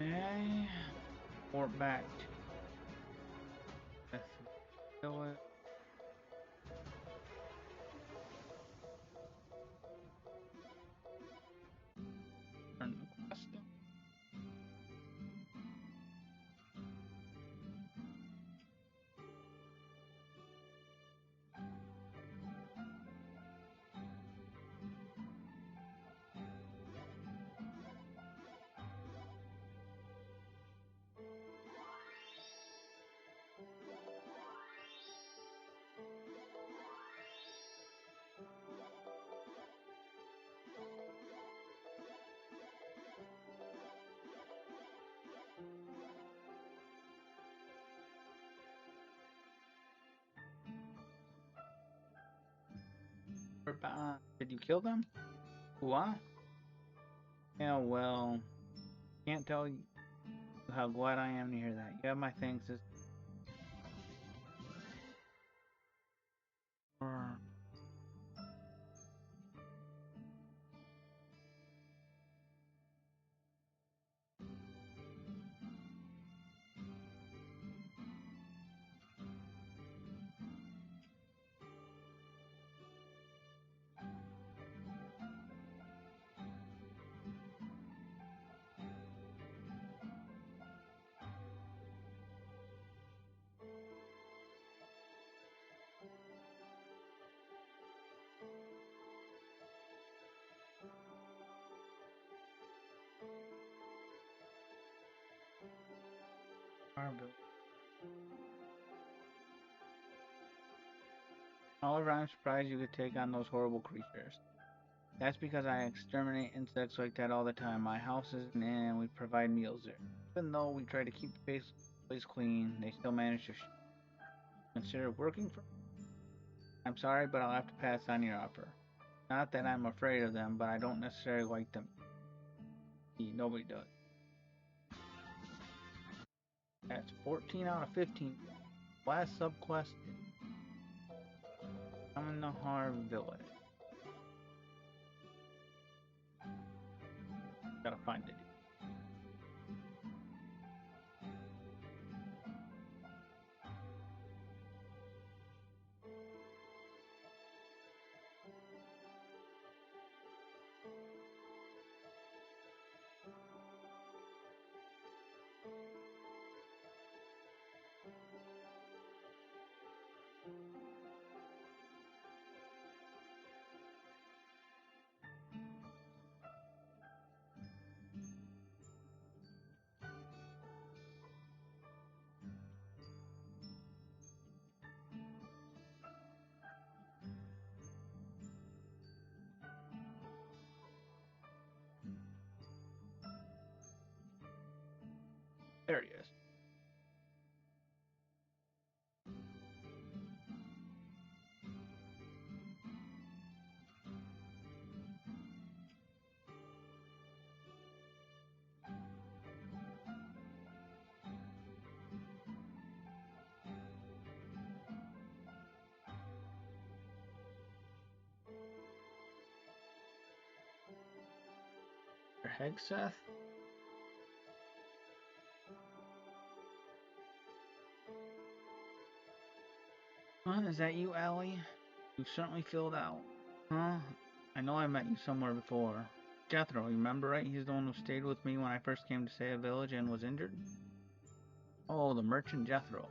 Okay. Port back to village. Turn the quest in. Did you kill them? What? Yeah, well, can't tell you how glad I am to hear that. You have my thanks as for our village. However, I'm surprised you could take on those horrible creatures. That's because I exterminate insects like that all the time. My house is an inn and we provide meals there. Even though we try to keep the place clean, they still manage to consider working for. I'm sorry, but I'll have to pass on your offer. Not that I'm afraid of them, but I don't necessarily like them. Nobody does. That's 14 out of 15. Last subquest is Kamnahar Village. Gotta find it. There he is. Hegseth? Is that you, Allie? You certainly filled out. Huh? I know I met you somewhere before. Jethro, you remember, right? He's the one who stayed with me when I first came to Saya Village and was injured? Oh, the merchant Jethro.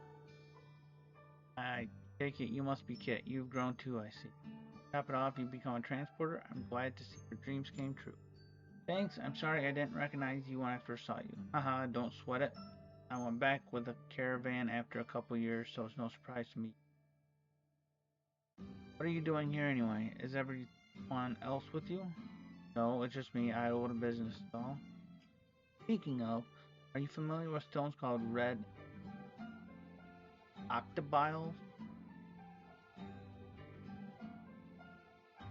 I take it you must be Kit. You've grown too, I see. Top it off, you become a transporter. I'm glad to see your dreams came true. Thanks, I'm sorry I didn't recognize you when I first saw you. Haha, don't sweat it. I went back with a caravan after a couple years, so it's no surprise to me. What are you doing here anyway? Is everyone else with you? No, it's just me. I own a business, though. Speaking of, are you familiar with stones called red octobiles?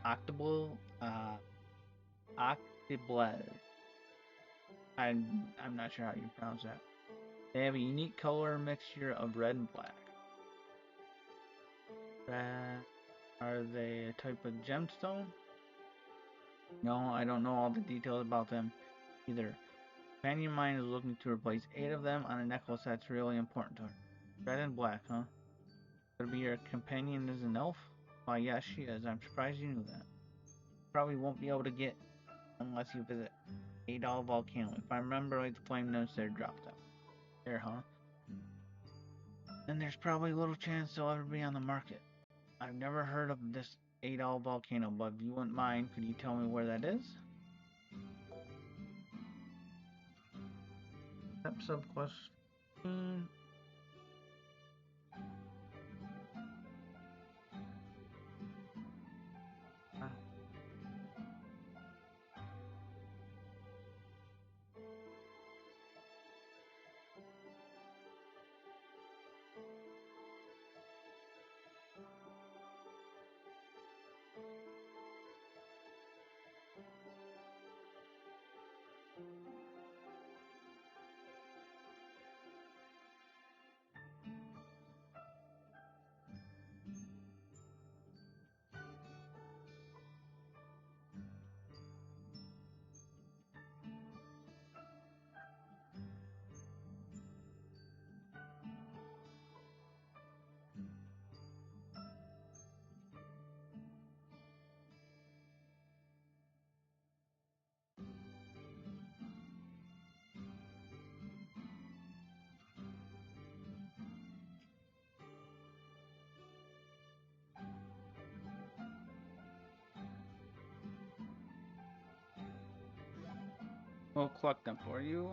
Octobl, octoblez. I'm not sure how you pronounce that. They have a unique color mixture of red and black. Are they a type of gemstone? No, I don't know all the details about them either. Companion mine is looking to replace 8 of them on a necklace that's really important to her. Red and black, huh? Could be your companion is an elf? Why, yes, she is. I'm surprised you knew that. Probably won't be able to get unless you visit Adol Volcano. If I remember right, the flame notes there dropped out. There, huh? Then there's probably little chance they'll ever be on the market. I've never heard of this Adol Volcano, but if you wouldn't mind, could you tell me where that is? Step subquest 15. We'll collect them for you.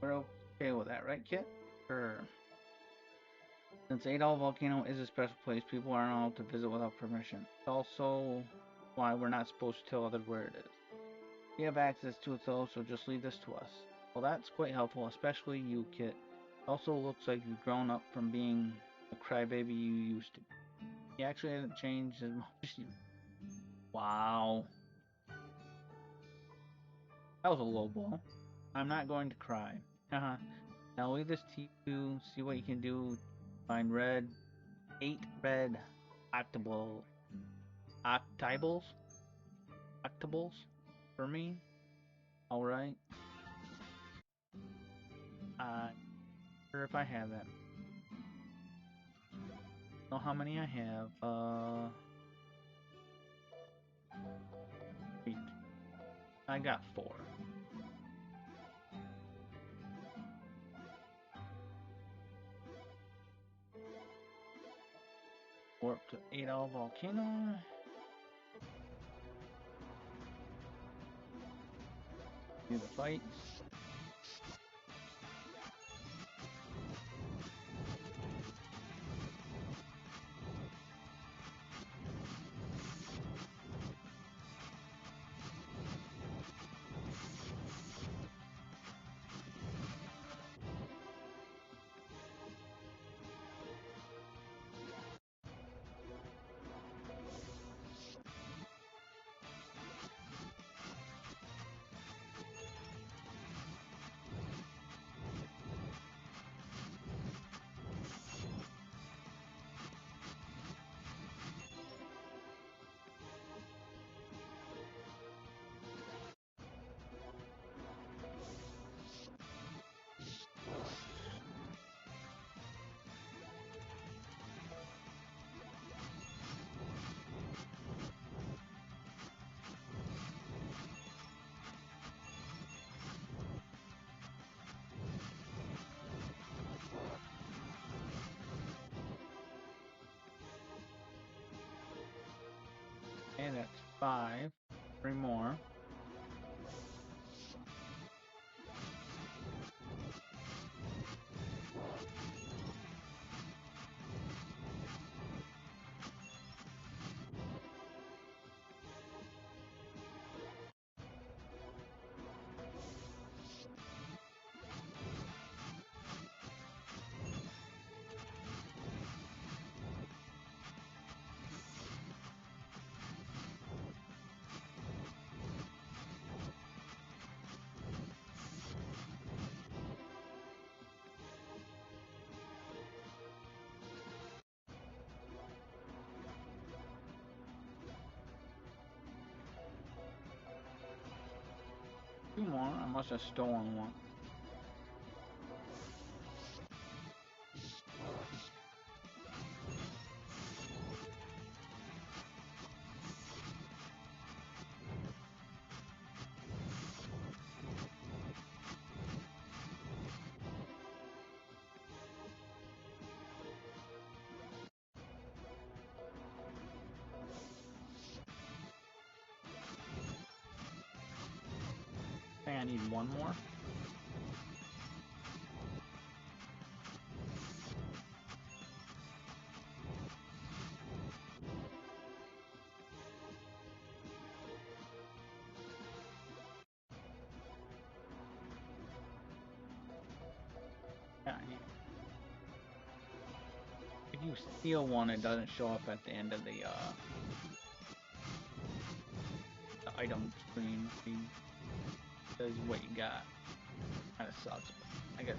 We're okay with that, right, Kit? Sure. Since Adol Volcano is a special place, people aren't allowed to visit without permission. It's also why we're not supposed to tell others where it is. We have access to it though, so just leave this to us. Well, that's quite helpful, especially you, Kit. It also looks like you've grown up from being the crybaby you used to be. You actually hasn't changed as much as you. Wow. That was a low blow. I'm not going to cry. Haha. Now leave this to you. See what you can do. Find 8 red octables. Octables? Octables? For me? Alright. Sure if I have that. Know how many I have. 8. I got 4. Warp to Adol Volcano. Do the fight. And that's 5. 3 more. Two more. I must have stolen one. one more. Yeah, if you steal one, it doesn't show up at the end of the item screen. It says what you got. Kind of sucks, but I guess.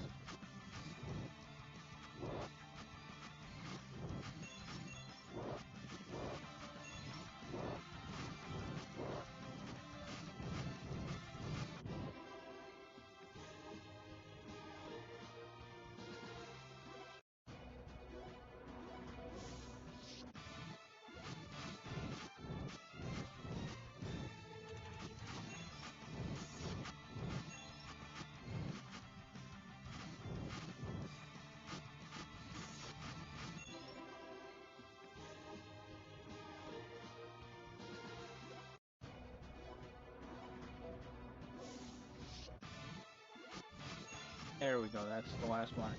There we go. That's the last one.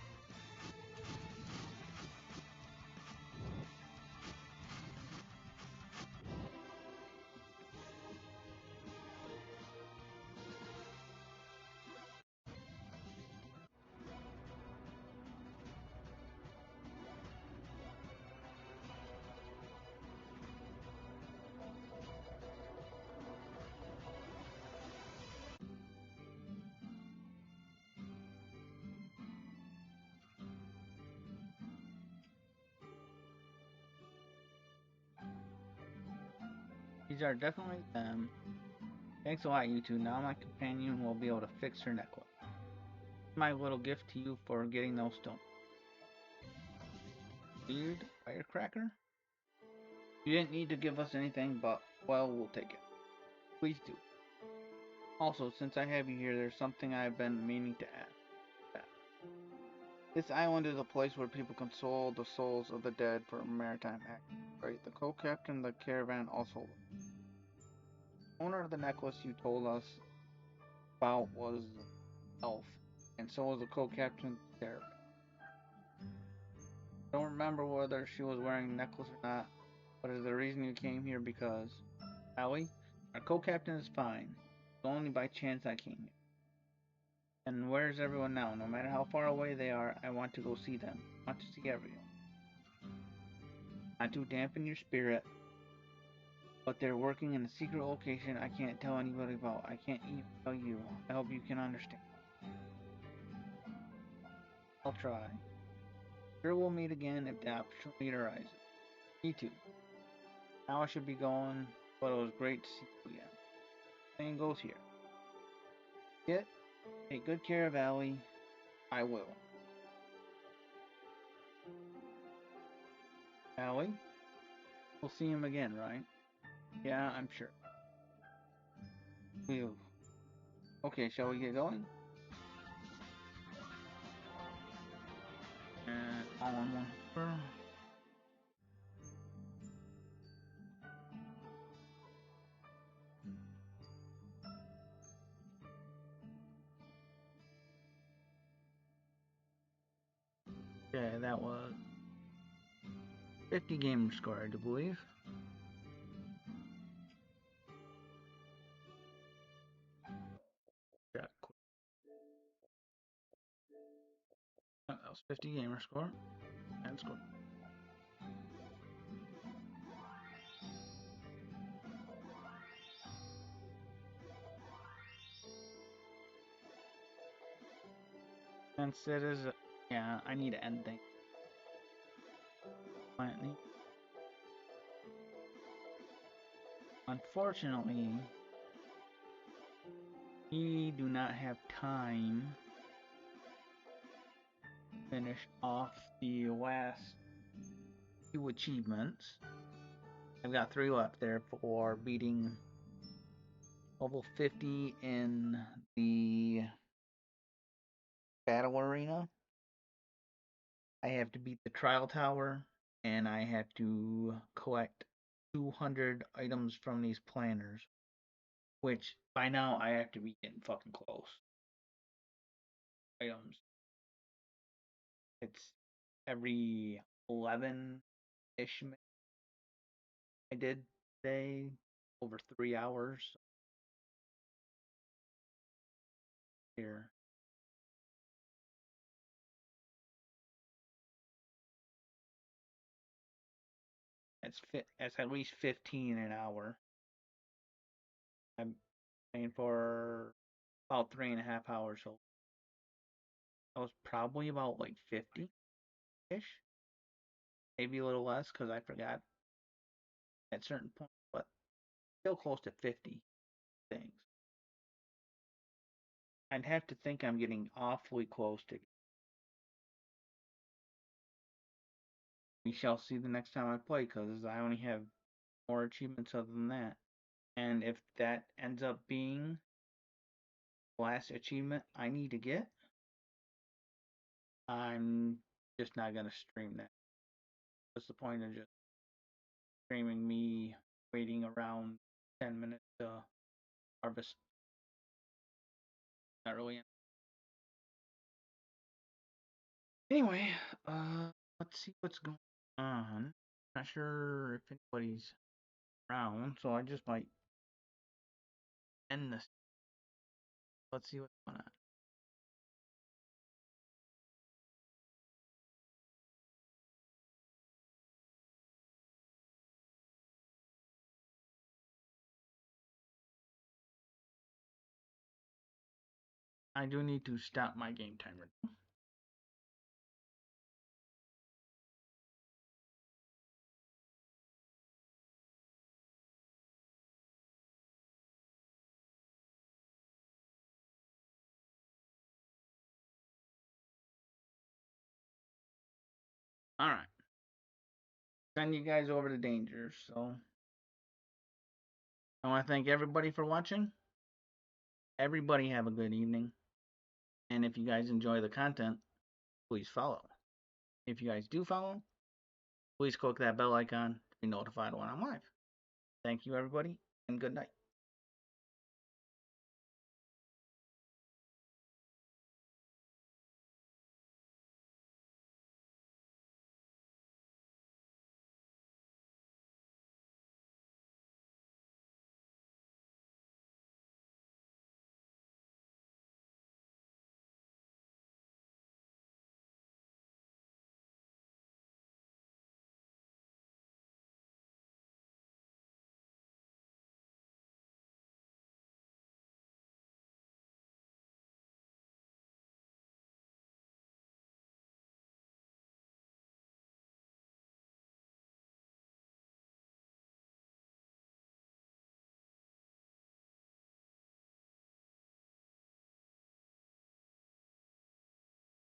These are definitely them. Thanks a lot, you two. Now my companion will be able to fix her necklace. My little gift to you for getting those stones. Weird firecracker? You didn't need to give us anything, but, well, we'll take it. Please do. Also, since I have you here, there's something I've been meaning to ask. This island is a place where people console the souls of the dead for a maritime act. Right? The co-captain of the caravan also. The owner of the necklace you told us about was an elf, and so was the co-captain of the caravan. I don't remember whether she was wearing a necklace or not, but is the reason you came here because Allie, our co-captain is fine. It's only by chance I came here. And where's everyone now? No matter how far away they are, I want to go see them. I want to see everyone. Not to dampen your spirit, but they're working in a secret location I can't tell anybody about. I can't even tell you. I hope you can understand. I'll try. Sure we'll meet again if the opportunity arises. Me too. Now I should be going, but it was great to see you again. Same goes here. Get take good care of Allie. I will. Allie? We'll see him again, right? Yeah, I'm sure. We'll. Okay, shall we get going? And all on one. Okay, that was 50 gamer score, I do believe. Yeah, that was 50 gamer score. And score. Since it is, yeah, I need to end things. Quietly. Unfortunately, we do not have time to finish off the last two achievements. I've got 3 left there for beating level 50 in the battle arena. I have to beat the trial tower, and I have to collect 200 items from these planners, which by now I have to be getting fucking close. items. It's every 11-ish I did today, over 3 hours here. It's at least 15 an hour. I'm paying for about 3.5 hours, so that was probably about like 50-ish, maybe a little less because I forgot at certain points, but still close to 50 things. I'd have to think I'm getting awfully close to. We shall see the next time I play because I only have more achievements other than that. And if that ends up being the last achievement I need to get, I'm just not gonna stream that. What's the point of just streaming me waiting around 10 minutes to harvest? Not really. Anyway, let's see what's going on. Not sure if anybody's around, so I just might end this. Let's see what's going on. I do need to stop my game timer. Alright. Send you guys over to danger, so I want to thank everybody for watching. Everybody have a good evening. And if you guys enjoy the content, please follow. If you guys do follow, please click that bell icon to be notified when I'm live. Thank you, everybody, and good night.